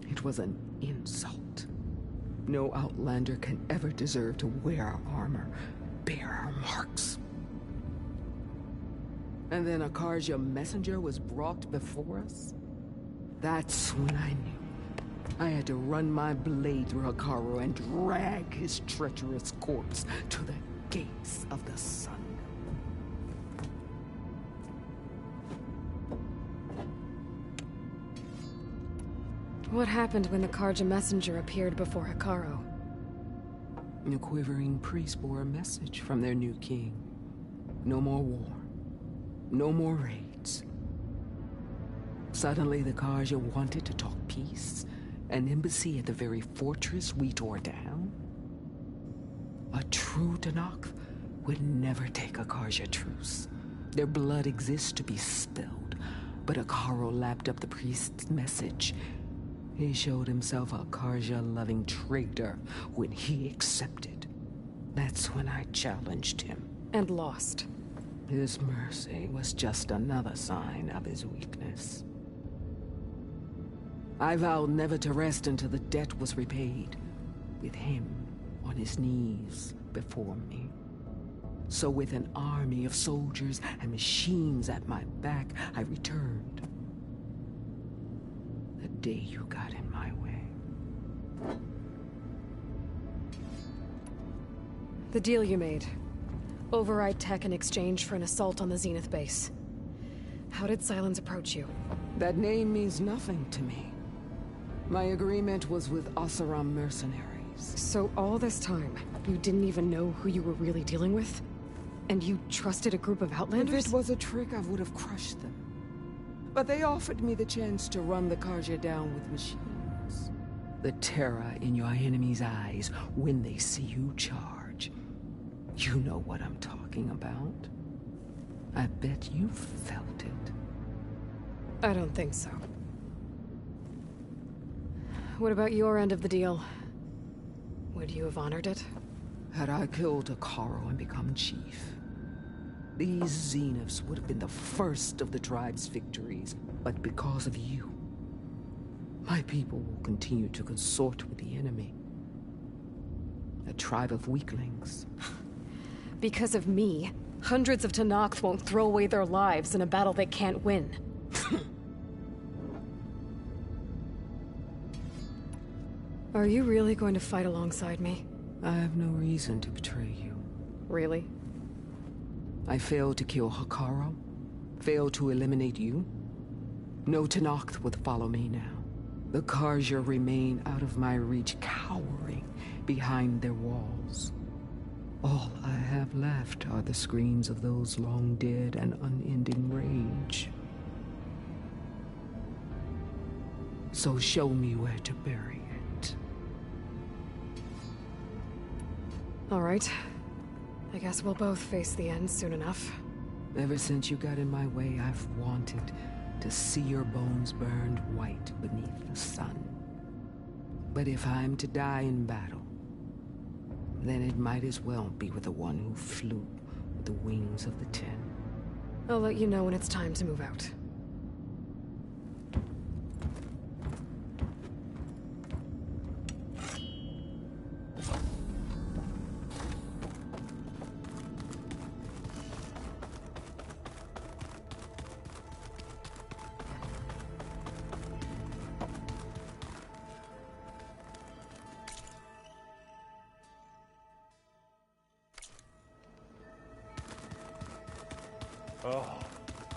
Speaker 3: It was an insult. No Outlander can ever deserve to wear our armor, bear our marks. And then a Karja messenger was brought before us? That's when I knew. I had to run my blade through Hekarro and drag his treacherous corpse to the gates of the sun.
Speaker 5: What happened when the Karja messenger appeared before Hekarro?
Speaker 3: The quivering priests bore a message from their new king. No more war. No more raids. Suddenly, the Carja wanted to talk peace. An embassy at the very fortress we tore down? A true Tenakth would never take a Carja truce. Their blood exists to be spilled, but Hekarro lapped up the priest's message. He showed himself a Carja-loving traitor when he accepted. That's when I challenged him.
Speaker 5: And lost.
Speaker 3: His mercy was just another sign of his weakness. I vowed never to rest until the debt was repaid, with him on his knees before me. So with an army of soldiers and machines at my back, I returned. The day you got in my way.
Speaker 5: The deal you made. Override tech in exchange for an assault on the Zenith base. How did Sylens approach you?
Speaker 3: That name means nothing to me. My agreement was with Oseram mercenaries.
Speaker 5: So all this time, you didn't even know who you were really dealing with? And you trusted a group of Outlanders?
Speaker 3: If it was a trick, I would have crushed them. But they offered me the chance to run the Carja down with machines. The terror in your enemy's eyes when they see you charge. You know what I'm talking about. I bet you felt it.
Speaker 5: I don't think so. What about your end of the deal? Would you have honored it?
Speaker 3: Had I killed Hekarro and become chief, these Zeniths would have been the first of the tribe's victories. But because of you, my people will continue to consort with the enemy. A tribe of weaklings.
Speaker 5: Because of me, hundreds of Tenakth won't throw away their lives in a battle they can't win. Are you really going to fight alongside me?
Speaker 3: I have no reason to betray you.
Speaker 5: Really?
Speaker 3: I failed to kill Hekarro, failed to eliminate you. No Tenakth would follow me now. The Carja remain out of my reach, cowering behind their walls. All I have left are the screams of those long dead and unending rage. So show me where to bury it.
Speaker 5: All right. I guess we'll both face the end soon enough.
Speaker 3: Ever since you got in my way, I've wanted to see your bones burned white beneath the sun. But if I'm to die in battle, then it might as well be with the one who flew with the wings of the Ten.
Speaker 5: I'll let you know when it's time to move out.
Speaker 19: Oh,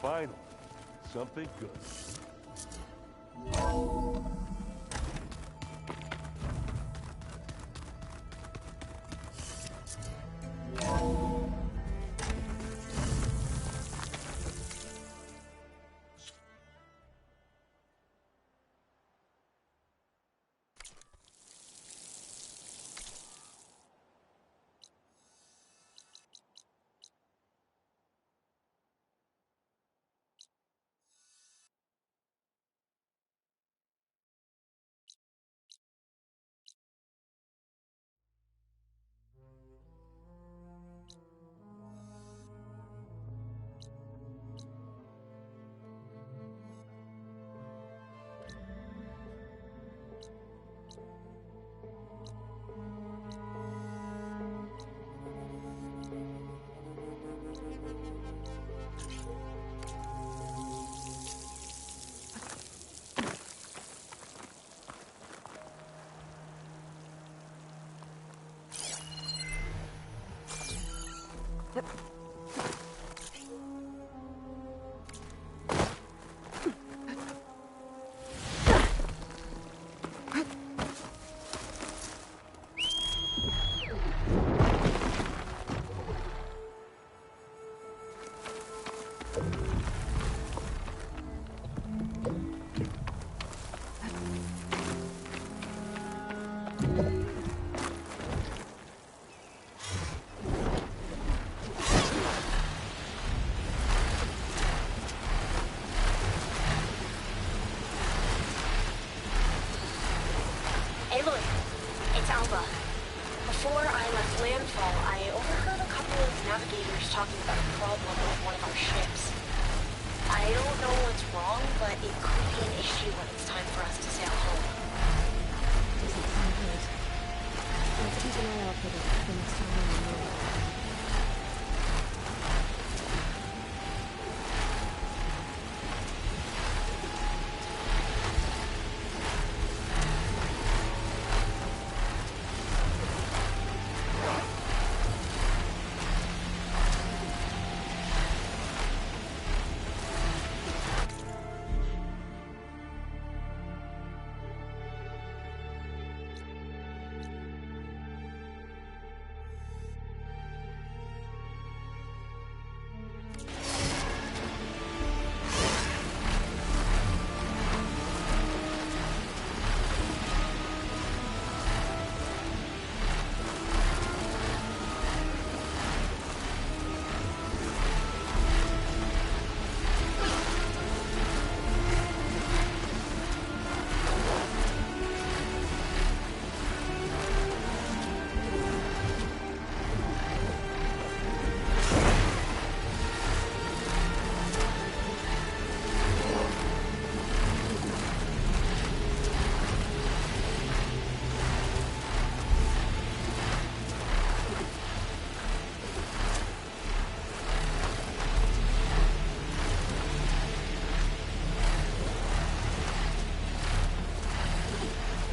Speaker 19: finally. Something good.
Speaker 10: before I left landfall, I overheard a couple of navigators talking about a problem with one of our ships. I don't know what's wrong, but it could be an issue when it's time for us to sail home.
Speaker 18: Doesn't sound good. Let's keep an eye out for the next time we're on the road.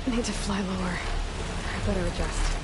Speaker 5: I need to fly lower. I better adjust.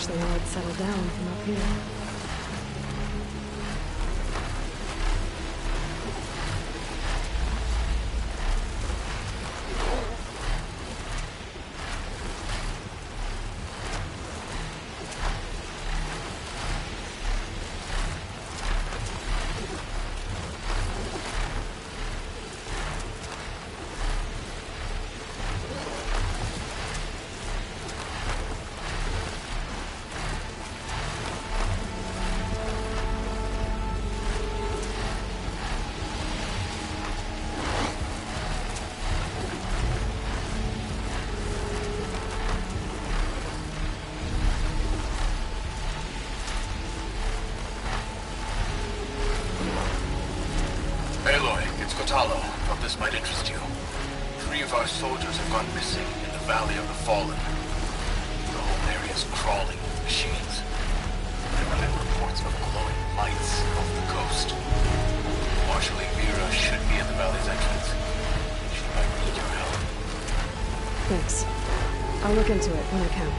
Speaker 5: They all had settled down from up here.
Speaker 15: Aloy, it's Kotallo. Thought this might interest you. 3 of our soldiers have gone missing in the Valley of the Fallen. The whole area is crawling with machines. There have been reports of glowing lights off the coast. Marshal Mira should be at the valley's entrance. She might need your help.
Speaker 5: Thanks. I'll look into it when I can.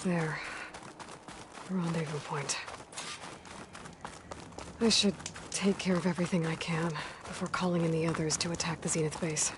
Speaker 5: There. Rendezvous point. I should take care of everything I can before calling in the others to attack the Zenith base.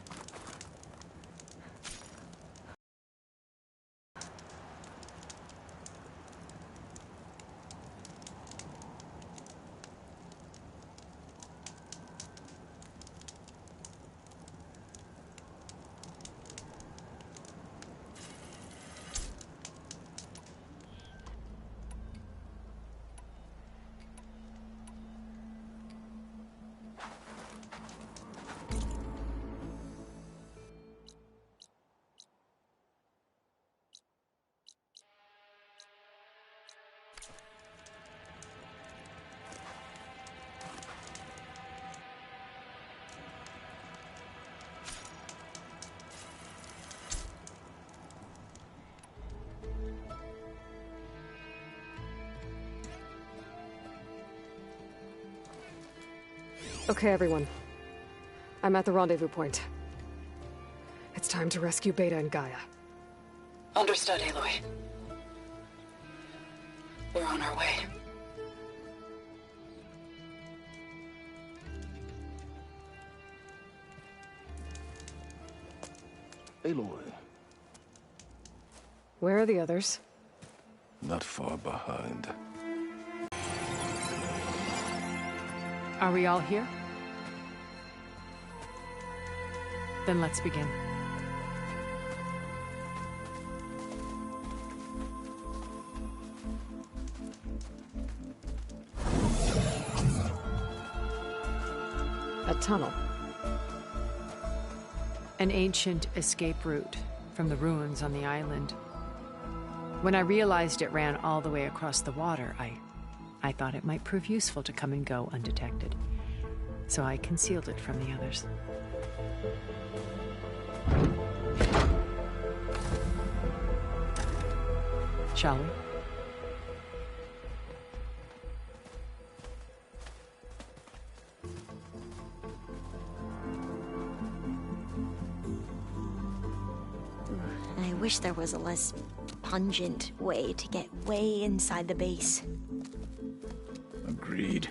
Speaker 5: Okay, everyone. I'm at the rendezvous point. It's time to rescue Beta and Gaia.
Speaker 11: Understood, Aloy. We're on our way.
Speaker 15: Aloy.
Speaker 5: Where are the others?
Speaker 15: Not far behind.
Speaker 12: Are we all here? Then let's begin.
Speaker 5: A tunnel.
Speaker 12: An ancient escape route from the ruins on the island. When I realized it ran all the way across the water, I thought it might prove useful to come and go undetected. So I concealed it from the others. Shall we?
Speaker 10: I wish there was a less pungent way to get way inside the base.
Speaker 8: Agreed.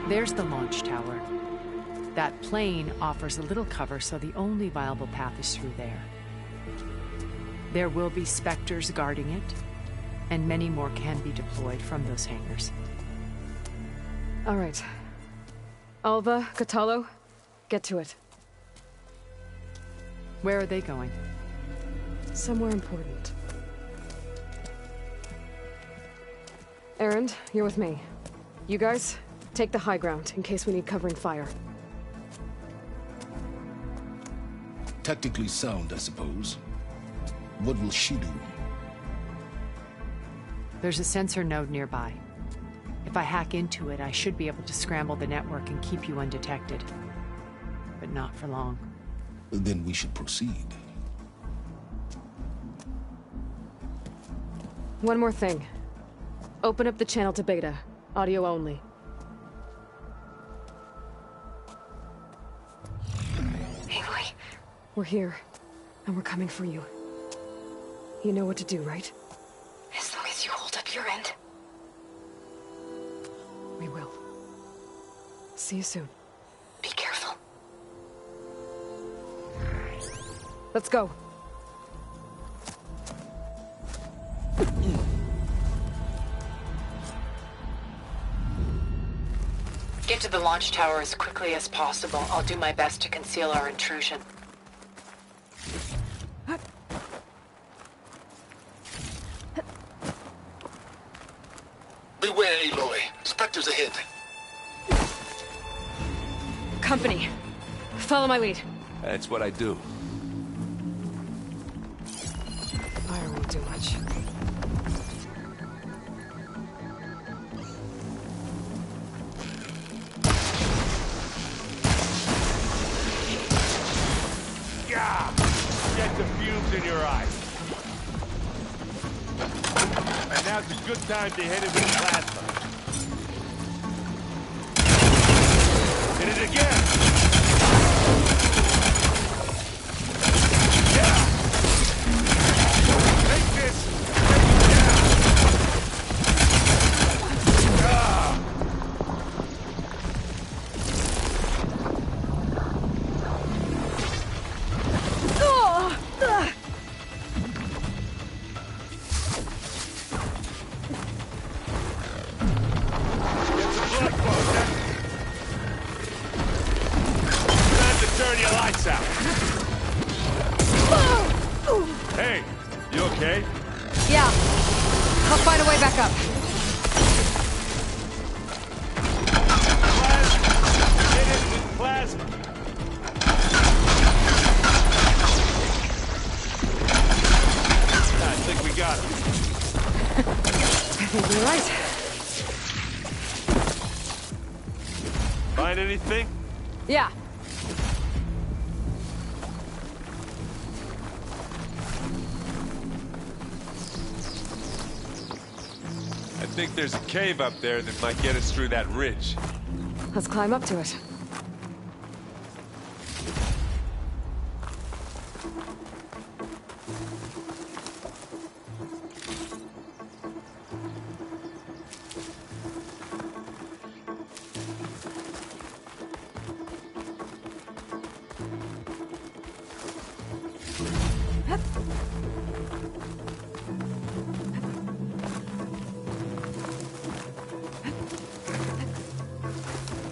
Speaker 12: There's the launch tower. That plane offers a little cover, so the only viable path is through there. There will be Spectres guarding it, and many more can be deployed from those hangars.
Speaker 5: All right. Alva, Kotallo, get to it.
Speaker 12: Where are they going?
Speaker 5: Somewhere important. Erend, you're with me. You guys, take the high ground in case we need covering fire.
Speaker 15: Tactically sound, I suppose. What will she do?
Speaker 12: There's a sensor node nearby. If I hack into it, I should be able to scramble the network and keep you undetected. But not for long.
Speaker 15: Then we should proceed.
Speaker 5: One more thing. Open up the channel to Beta. Audio only.
Speaker 10: Aloy.
Speaker 5: We're here, and we're coming for you. You know what to do, right?
Speaker 10: As long as you hold up your end.
Speaker 5: We will. See you soon.
Speaker 10: Be careful.
Speaker 5: Let's go.
Speaker 11: Get to the launch tower as quickly as possible. I'll do my best to conceal our intrusion.
Speaker 15: Beware, Aloy. Spectres ahead.
Speaker 5: Company. Follow my lead.
Speaker 9: That's what I do.
Speaker 5: Fire won't do much.
Speaker 17: Yeah! Get the fumes in your eyes.
Speaker 19: And now's a good time to hit it with plasma. Hit it again! Yeah! Take this! Take it down! Ah! Turn your lights out. Hey, you okay?
Speaker 5: Yeah. I'll find a way back up.
Speaker 19: Plasma. Hit it with plasma. I think we got him.
Speaker 5: I think you're right.
Speaker 19: Find anything?
Speaker 5: Yeah.
Speaker 17: I think there's a cave up there that might get us through that ridge.
Speaker 5: Let's climb up to it.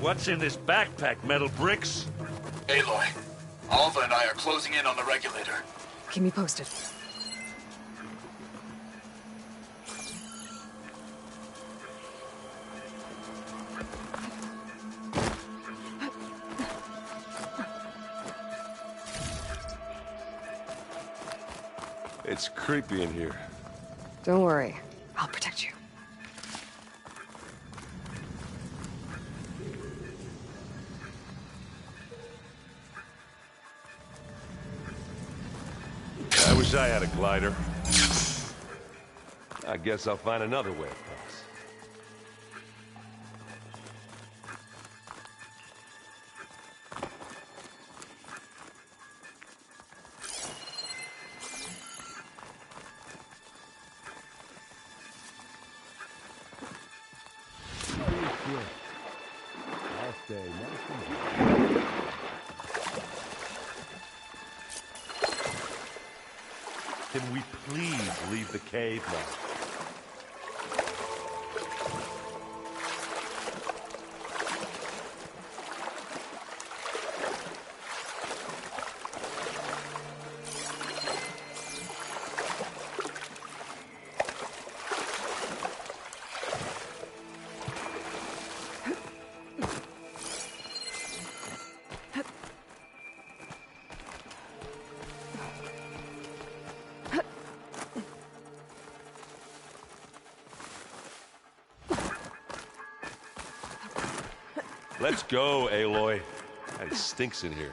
Speaker 19: What's in this backpack, metal bricks?
Speaker 20: Aloy, Alva and I are closing in on the regulator.
Speaker 5: Keep me posted.
Speaker 19: It's creepy in here.
Speaker 5: Don't worry. I'll protect you.
Speaker 19: I wish I had a glider. I guess I'll find another way across. Last day, Can we please leave the cave now? Let's go, Aloy. It stinks in here.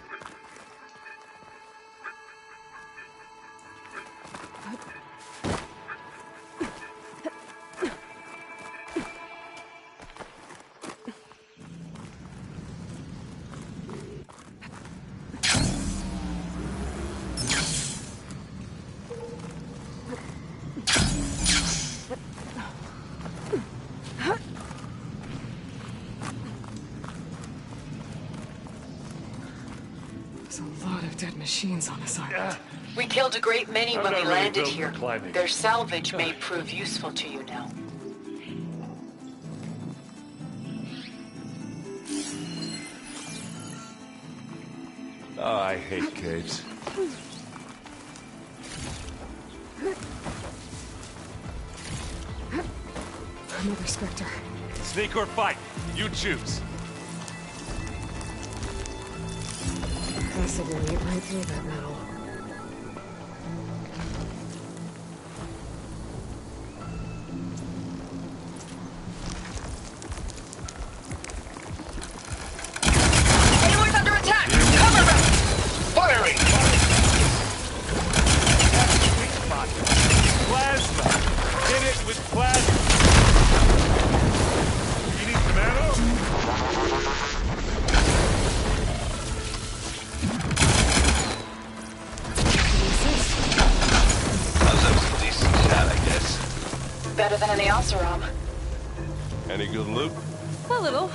Speaker 5: Dead machines on this island.
Speaker 11: We killed a great many when we
Speaker 19: really
Speaker 11: landed
Speaker 19: built for
Speaker 11: here.
Speaker 19: climbing.
Speaker 11: Their salvage may prove useful to you now.
Speaker 19: Oh, I hate caves.
Speaker 5: Another Spectre.
Speaker 19: Sneak or fight, you choose.
Speaker 5: Acid will eat right through that metal.
Speaker 20: Aloy's under attack! Cover them! Firing!
Speaker 19: Plasma! Hit it with plasma!
Speaker 11: better than in the Oseram.
Speaker 19: Any good loot?
Speaker 5: A little.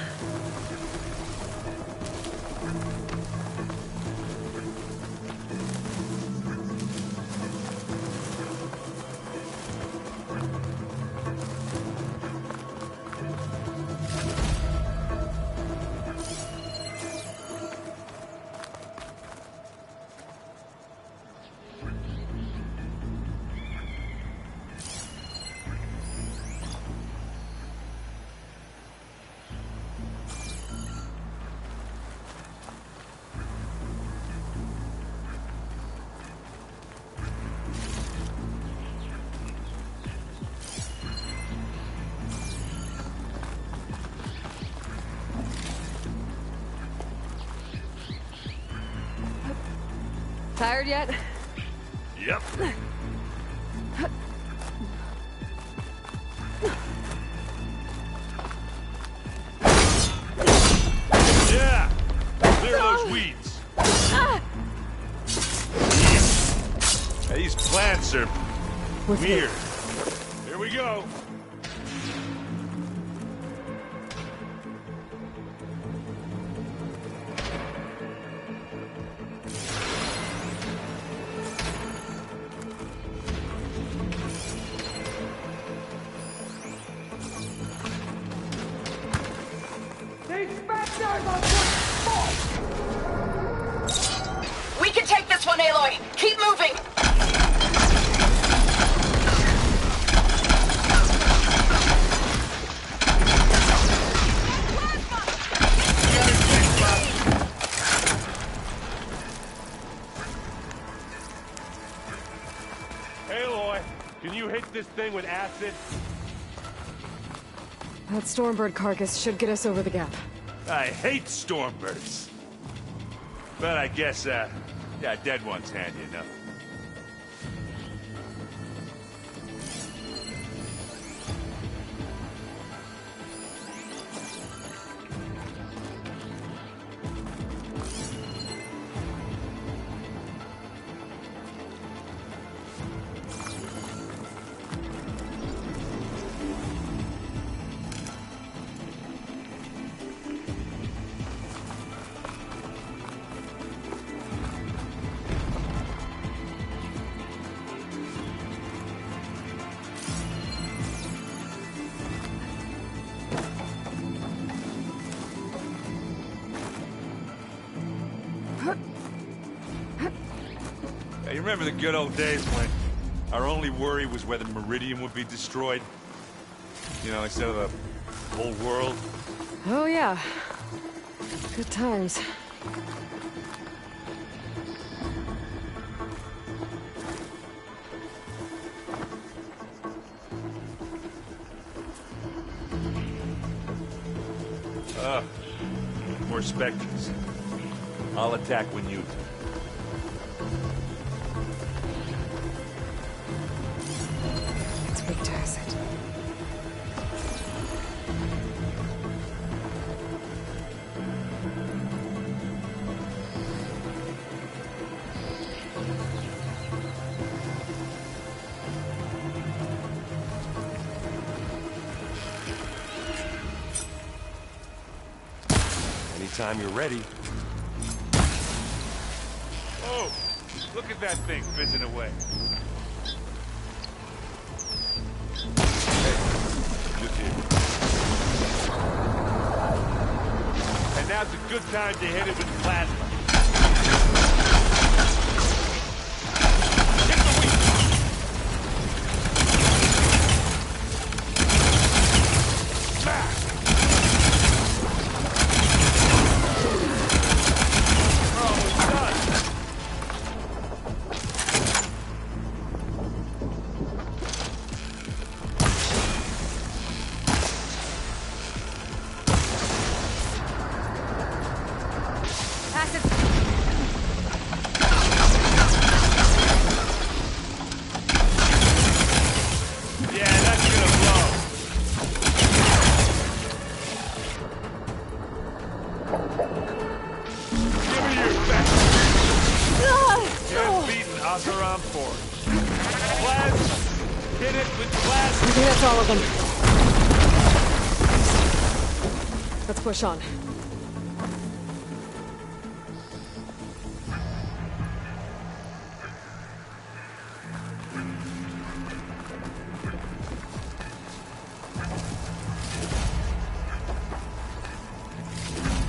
Speaker 5: Tired yet?
Speaker 17: Yep. Yeah! Clear those weeds. These plants are weird. Here we go.
Speaker 11: We can take this one, Aloy. Keep moving.
Speaker 19: Aloy, can you hit this thing with acid?
Speaker 5: That Stormbird carcass should get us over the gap.
Speaker 17: I hate Stormbirds. But I guess, yeah, dead one's handy enough. Hey, you remember the good old days when our only worry was whether Meridian would be destroyed? You know, instead of the whole world?
Speaker 5: Oh, yeah. Good times.
Speaker 17: More Spectres. I'll attack when you do.
Speaker 5: It's weak to acid.
Speaker 19: Anytime you're ready.
Speaker 17: Oh, look at that thing fizzing away. Hey, look here. And now's a good time to hit it with plasma. Hit it with blast!
Speaker 5: I think that's all of them. Let's push on.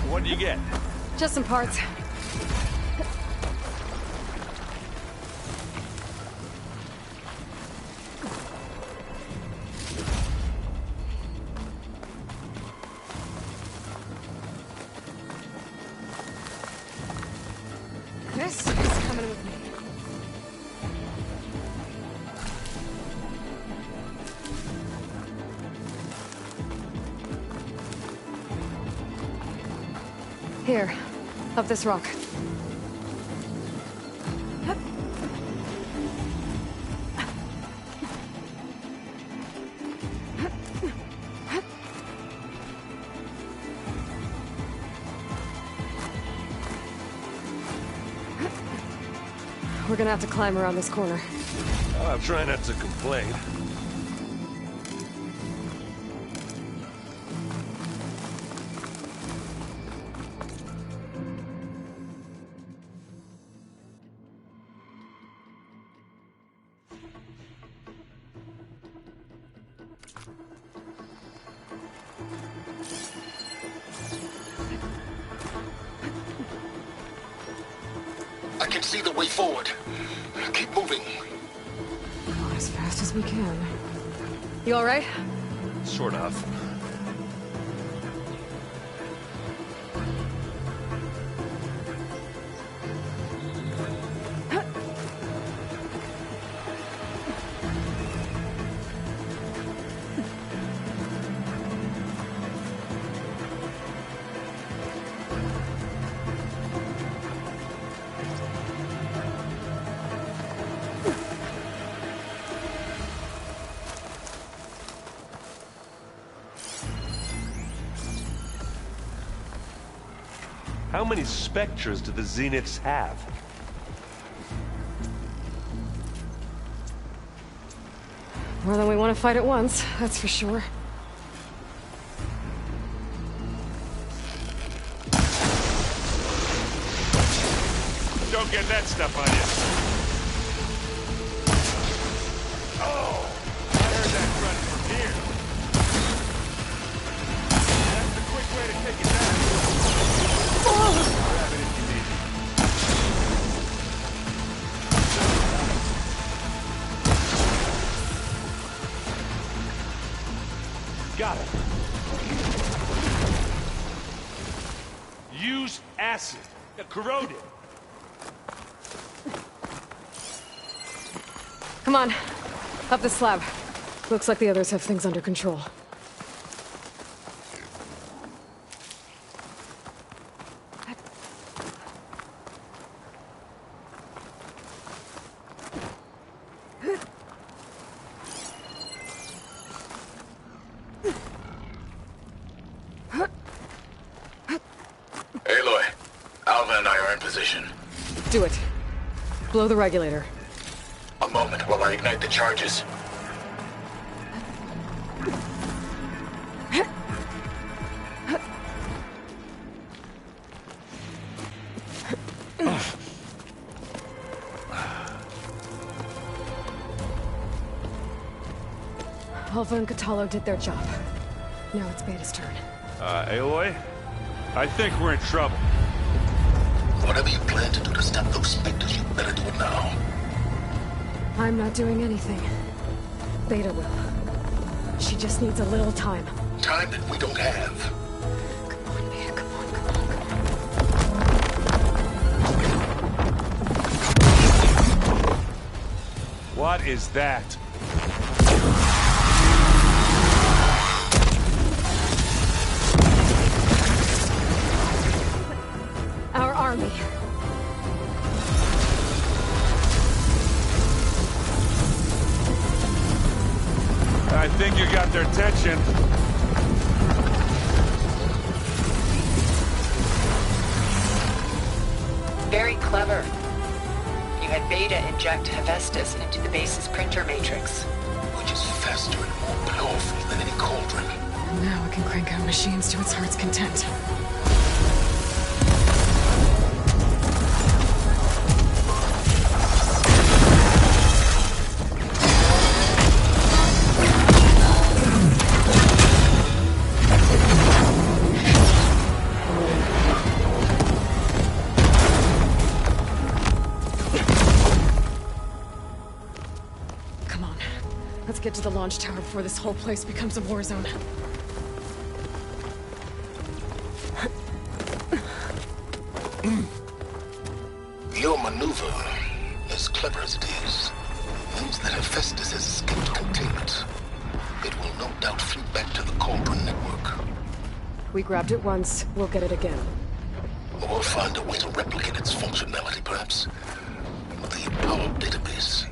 Speaker 17: What do you get?
Speaker 5: Just some parts. This is coming with me. Here, up this rock. We're gonna have to climb around this corner.
Speaker 19: I'll try not to complain.
Speaker 15: I can see the way forward. Keep moving.
Speaker 5: As fast as we can. You all right?
Speaker 19: Sort of. How many Spectres do the Zeniths have?
Speaker 5: More than we want to fight at once, that's for sure.
Speaker 17: Don't get that stuff on you. Oh! I heard that running from here. That's the quick way to take it down. Grab it if you need it. Got it. Use acid. Corroded.
Speaker 5: Come on. Up the slab. Looks like the others have things under control.
Speaker 20: Aloy, Alva and I are in position.
Speaker 5: Do it. Blow the regulator.
Speaker 20: A moment while I ignite the charges.
Speaker 5: Alva and Kotallo did their job. Now it's Beta's turn.
Speaker 17: Aloy? I think we're in trouble.
Speaker 15: Whatever you plan to do to stop those Spectres, you better do it now.
Speaker 5: I'm not doing anything. Beta will. She just needs a little time.
Speaker 15: Time that we don't have.
Speaker 17: What is that?
Speaker 5: Our army.
Speaker 17: I think you got their attention.
Speaker 11: Very clever. You had Beta inject Hephaestus into the base's printer matrix.
Speaker 15: Which is faster and more powerful than any cauldron.
Speaker 5: Now it can crank out machines to its heart's content. Come on. Let's get to the launch tower before this whole place becomes a war zone.
Speaker 15: Your maneuver, as clever as it is, means that Hephaestus has escaped containment. It will no doubt flee back to the Cauldron network.
Speaker 5: We grabbed it once, we'll get it again.
Speaker 15: Or find a way to replicate its functionality, perhaps. The power database.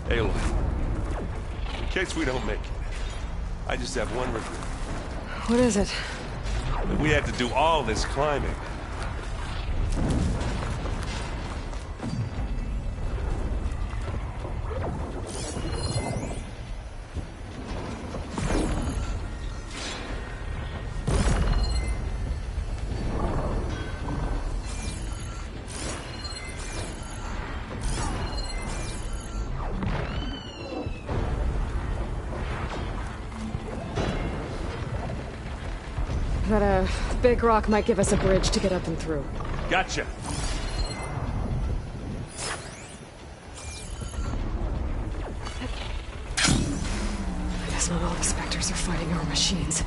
Speaker 19: Aloy, in case we don't make it, I just have one regret.
Speaker 5: What is it?
Speaker 19: That we had to do all this climbing.
Speaker 5: That, big rock might give us a bridge to get up and through.
Speaker 19: Gotcha.
Speaker 5: Guess not all the Spectres are fighting our machines.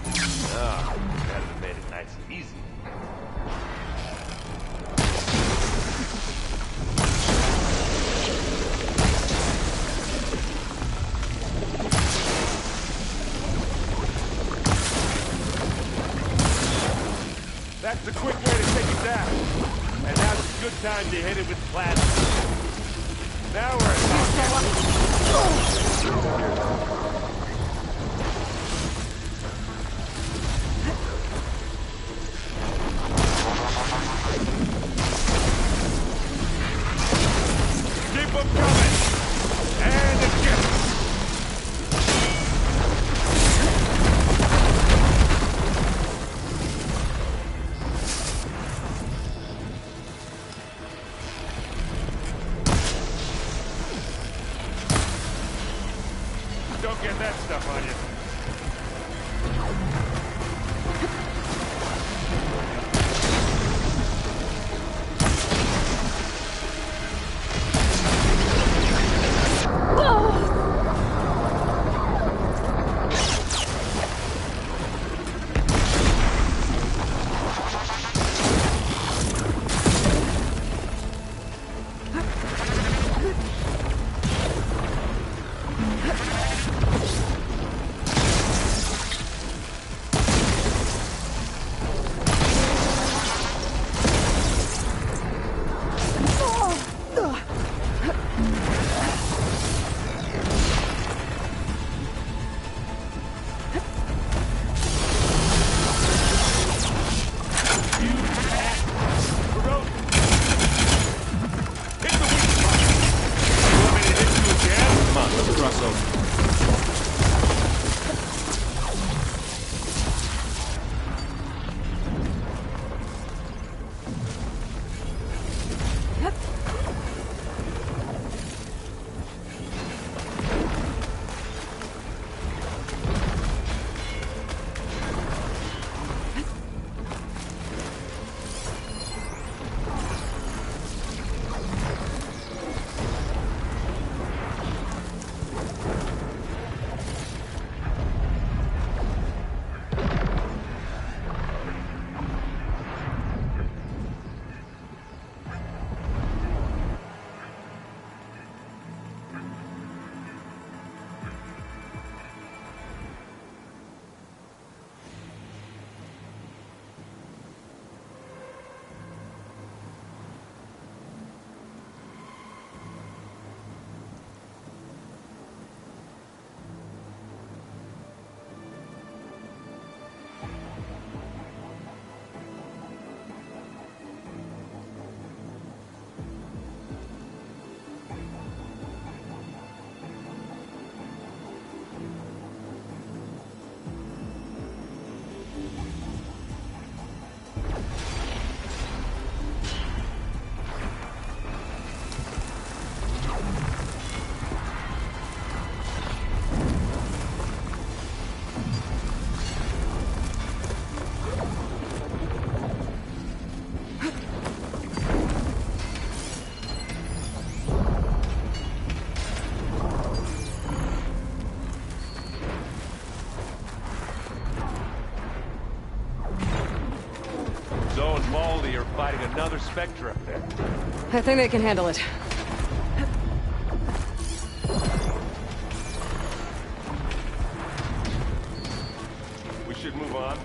Speaker 19: Ah, that'd have made it nice and easy. That's the quick way to take it down. And now's a good time to hit it with plasma. Now we're keep them coming! And again! Don't Baldy are fighting another Spectre up there.
Speaker 5: I think they can handle it.
Speaker 19: We should move on.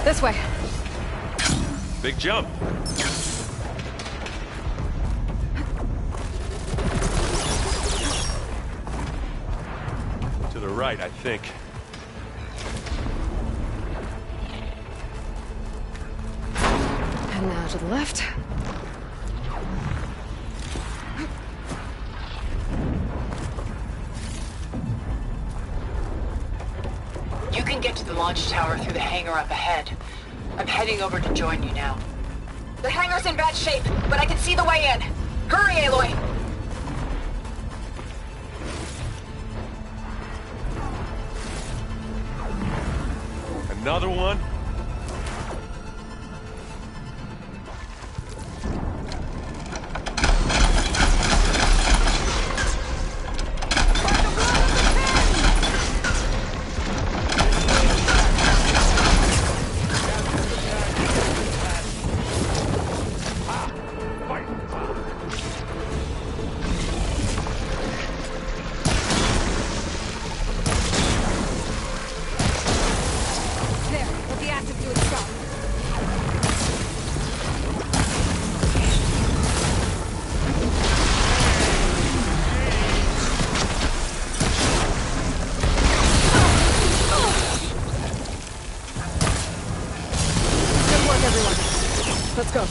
Speaker 5: This way.
Speaker 19: Big jump. To the right, I think.
Speaker 5: And now to the left.
Speaker 11: You can get to the launch tower through the hangar up ahead. I'm heading over to join you now. The hangar's in bad shape, but I can see the way in. Hurry, Aloy!
Speaker 19: Another one?
Speaker 5: Let's go.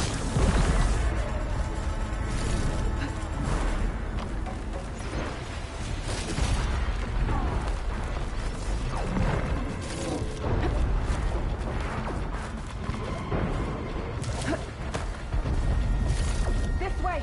Speaker 1: This way.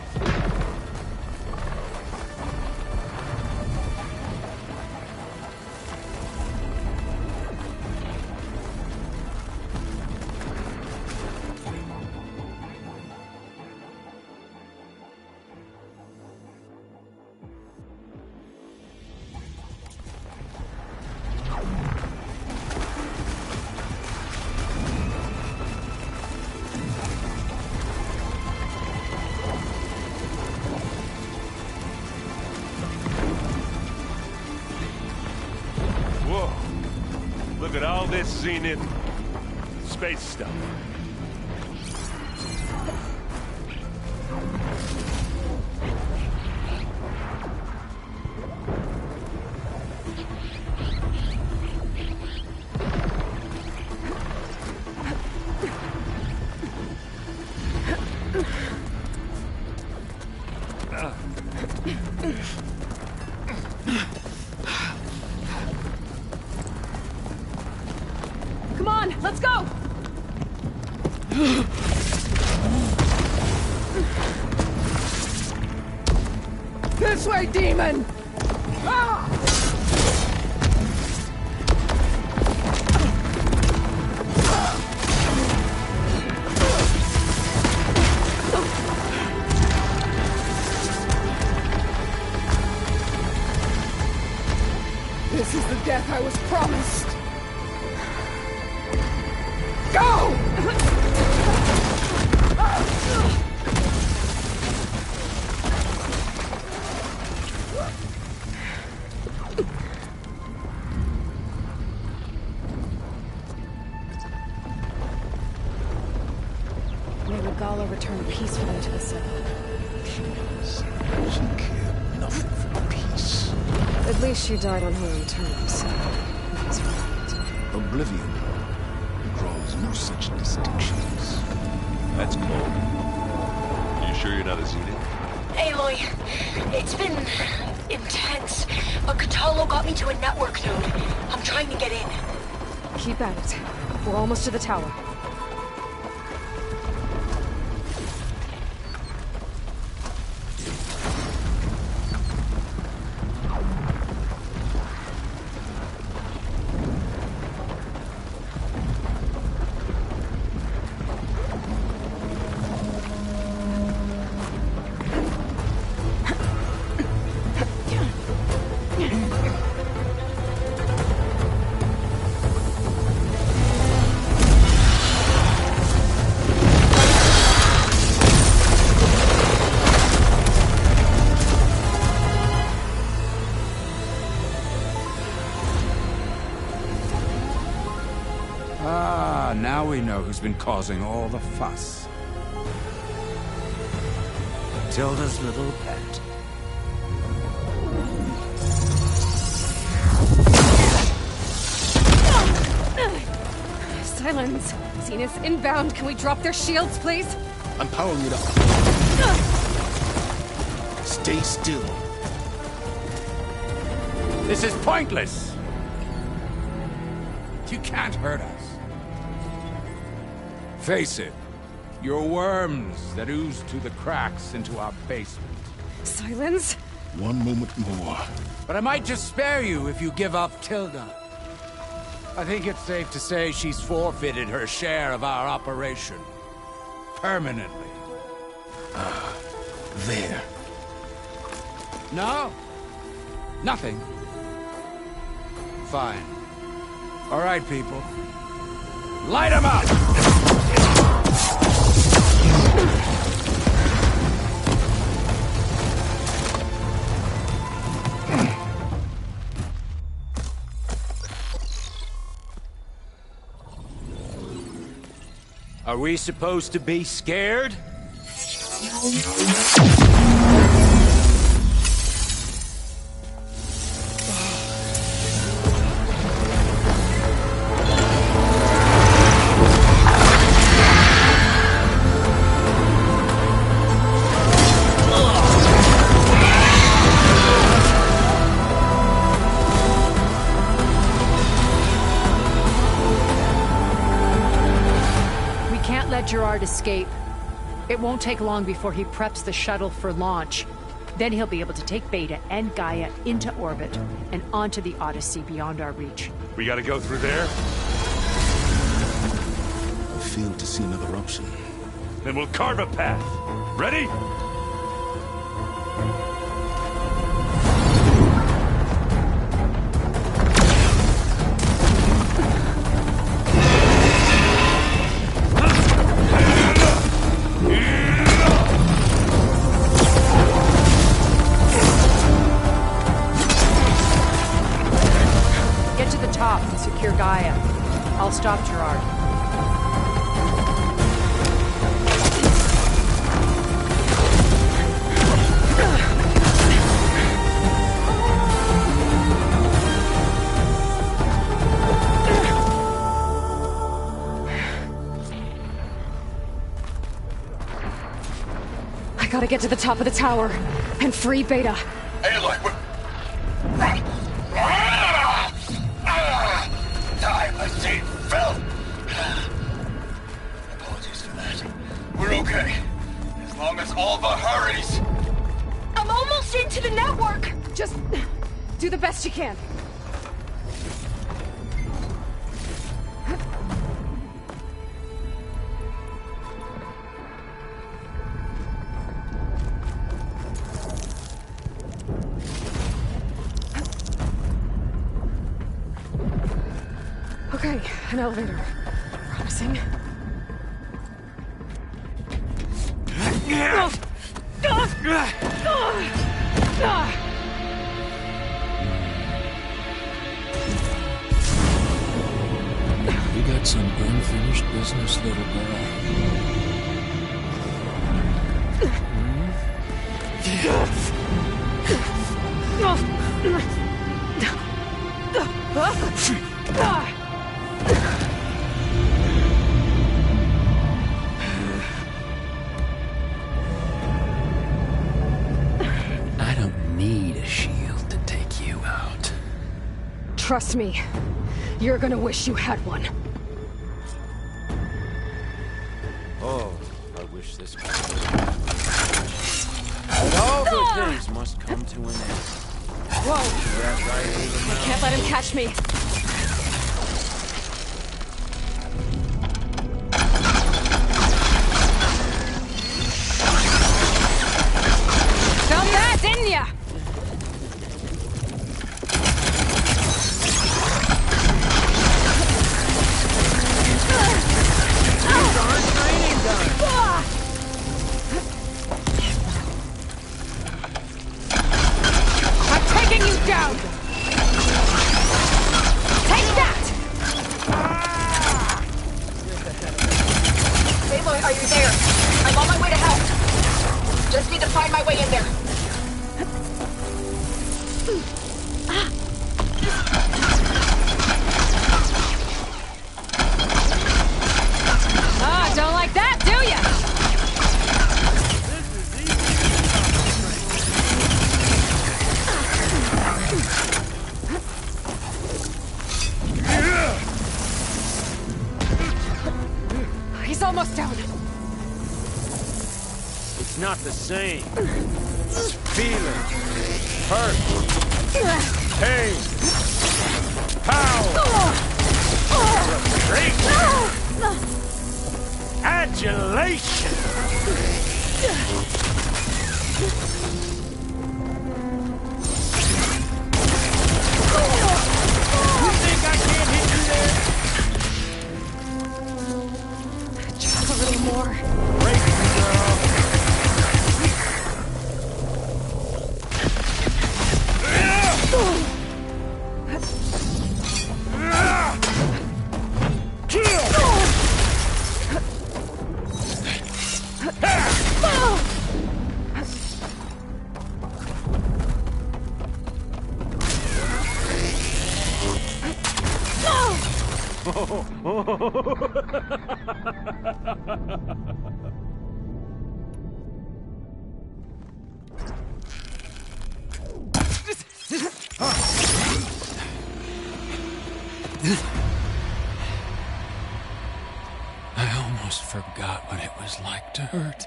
Speaker 19: Look at all this Zenith space stuff.
Speaker 1: Come on, let's go!
Speaker 7: This way, demon! Ah! This is the death I was promised. Go!
Speaker 2: May Regala return peacefully to the city.
Speaker 15: She cared nothing for peace.
Speaker 5: At least she died on her own terms. That's right.
Speaker 15: Oblivion draws no such distinctions.
Speaker 17: That's cold. You sure you're not a Zenith?
Speaker 10: Aloy, it's been intense, but Kotallo got me to a network node. I'm trying to get in.
Speaker 5: Keep at it. We're almost to the tower.
Speaker 21: Ah, now we know who's been causing all the fuss. Tilda's little pet.
Speaker 5: Silence! Zenith inbound. Can we drop their shields, please?
Speaker 15: I'm powering it up. Stay still.
Speaker 21: This is pointless! You can't hurt us. Face it, you're worms that ooze through the cracks into our basement.
Speaker 5: Silence?
Speaker 15: One moment more.
Speaker 21: But I might just spare you if you give up Tilda. I think it's safe to say she's forfeited her share of our operation. Permanently.
Speaker 15: There.
Speaker 21: No? Nothing. Fine. All right, people. Light 'em up! Are we supposed to be scared?
Speaker 12: Gerard escape. It won't take long before he preps the shuttle for launch. Then he'll be able to take Beta and Gaia into orbit and onto the Odyssey beyond our reach.
Speaker 19: We gotta go through there?
Speaker 15: I fail to see another option.
Speaker 19: Then we'll carve a path. Ready?
Speaker 12: Gaia. I'll stop Gerard.
Speaker 5: I gotta get to the top of the tower and free Beta.
Speaker 20: Aloy, I see Phil! Apologies for that. We're okay. As long as Alva hurries.
Speaker 5: I'm almost into the network! Just do the best you can. Okay, an elevator. Promising.
Speaker 15: You got some unfinished business, little girl.
Speaker 22: I don't need a shield to take you out.
Speaker 5: Trust me, you're gonna wish you had one.
Speaker 23: Oh, I wish this was. But all good things must come to an end.
Speaker 5: Whoa! I can't let him catch me. Felt that, didn't ya?
Speaker 12: I'm taking you down!
Speaker 11: way in there.
Speaker 5: Ah, don't like that, do ya? He's almost down.
Speaker 23: It's not the same. Feeling. Hurt. Pain. Power. Frustration. Adulation. You think I can't hit you there?
Speaker 5: Just a little more.
Speaker 23: Break me, girl.
Speaker 22: I almost forgot what it was like to hurt.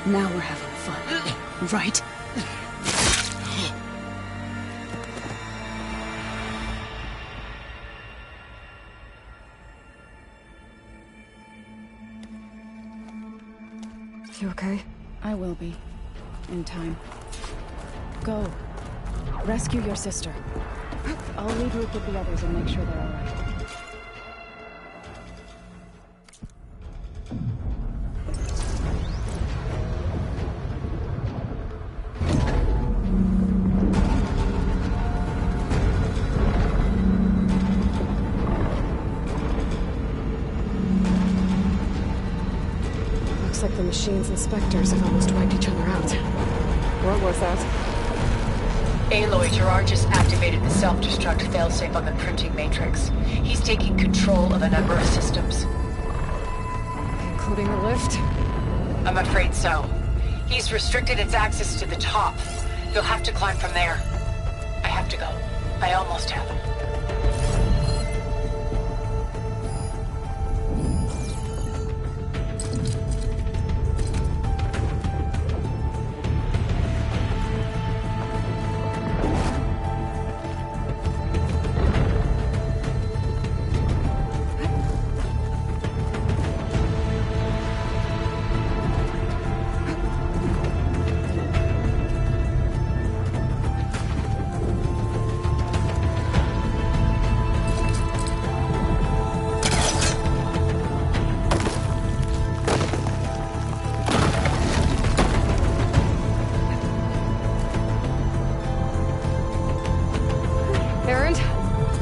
Speaker 5: Now we're having fun, right? You okay?
Speaker 2: I will be. In time. Go. Rescue your sister. I'll leave you with the others and make sure they're alright.
Speaker 5: Looks like the machines and Spectres have almost wiped each other out. What was that?
Speaker 11: Aloy, Gerard just activated the self-destruct failsafe on the printing matrix. He's taking control of a number of systems.
Speaker 5: Including the lift?
Speaker 11: I'm afraid so. He's restricted its access to the top. You'll have to climb from there. I have to go. I almost have him.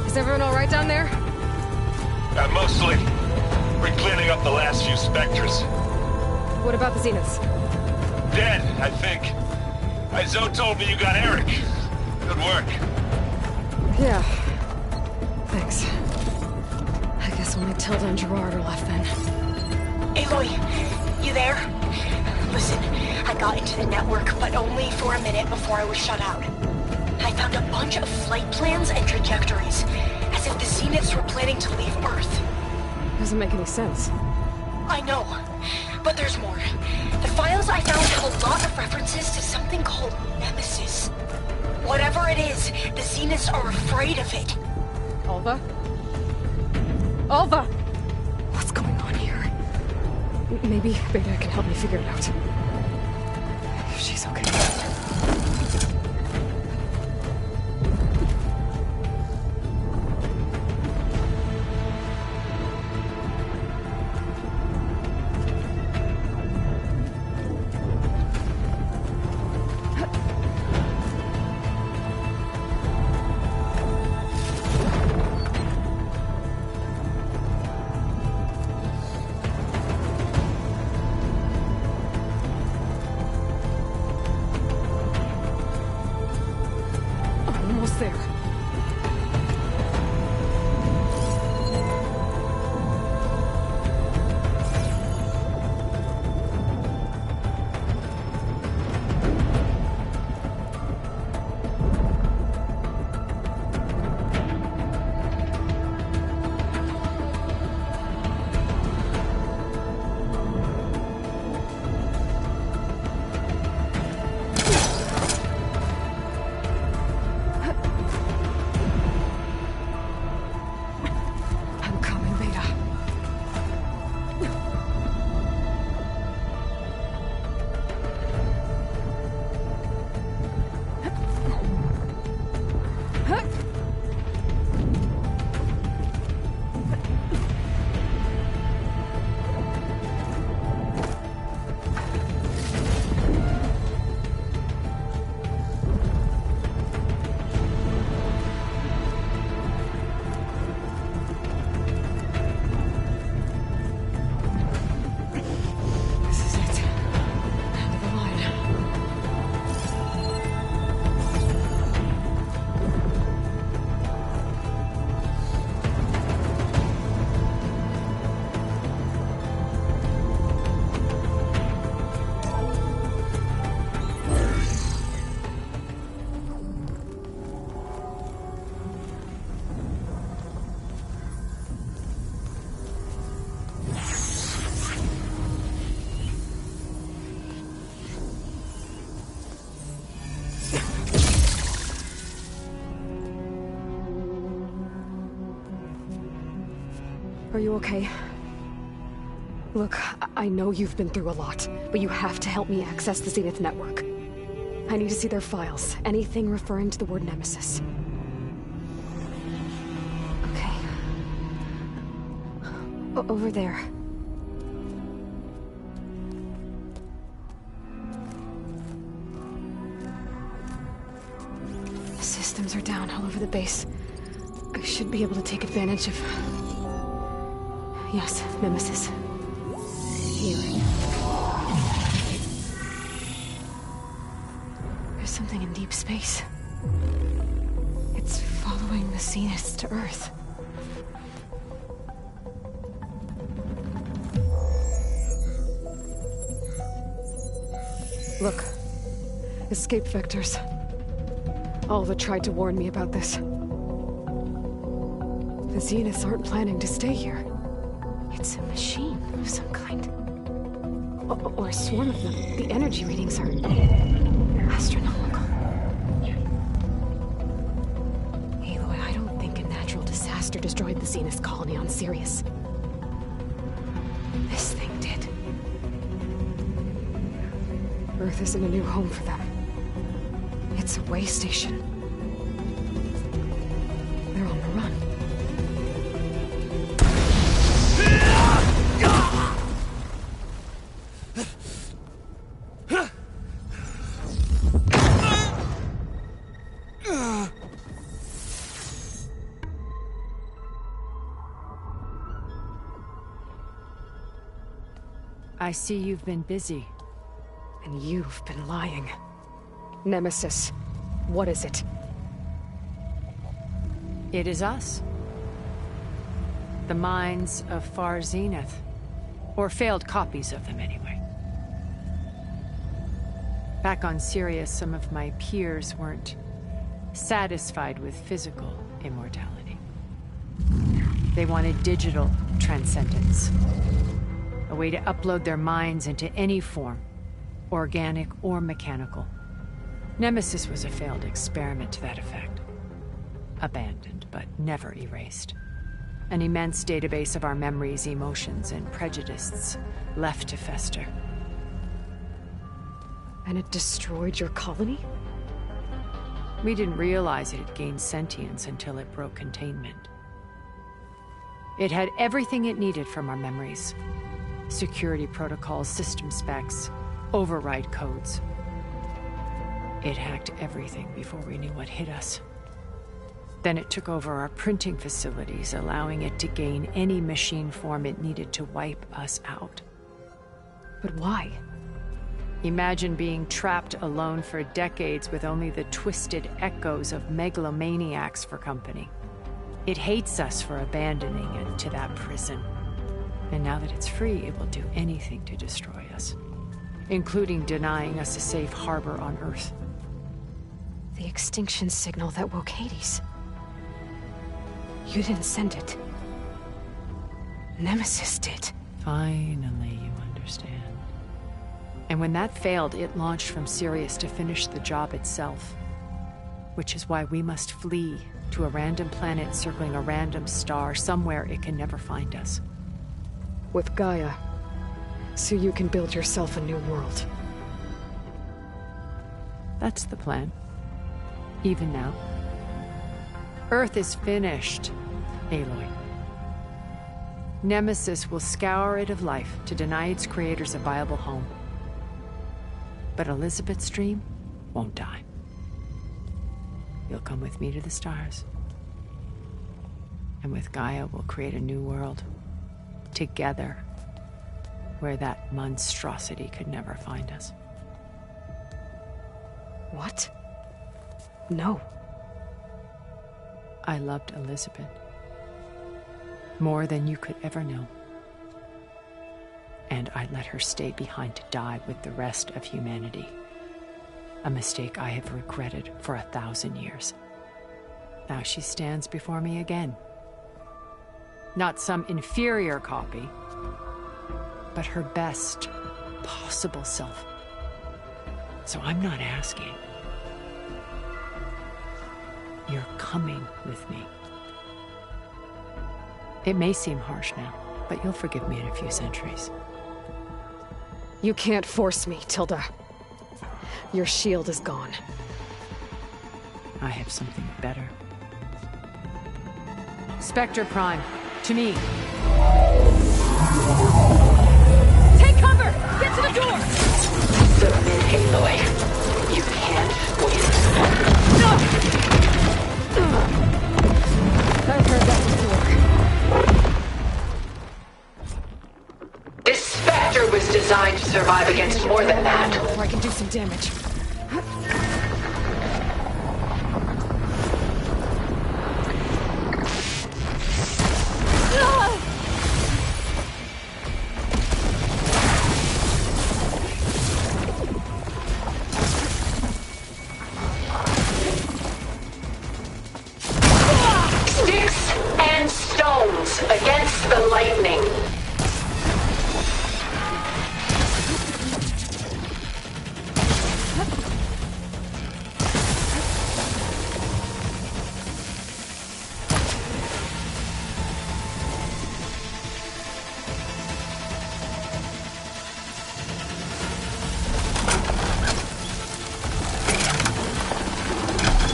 Speaker 5: Is everyone all right down there?
Speaker 19: Mostly. We're cleaning up the last few Spectres.
Speaker 5: What about the Zeniths?
Speaker 19: Dead, I think. Zoe told me you got Eric. Good work.
Speaker 5: Yeah. Thanks. I guess only Tilda and Gerard are left then.
Speaker 10: Aloy, you there? Listen, I got into the network, but only for a minute before I was shut out. I found a bunch of flight plans and trajectories, as if the Zeniths were planning to leave Earth.
Speaker 5: Doesn't make any sense.
Speaker 10: I know, but there's more. The files I found have a lot of references to something called Nemesis. Whatever it is, the Zeniths are afraid of it.
Speaker 5: Alva? Alva! What's going on here? Maybe Beta can help me figure it out. If she's okay. Are you okay? Look, I know you've been through a lot, but you have to help me access the Zenith network. I need to see their files. Anything referring to the word Nemesis. Okay. Over there. The systems are down all over the base. I should be able to take advantage of... Yes, Nemesis. Here. There's something in deep space. It's following the Zeniths to Earth. Look. Escape vectors. Alva tried to warn me about this. The Zeniths aren't planning to stay here. It's a machine of some kind. Or a swarm of them. The energy readings are astronomical. Aloy, I don't think a natural disaster destroyed the Zenith colony on Sirius. This thing did. Earth isn't a new home for them. It's a way station. They're on the run.
Speaker 12: I see you've been busy.
Speaker 5: And you've been lying. Nemesis, what is it?
Speaker 12: It is us. The minds of Far Zenith. Or failed copies of them, anyway. Back on Sirius, some of my peers weren't satisfied with physical immortality. They wanted digital transcendence. A way to upload their minds into any form, organic or mechanical. Nemesis was a failed experiment to that effect. Abandoned, but never erased. An immense database of our memories, emotions, and prejudices left to fester.
Speaker 5: And it destroyed your colony?
Speaker 12: We didn't realize it had gained sentience until it broke containment. It had everything it needed from our memories. Security protocols, system specs, override codes. It hacked everything before we knew what hit us. Then it took over our printing facilities, allowing it to gain any machine form it needed to wipe us out.
Speaker 5: But why?
Speaker 12: Imagine being trapped alone for decades with only the twisted echoes of megalomaniacs for company. It hates us for abandoning it to that prison. And now that it's free, it will do anything to destroy us, including denying us a safe harbor on Earth.
Speaker 5: The extinction signal that woke Hades. You didn't send it. Nemesis did.
Speaker 12: Finally, you understand. And when that failed, it launched from Sirius to finish the job itself. Which is why we must flee to a random planet circling a random star, somewhere it can never find us.
Speaker 5: With Gaia, so you can build yourself a new world.
Speaker 12: That's the plan. Even now. Earth is finished, Aloy. Nemesis will scour it of life to deny its creators a viable home. But Elizabeth's dream won't die. You'll come with me to the stars. And with Gaia, we'll create a new world. Together, where that monstrosity could never find us.
Speaker 5: What? No.
Speaker 12: I loved Elizabeth. More than you could ever know. And I let her stay behind to die with the rest of humanity. A mistake I have regretted for 1,000 years. Now she stands before me again. Not some inferior copy, but her best possible self. So I'm not asking. You're coming with me. It may seem harsh now, but you'll forgive me in a few centuries.
Speaker 5: You can't force me, Tilda. Your shield is gone.
Speaker 12: I have something better. Spectre Prime, to me.
Speaker 1: Take cover! Get to the door!
Speaker 11: Submit, Aloy. You can't win.
Speaker 5: I've heard that before.
Speaker 11: This Spectre was designed to survive against more than that.
Speaker 5: Before I can do some damage.
Speaker 11: Sticks and stones against the lightning.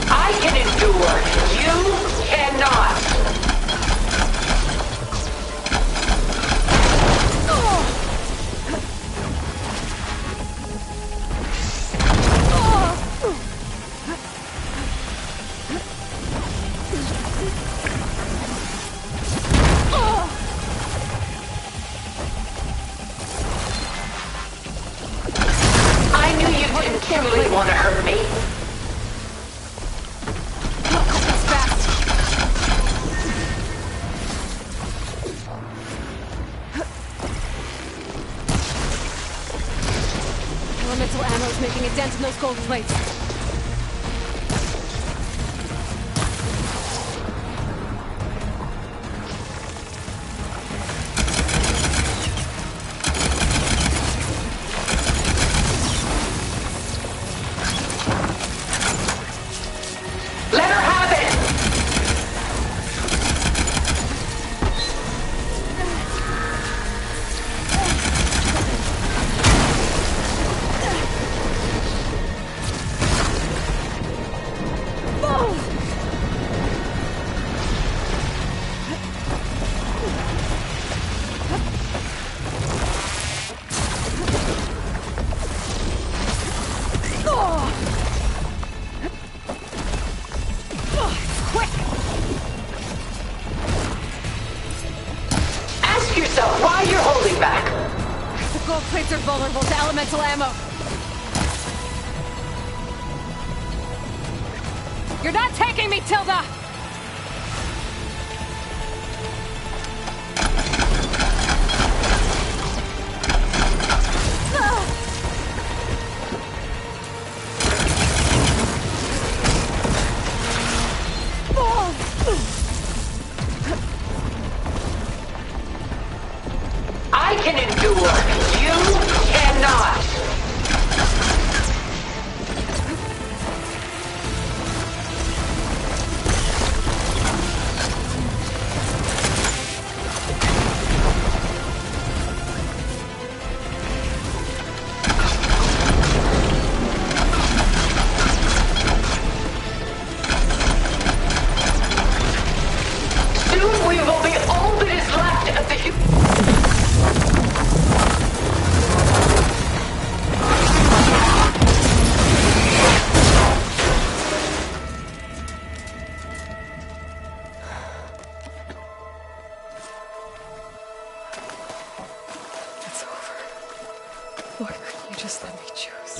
Speaker 11: I can endure. You cannot. I knew you didn't truly want to hurt me.
Speaker 5: Elemental ammo's making a dent in those gold plates.
Speaker 11: Let her have it! Ask yourself why you're holding back.
Speaker 5: The gold plates are vulnerable to elemental ammo. You're not taking me, Tilda!
Speaker 11: I can endure. You cannot. Soon we will be all that is left of the
Speaker 5: It's over. Lord, could you just let me choose?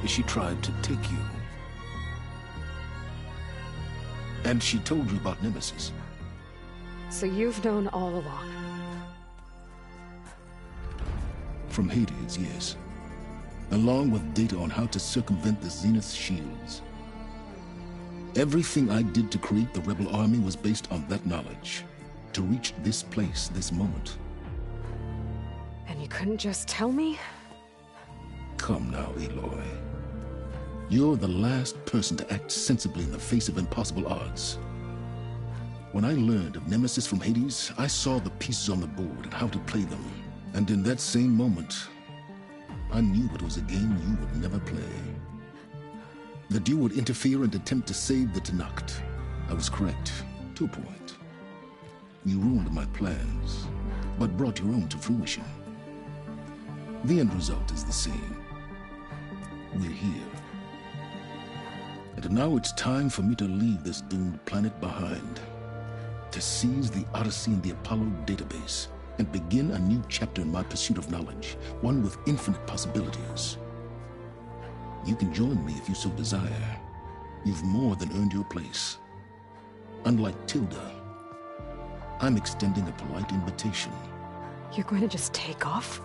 Speaker 15: She tried to take you. And she told you about Nemesis.
Speaker 5: So you've known all along.
Speaker 15: From Hades, yes. Along with data on how to circumvent the Zenith shields. Everything I did to create the Rebel Army was based on that knowledge. To reach this place, this moment.
Speaker 5: And you couldn't just tell me?
Speaker 15: Come now, Aloy. You're the last person to act sensibly in the face of impossible odds. When I learned of Nemesis from Hades, I saw the pieces on the board and how to play them. And in that same moment, I knew it was a game you would never play. That you would interfere and attempt to save the Tenakth. I was correct, to a point. You ruined my plans, but brought your own to fruition. The end result is the same. We're here. And now it's time for me to leave this doomed planet behind. To seize the Odyssey and the Apollo database, and begin a new chapter in my pursuit of knowledge, one with infinite possibilities. You can join me if you so desire. You've more than earned your place. Unlike Tilda, I'm extending a polite invitation.
Speaker 5: You're going to just take off?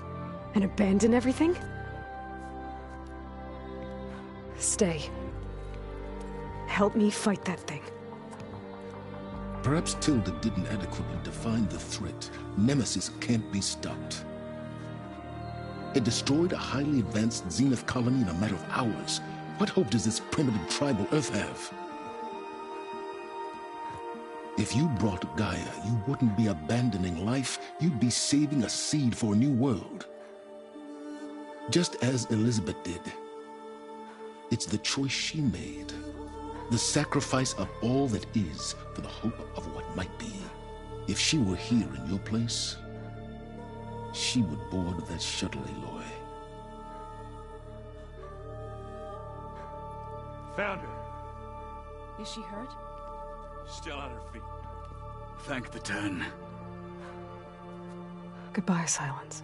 Speaker 5: And abandon everything? Stay. Help me fight that thing.
Speaker 15: Perhaps Tilda didn't adequately define the threat. Nemesis can't be stopped. It destroyed a highly advanced Zenith colony in a matter of hours. What hope does this primitive tribal Earth have? If you brought Gaia, you wouldn't be abandoning life, you'd be saving a seed for a new world. Just as Elizabeth did. It's the choice she made. The sacrifice of all that is for the hope of what might be. If she were here in your place, she would board that shuttle, Aloy.
Speaker 19: Found her.
Speaker 2: Is she hurt?
Speaker 19: Still on her feet.
Speaker 8: Thank the Ten.
Speaker 5: Goodbye, Silence.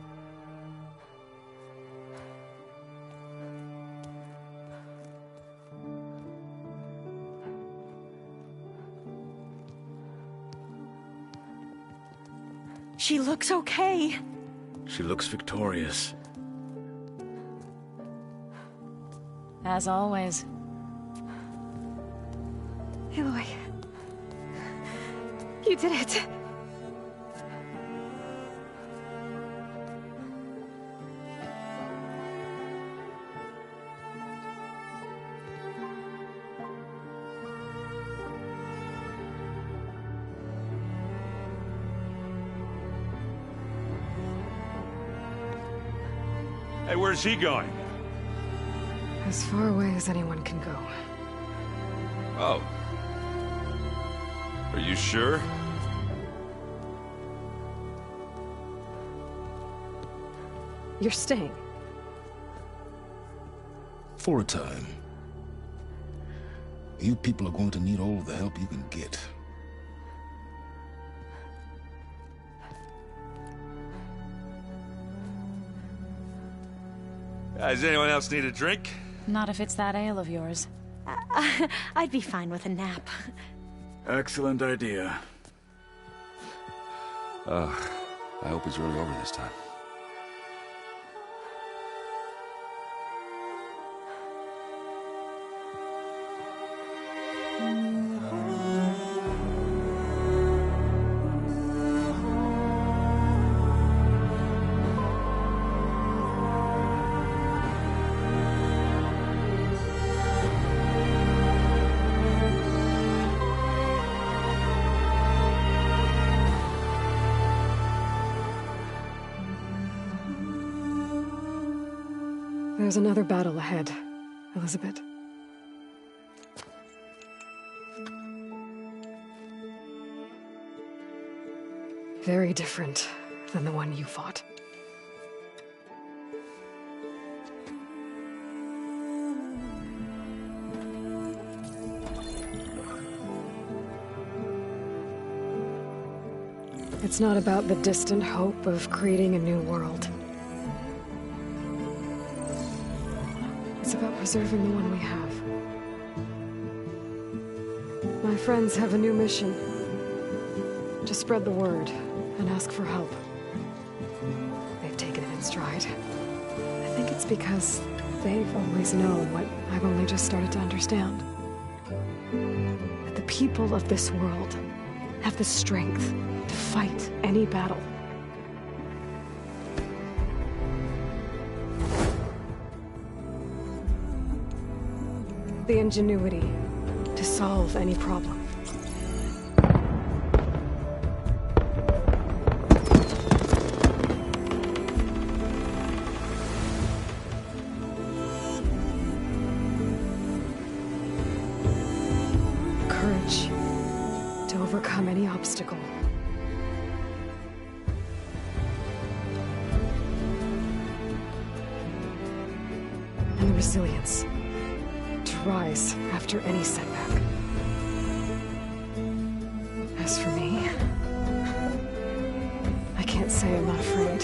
Speaker 10: She looks okay.
Speaker 8: She looks victorious.
Speaker 2: As always.
Speaker 5: Aloy. You did it.
Speaker 19: Hey, where's he going?
Speaker 5: As far away as anyone can go.
Speaker 9: Oh. Are you sure?
Speaker 5: You're staying.
Speaker 15: For a time. You people are going to need all the help you can get.
Speaker 17: Does anyone else need a drink?
Speaker 2: Not if it's that ale of yours.
Speaker 10: I'd be fine with a nap.
Speaker 8: Excellent idea.
Speaker 9: I hope it's really over this time.
Speaker 5: There's another battle ahead, Elizabeth. Very different than the one you fought. It's not about the distant hope of creating a new world. It's about preserving the one we have. My friends have a new mission. Just spread the word and ask for help. They've taken it in stride. I think it's because they've always known what I've only just started to understand. That the people of this world have the strength to fight any battle. The ingenuity to solve any problem. Courage to overcome any obstacle. And the resilience to rise after any setback. As for me, I can't say I'm not afraid.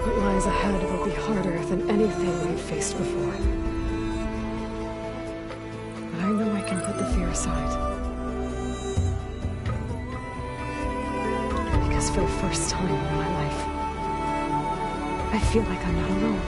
Speaker 5: What lies ahead will be harder than anything we've faced before. But I know I can put the fear aside. Because for the first time in my life, I feel like I'm not alone.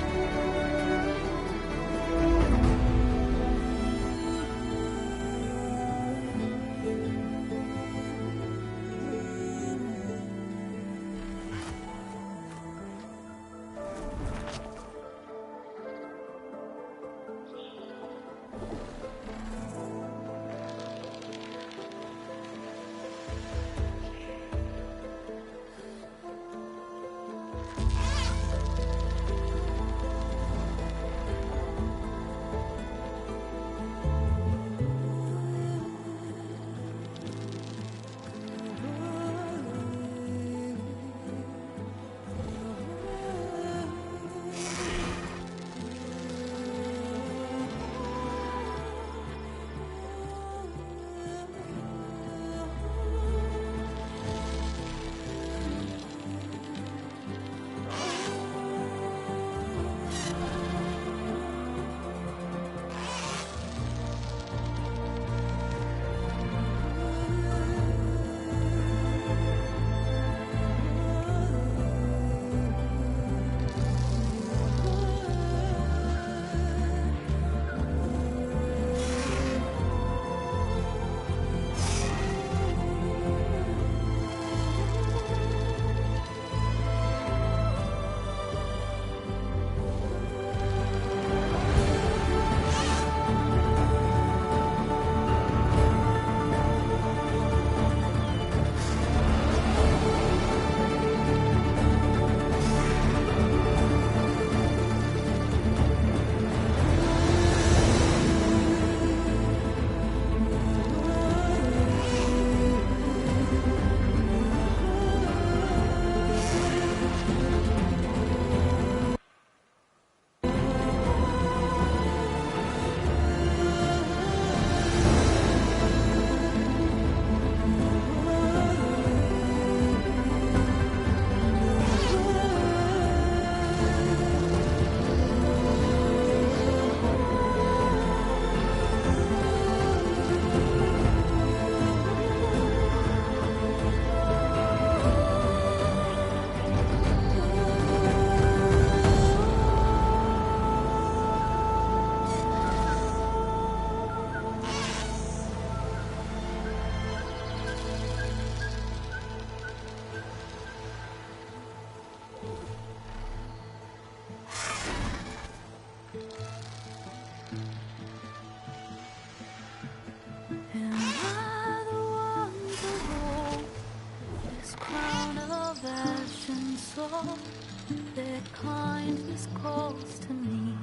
Speaker 6: Their kindness calls to me.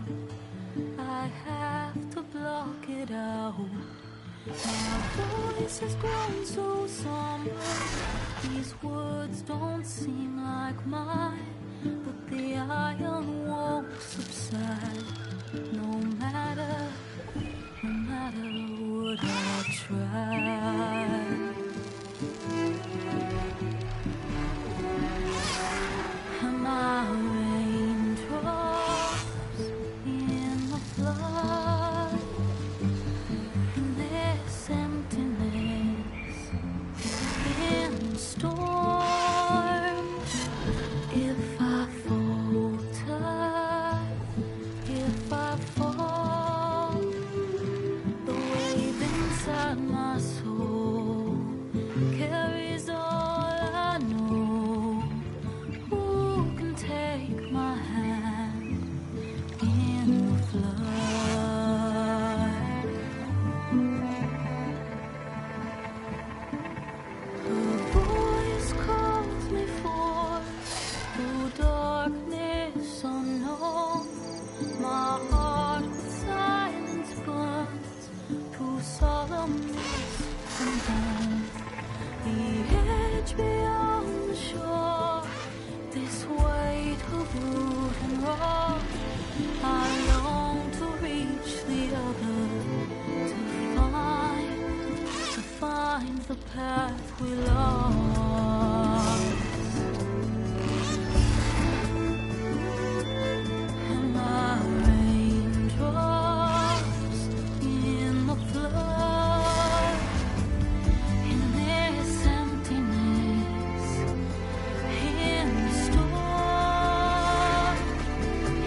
Speaker 6: I have to block it out. My voice has grown so somber. These words don't seem like mine, but the iron won't subside. No matter what I try. My raindrops in the flood, and this emptiness find the path we lost. Am I raindrops in the flood? In this emptiness, in the storm.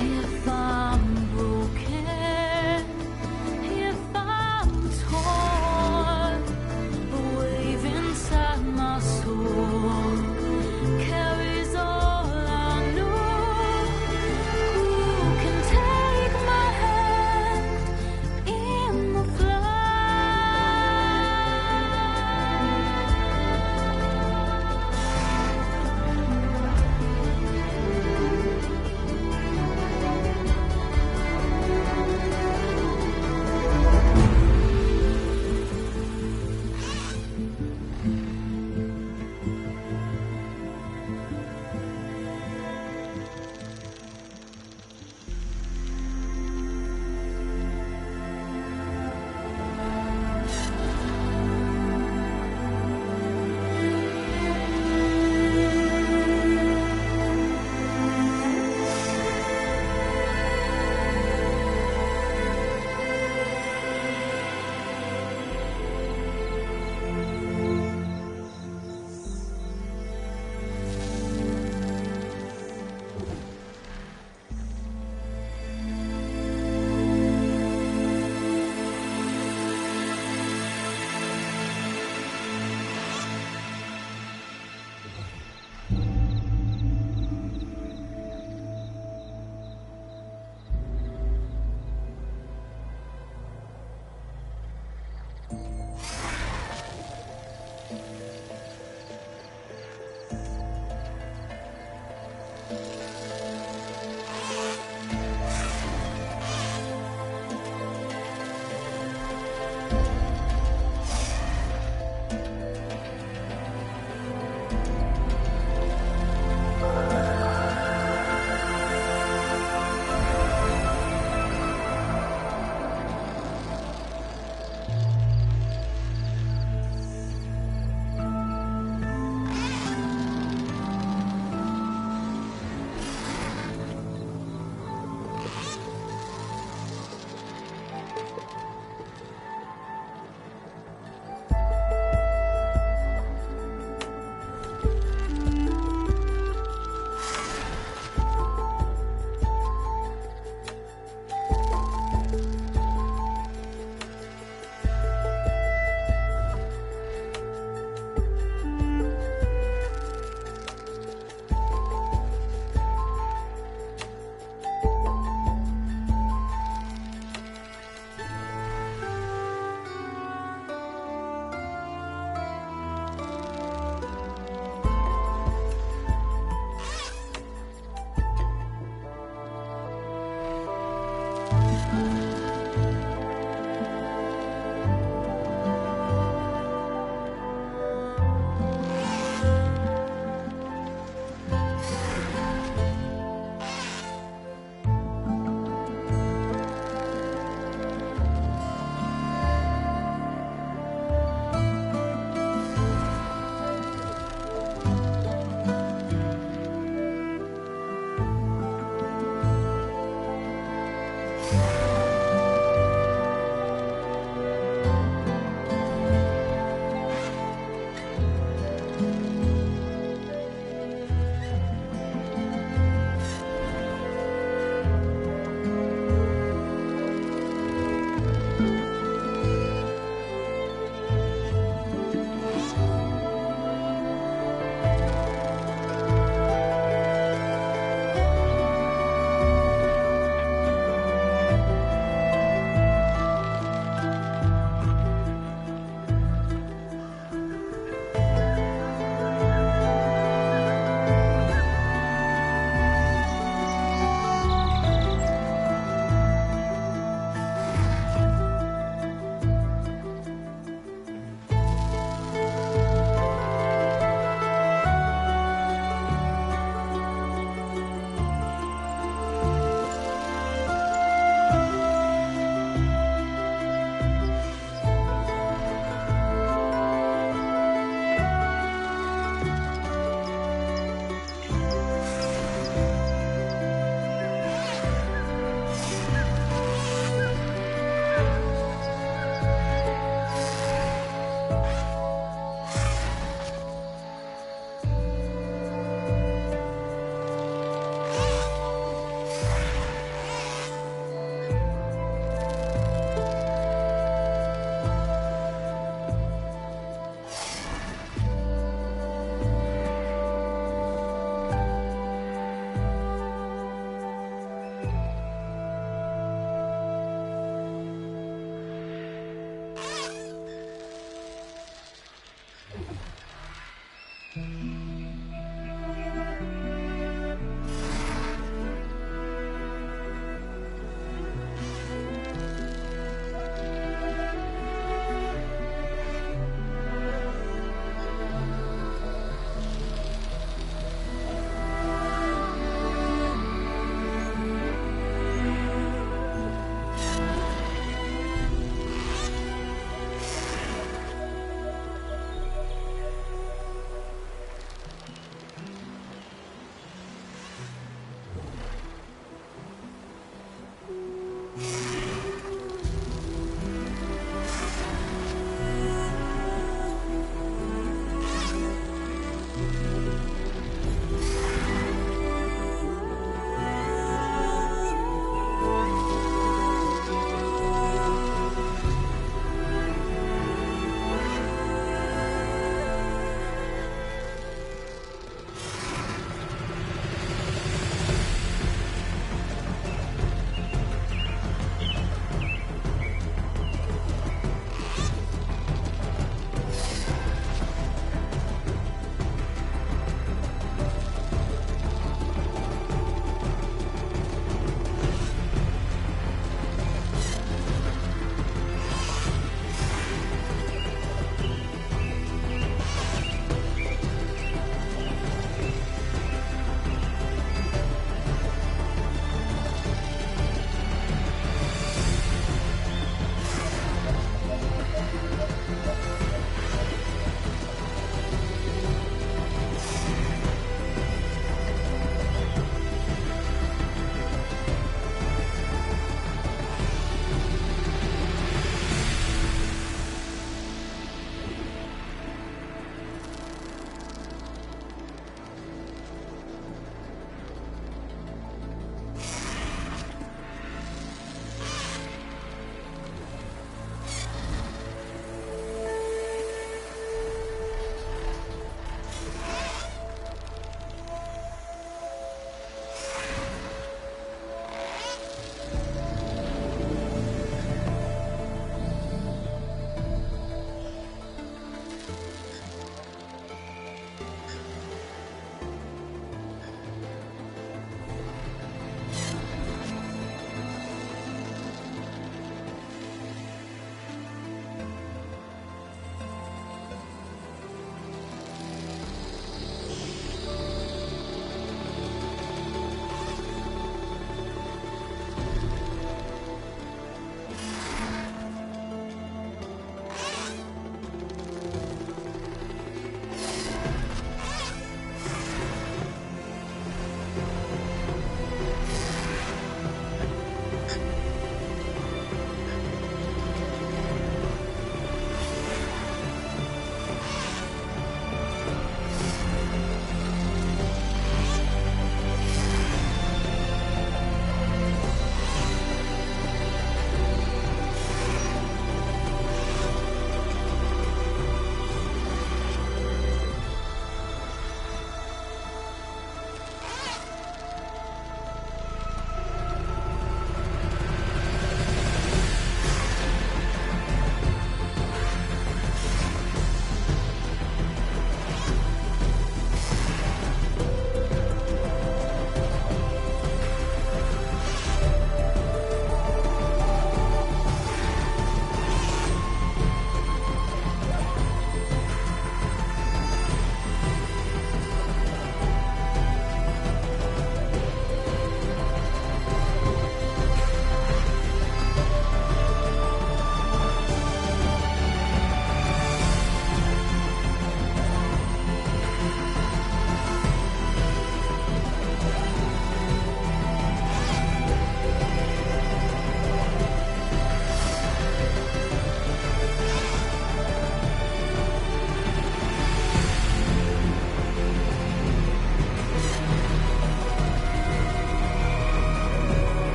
Speaker 6: If I'm broken, if I'm torn, a wave inside my soul.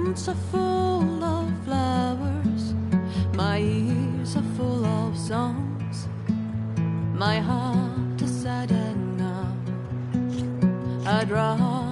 Speaker 6: hands are full of flowers, my ears are full of songs, my heart is sad and numb. I'd rather.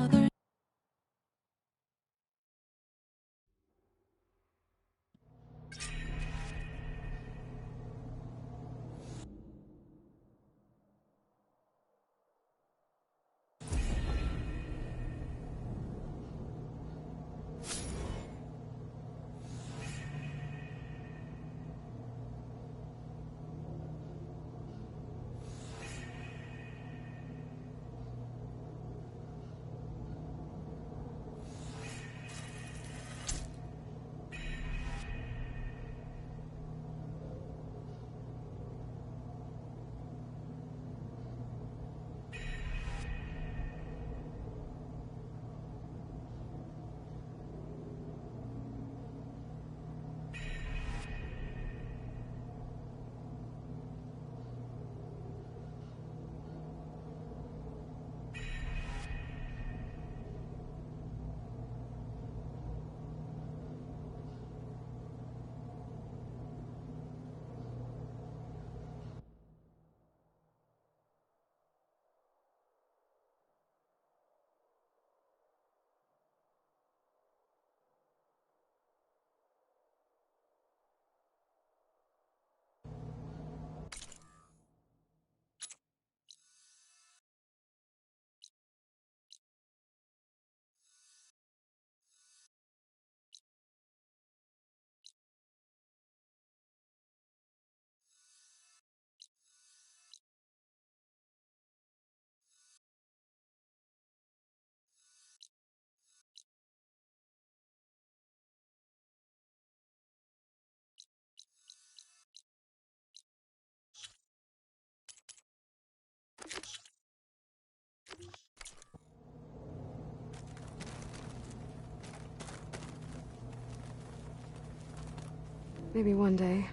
Speaker 5: Maybe one day,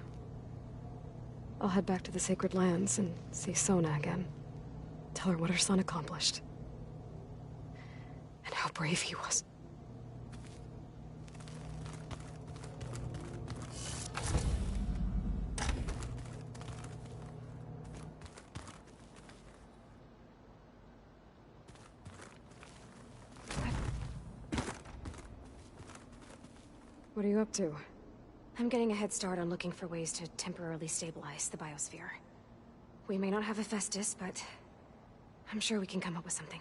Speaker 5: I'll head back to the Sacred Lands and see Sona again. Tell her what her son accomplished. And how brave he was. What are you up to?
Speaker 18: I'm getting a head start on looking for ways to temporarily stabilize the biosphere. We may not have Hephaestus, but I'm sure we can come up with something.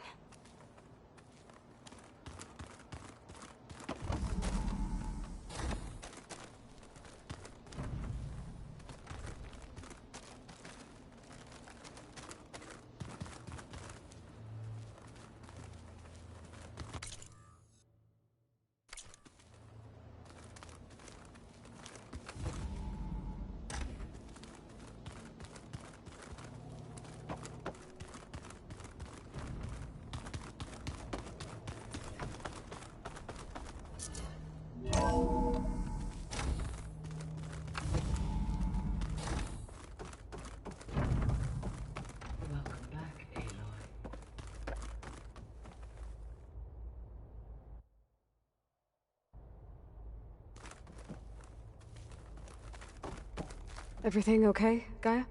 Speaker 5: Everything okay, Gaia?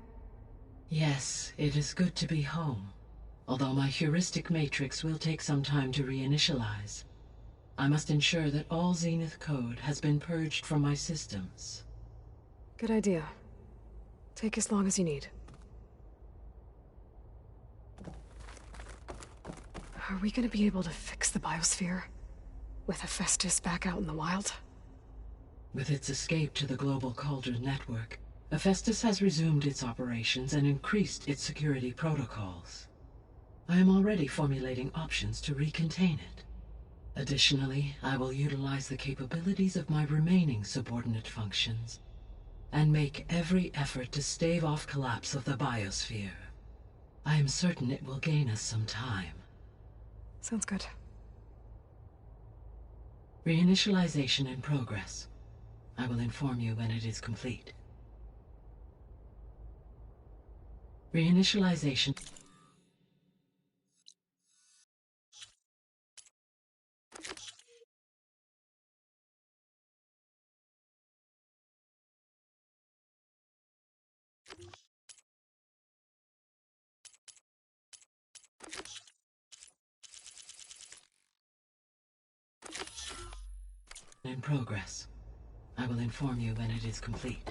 Speaker 13: Yes, it is good to be home. Although my heuristic matrix will take some time to reinitialize. I must ensure that all Zenith code has been purged from my systems.
Speaker 5: Good idea. Take as long as you need. Are we gonna be able to fix the biosphere? With Hephaestus back out in the wild?
Speaker 13: With its escape to the global Cauldron network, Hephaestus has resumed its operations and increased its security protocols. I am already formulating options to recontain it. Additionally, I will utilize the capabilities of my remaining subordinate functions and make every effort to stave off collapse of the biosphere. I am certain it will gain us some time.
Speaker 5: Sounds good.
Speaker 13: Reinitialization in progress. I will inform you when it is complete. Reinitialization. In progress. I will inform you when it is complete.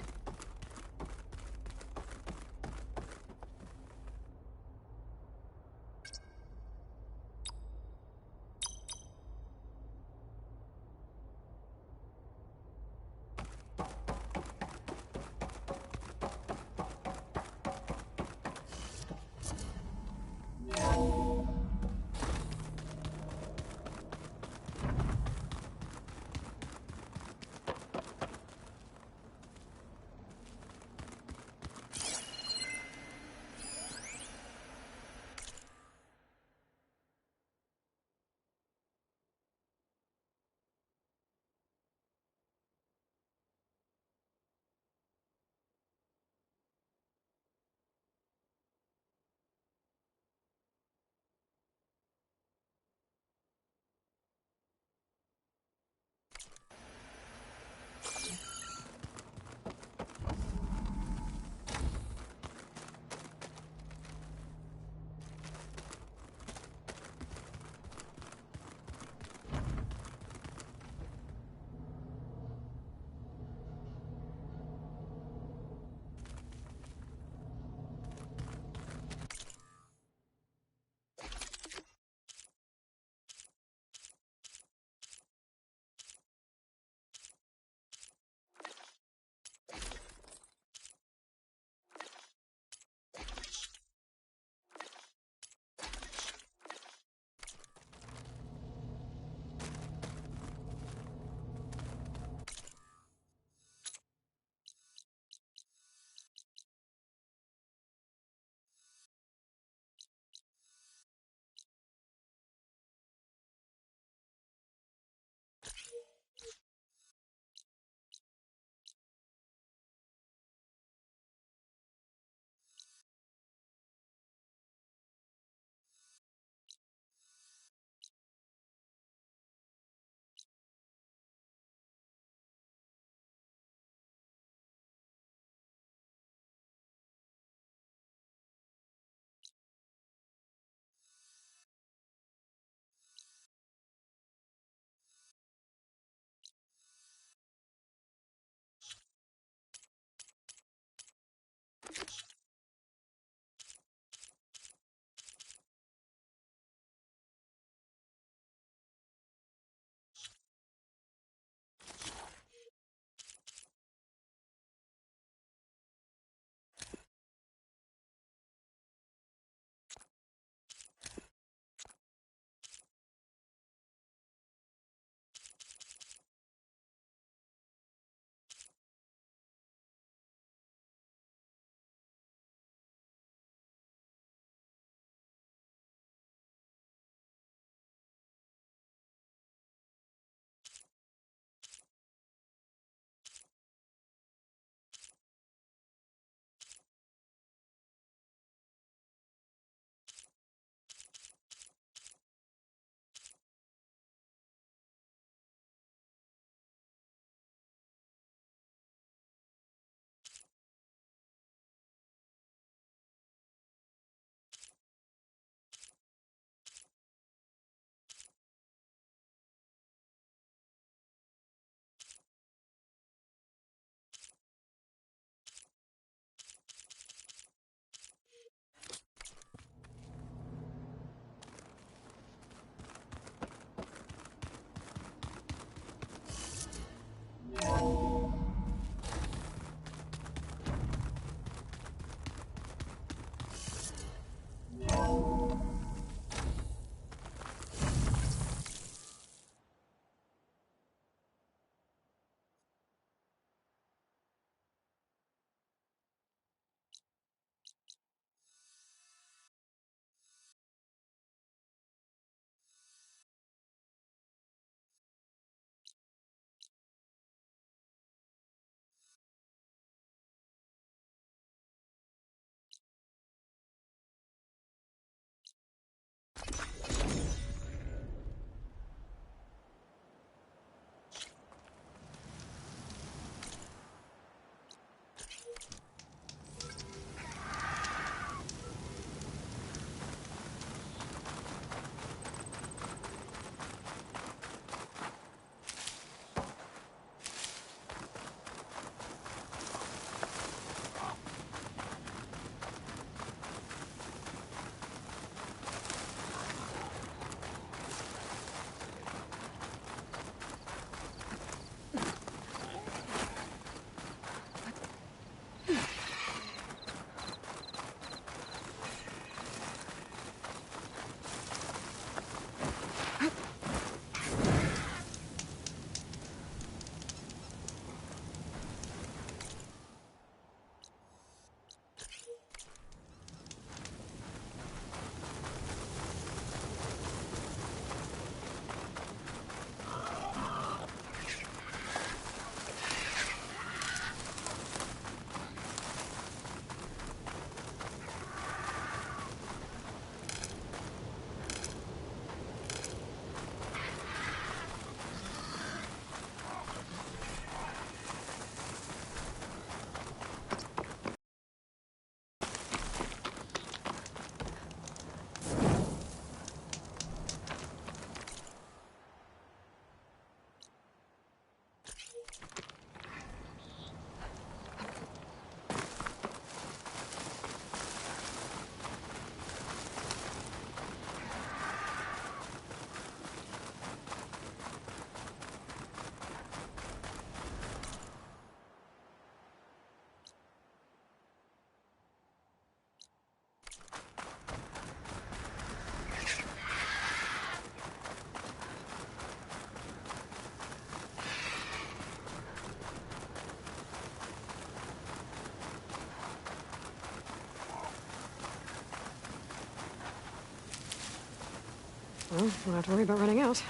Speaker 5: Well, we'll have to worry about running out.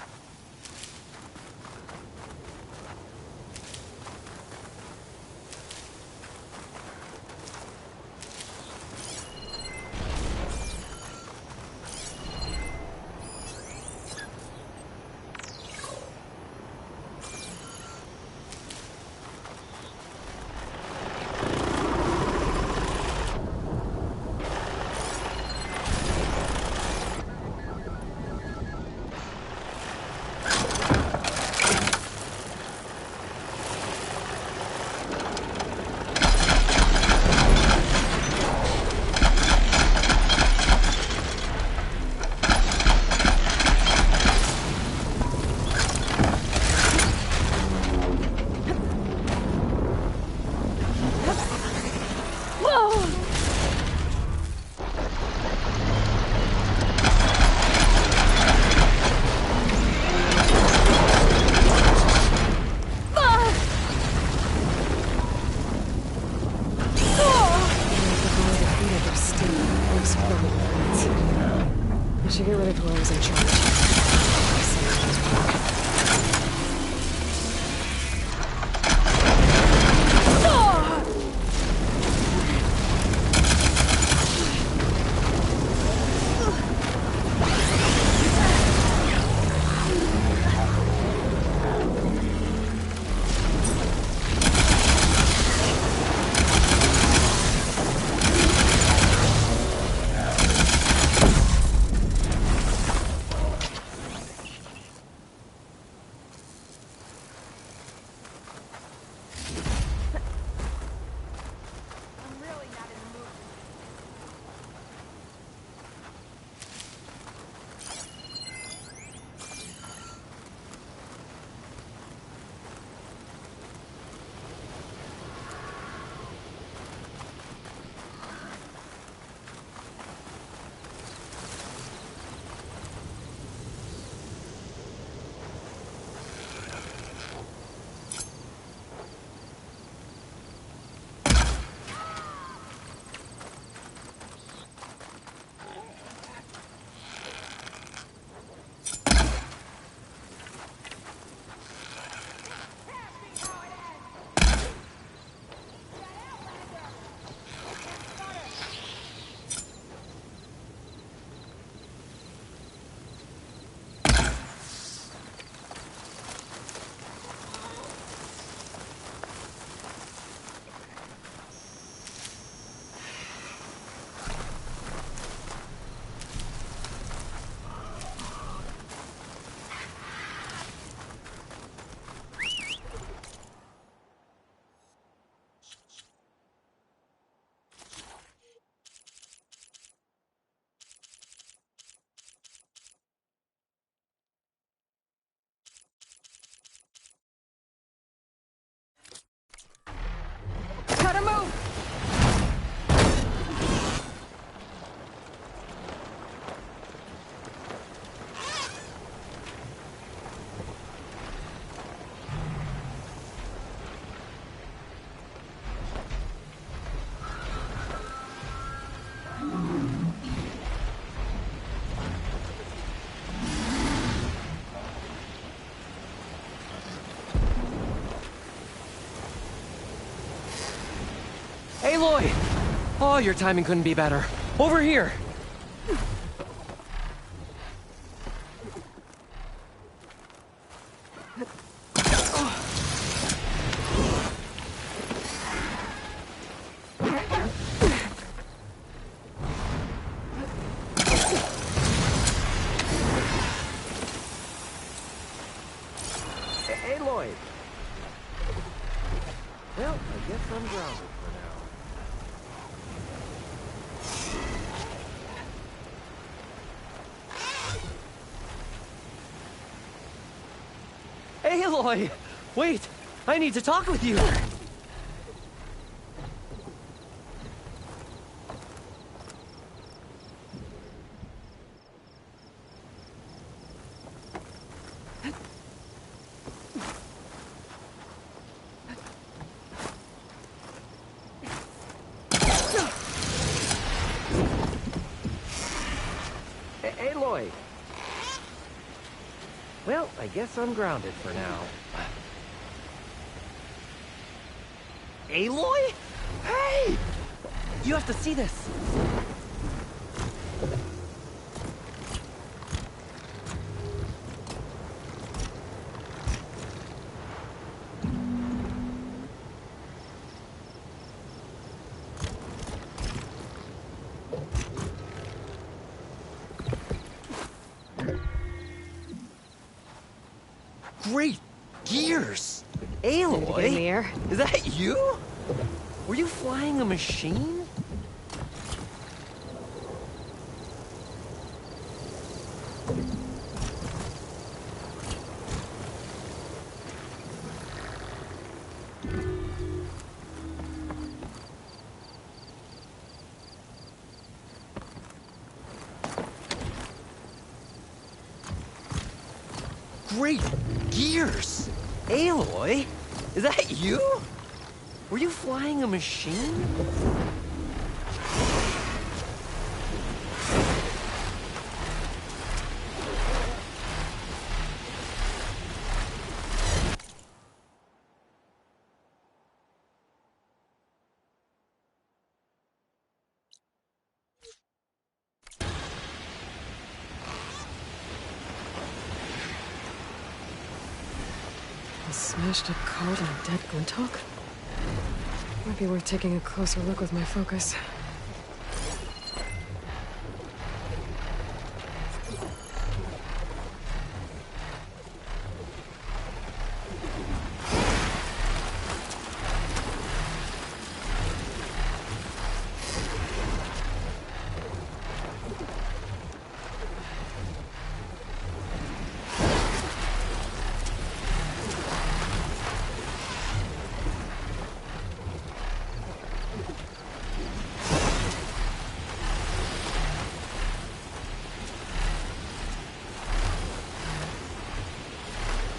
Speaker 5: I should get rid of whoever's in Gotta move!
Speaker 4: Aloy! Oh, your timing couldn't be better. Over here! Aloy! Well, I guess I'm grounded for now. Aloy! Wait! I need to talk with you! Aloy! I guess I'm grounded for now. Aloy? Hey! You have to see this! Great gears! Aloy?
Speaker 5: Get in the air.
Speaker 4: Is that you? Were you flying a machine? Great gears! Aloy? Is that you? Were you flying a machine?
Speaker 5: A smashed up cart and a dead Glinthawk? Might be worth taking a closer look with my focus.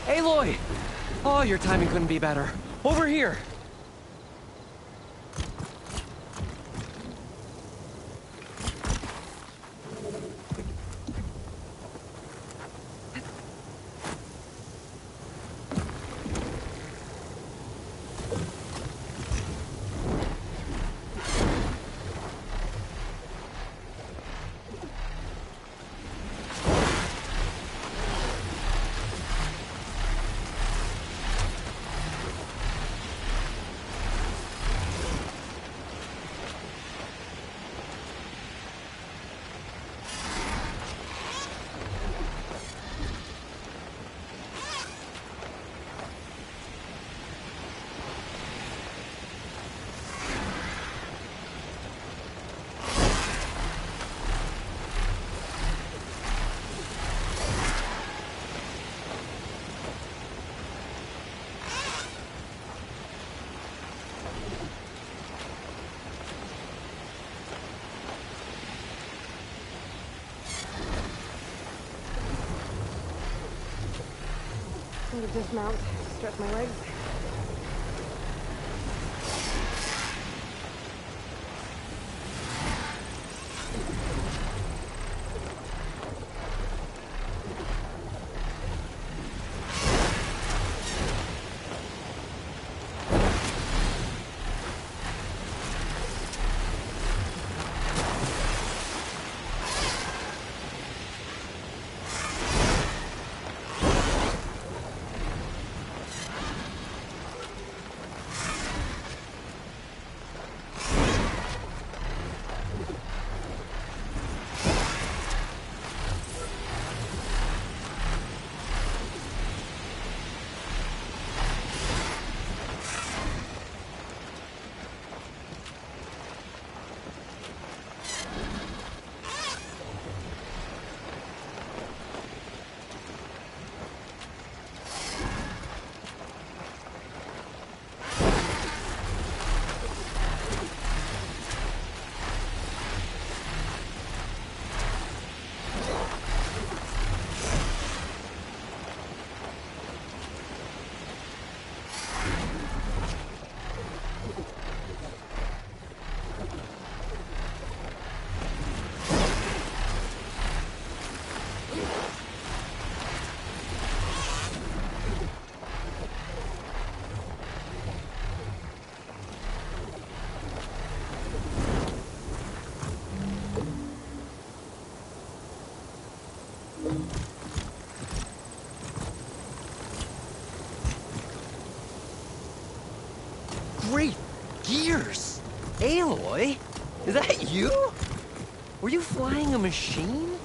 Speaker 4: Aloy! Oh, your timing couldn't be better. Over here!
Speaker 5: I'm gonna dismount, stretch my legs.
Speaker 4: great gears! Aloy? Is that you? Were you flying a machine?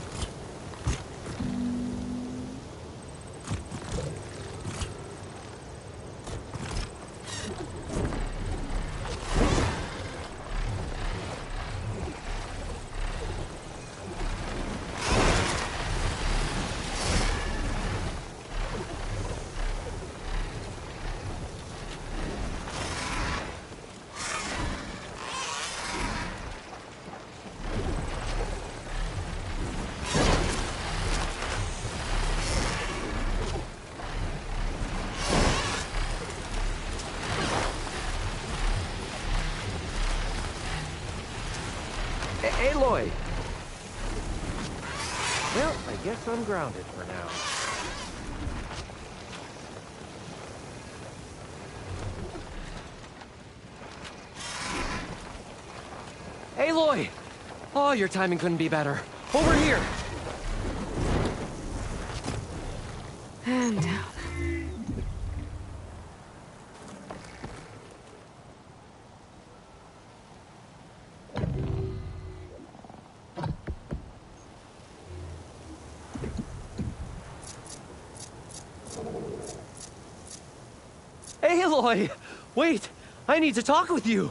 Speaker 4: Aloy! Well, I guess I'm grounded for now. Aloy! Oh, your timing couldn't be better. Over here!
Speaker 5: And down.
Speaker 4: Aloy! Wait! I need to talk with you!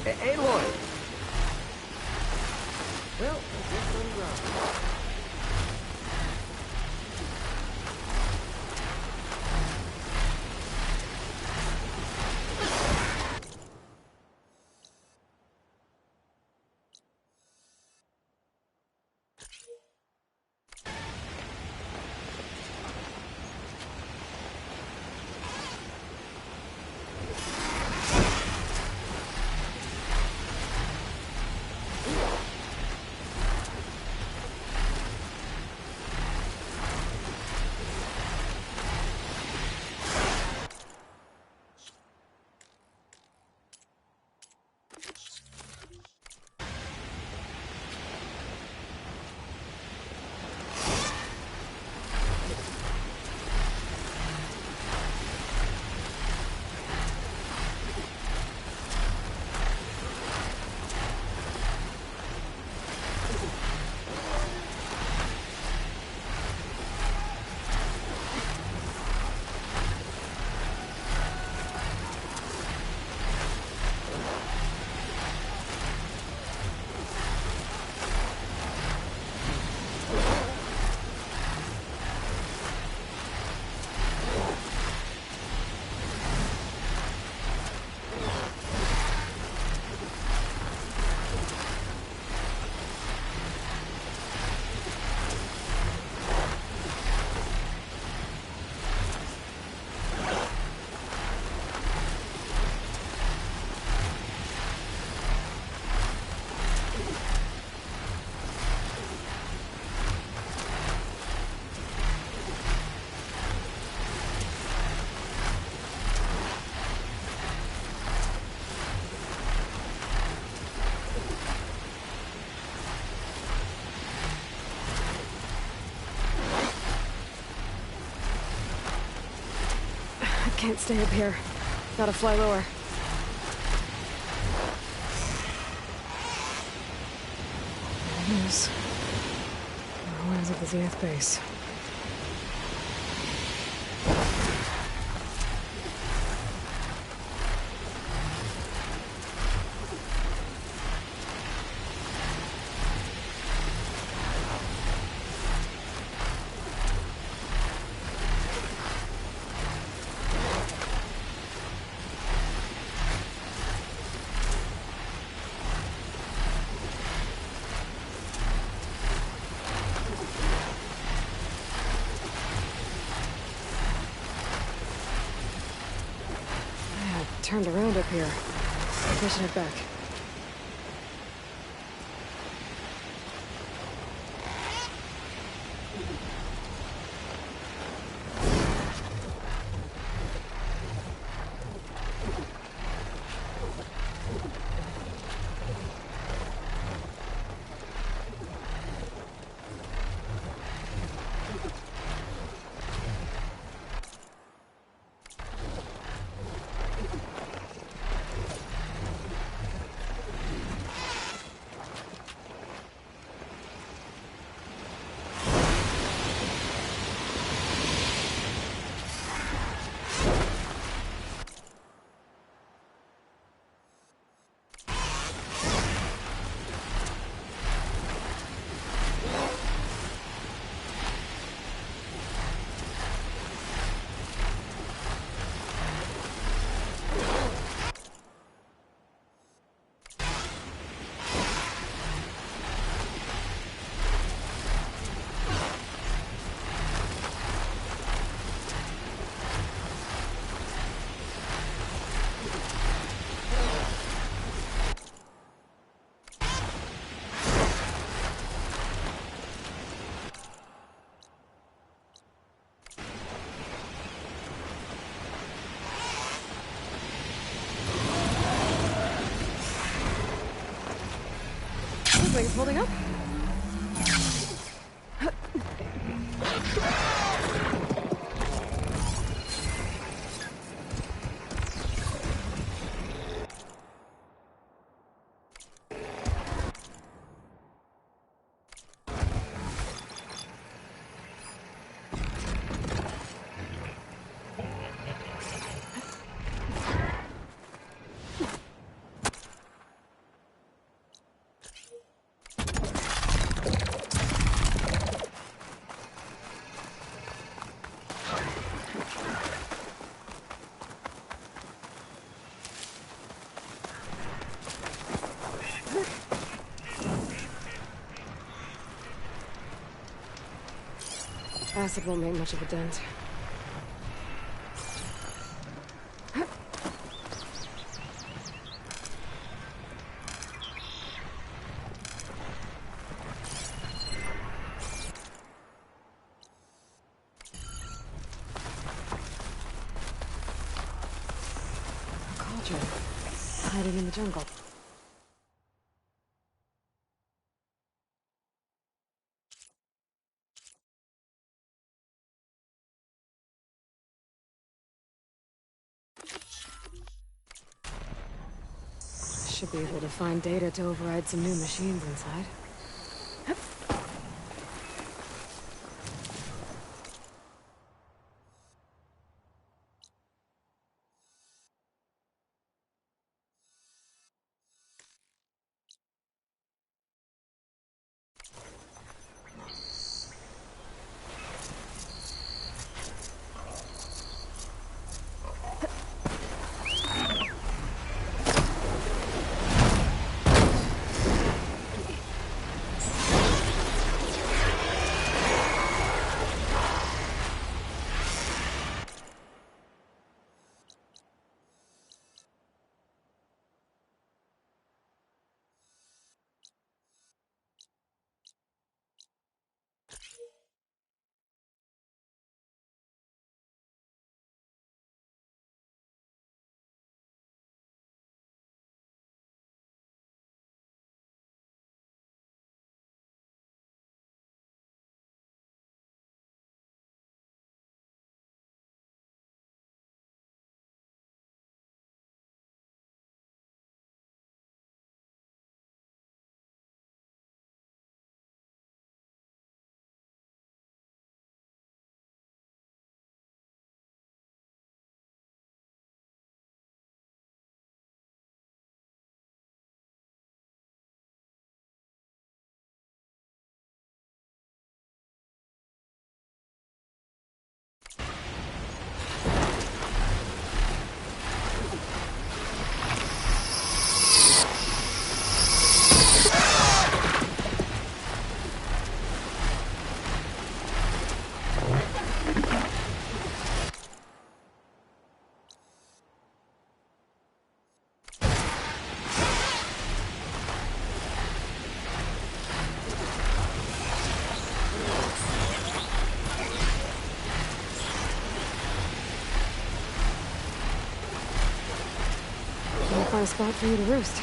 Speaker 4: Aloy! Well, I guess I'm grounded.
Speaker 5: Can't stay up here. Gotta fly lower. There it is. The ruins of the Zenith base. Turned around up here. I should head back. holding up? Acid won't make much of a dent. A cauldron hiding in the jungle. Should be able to find data to override some new machines inside. Find a spot for you to roost.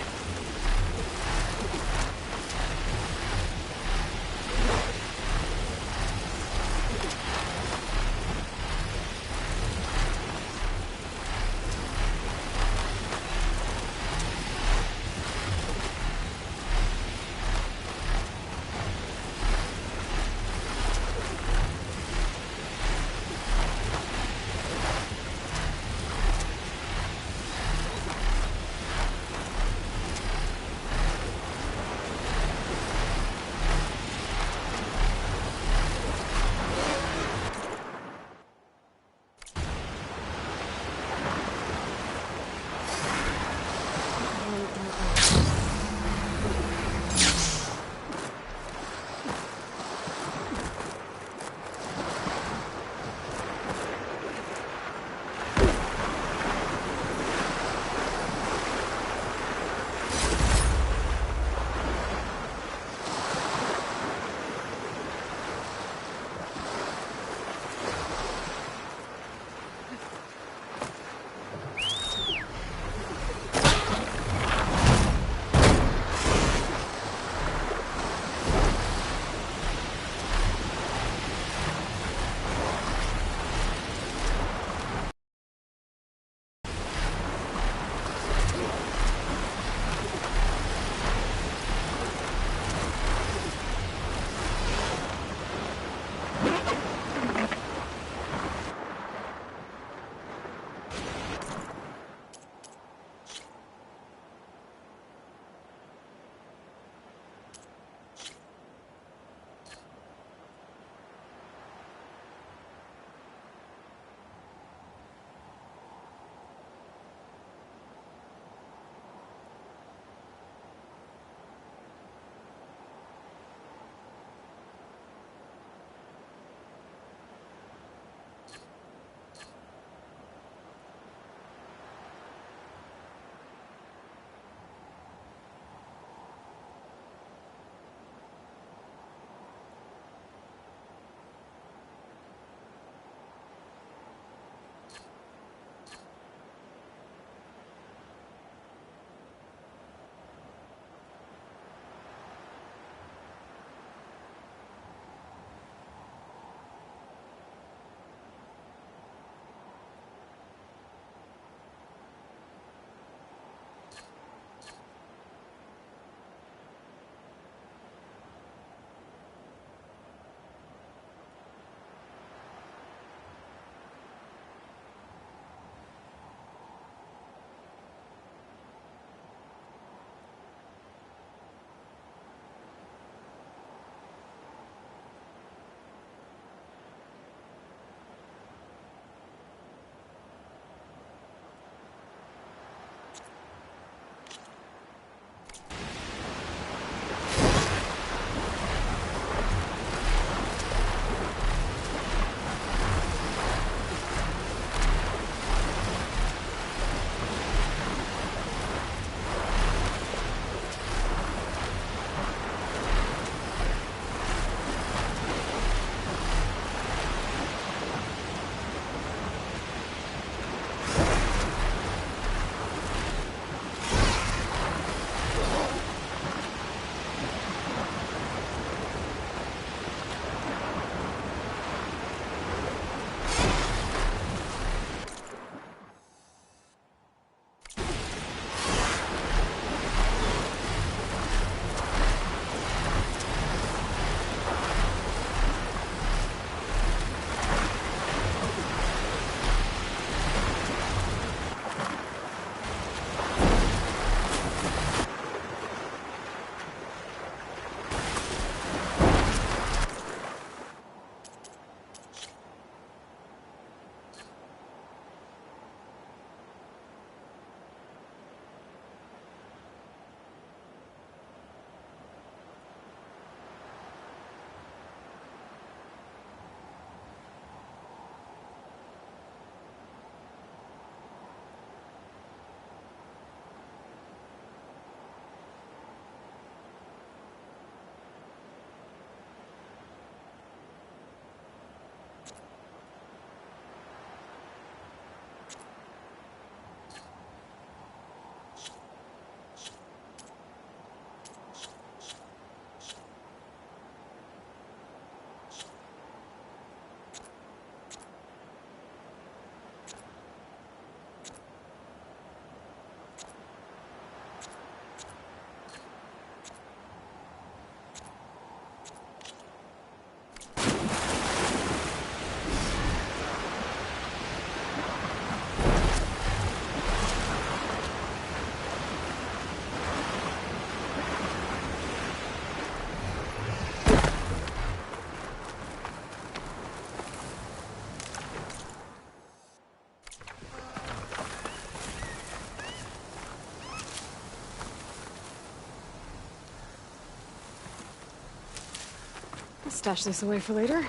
Speaker 5: I'll stash this away for later.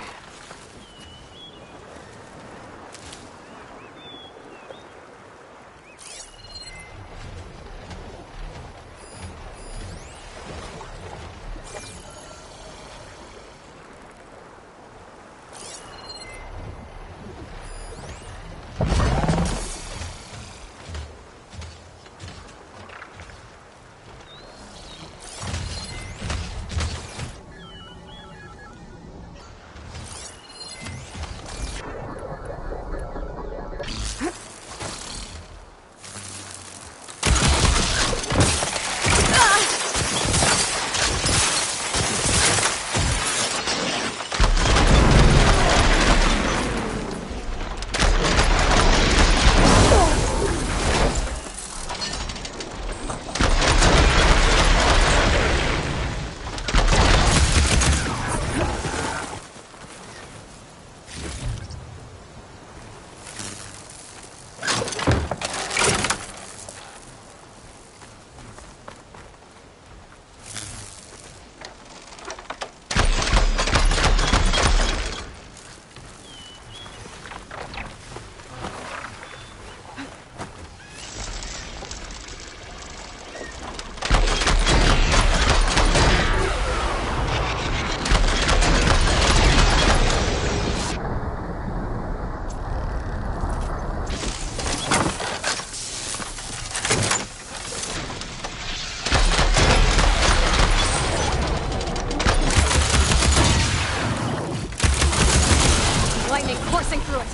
Speaker 5: Lightning coursing through it.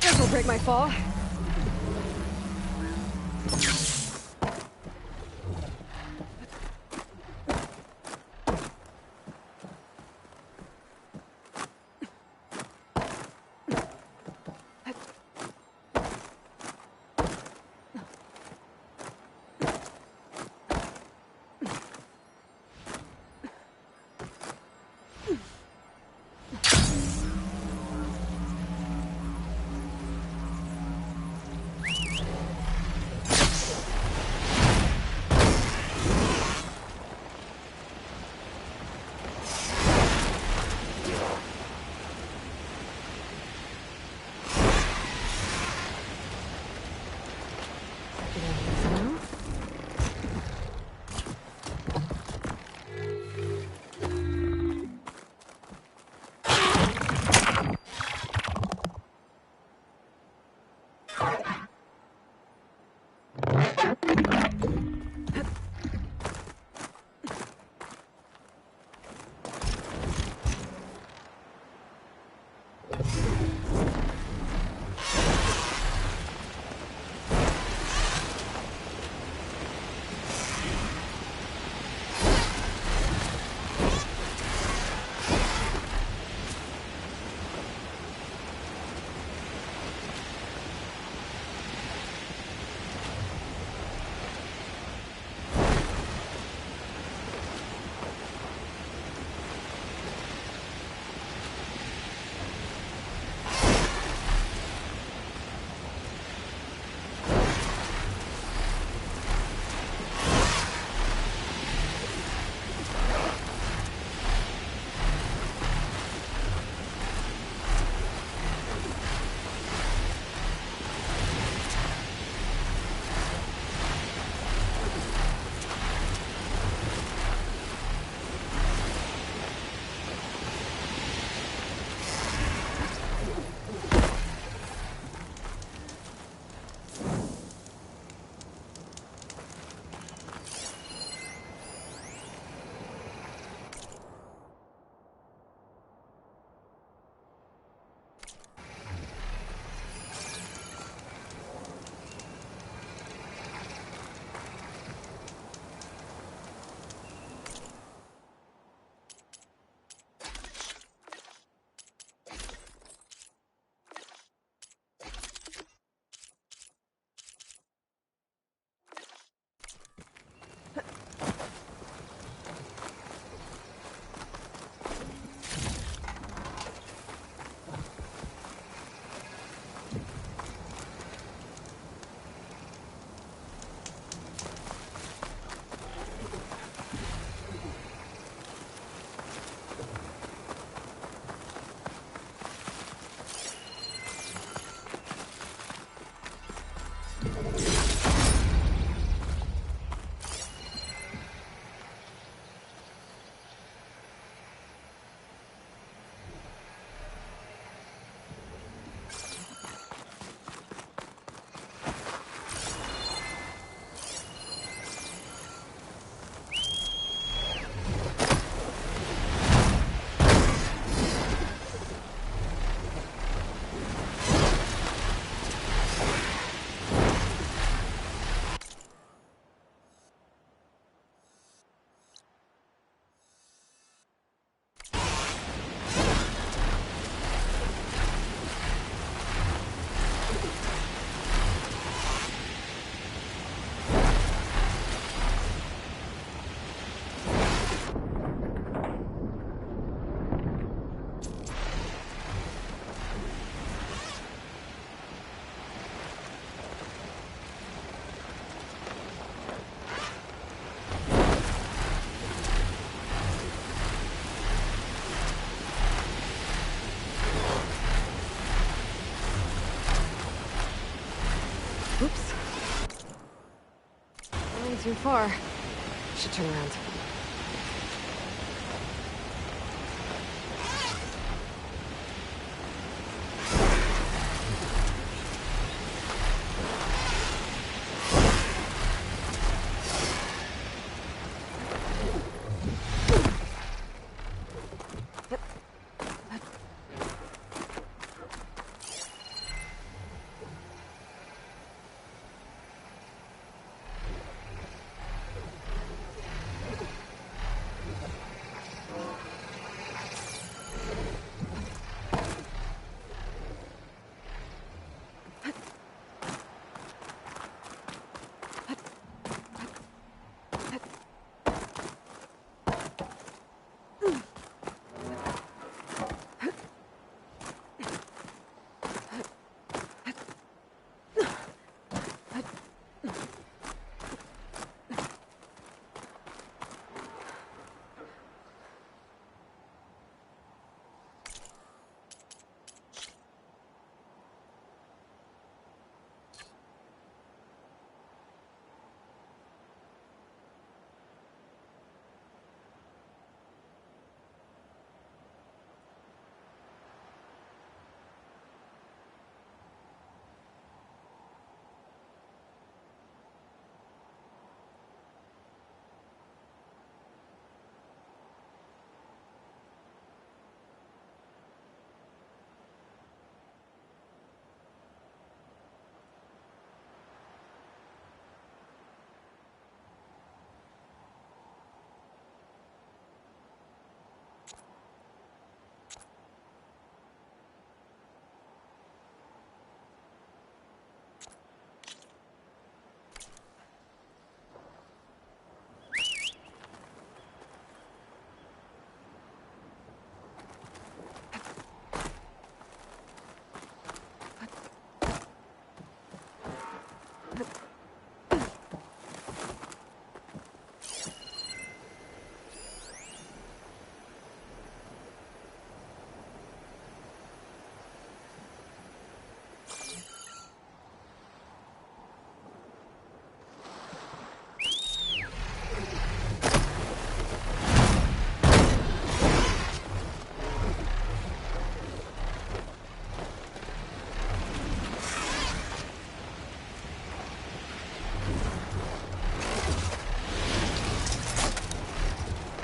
Speaker 5: This will break my fall. Oops. Going too far. Should turn around.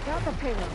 Speaker 5: Got the payload.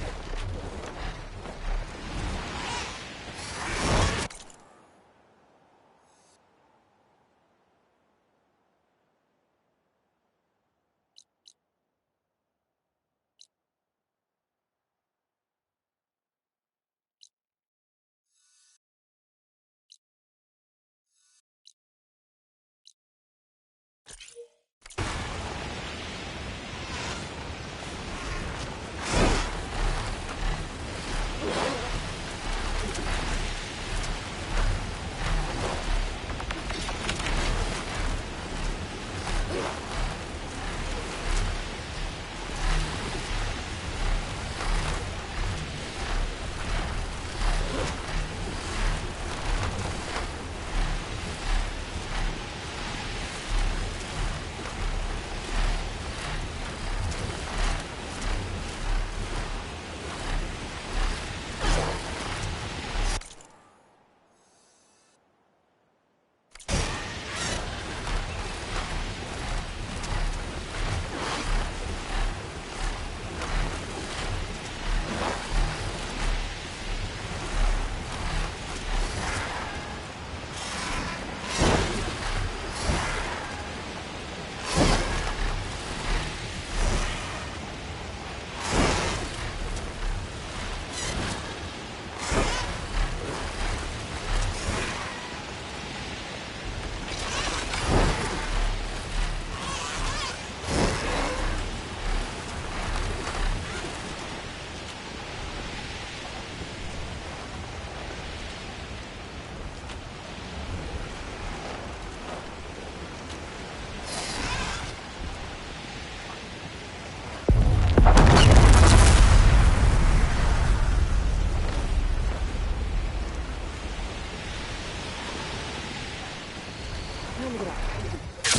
Speaker 5: Time to get out.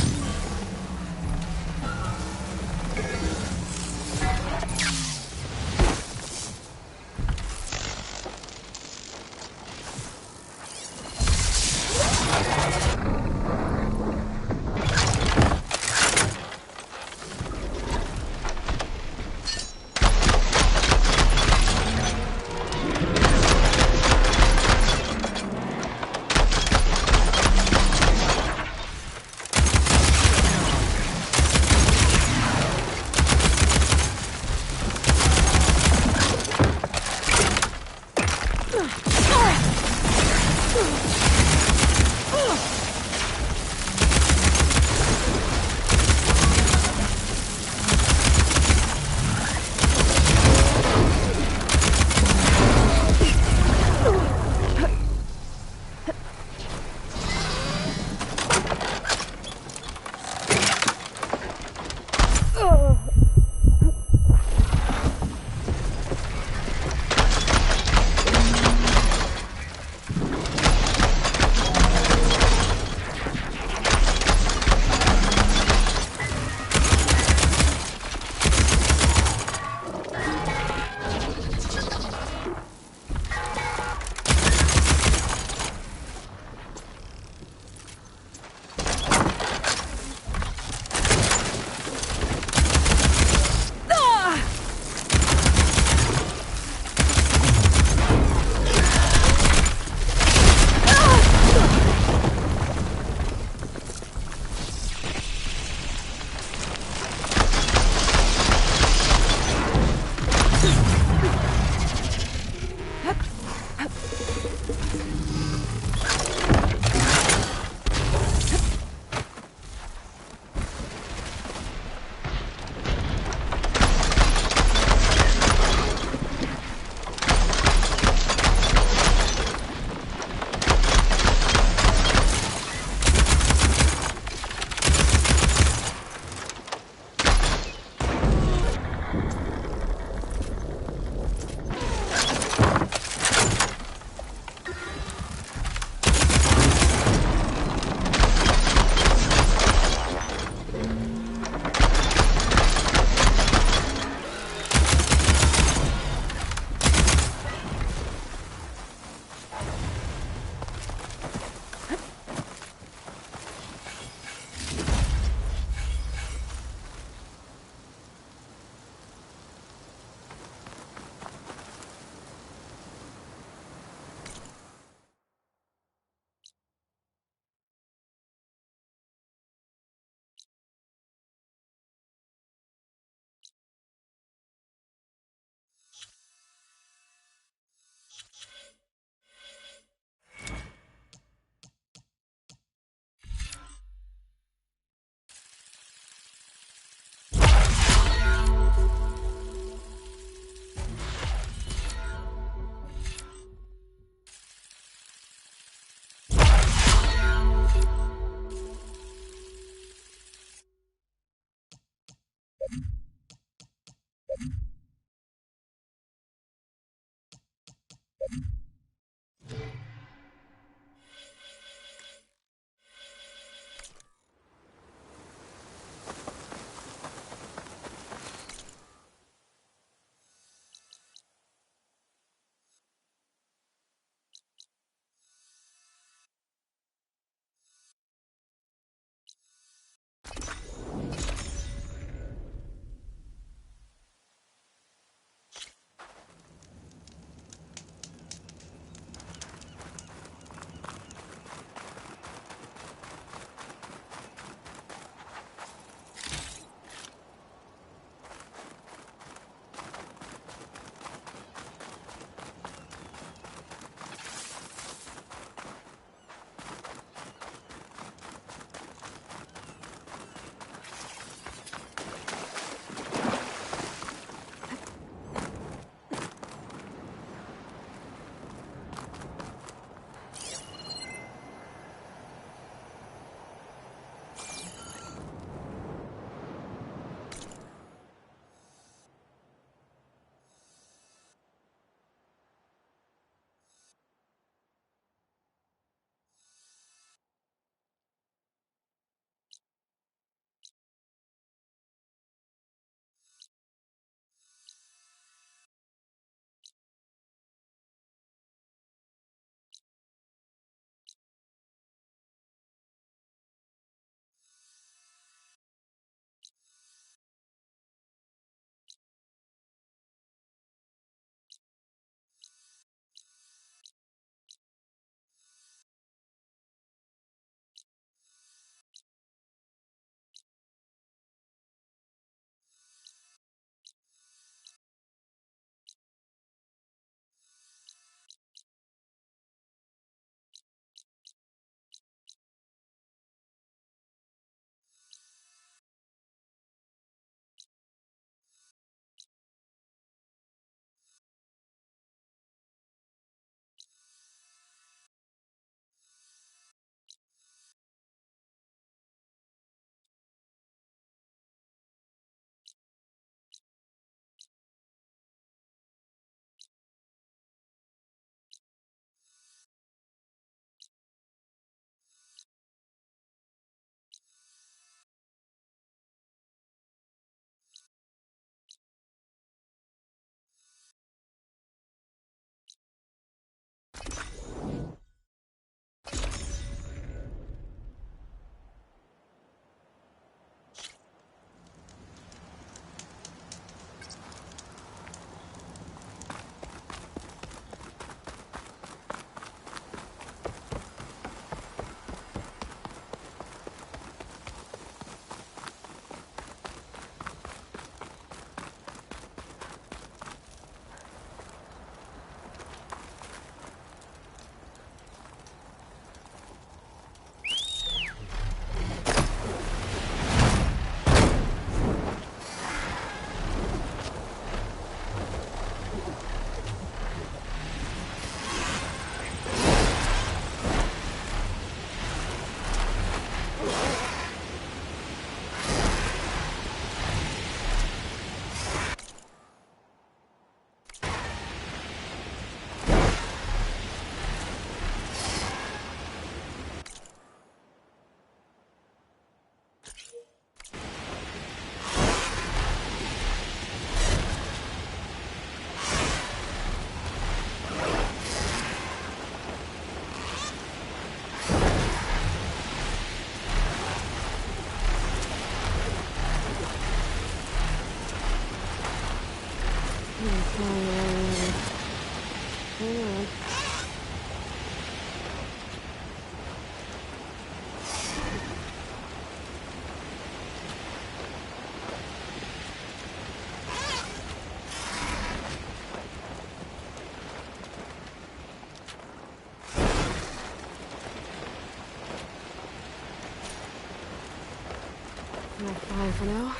Speaker 5: I'm fine for now.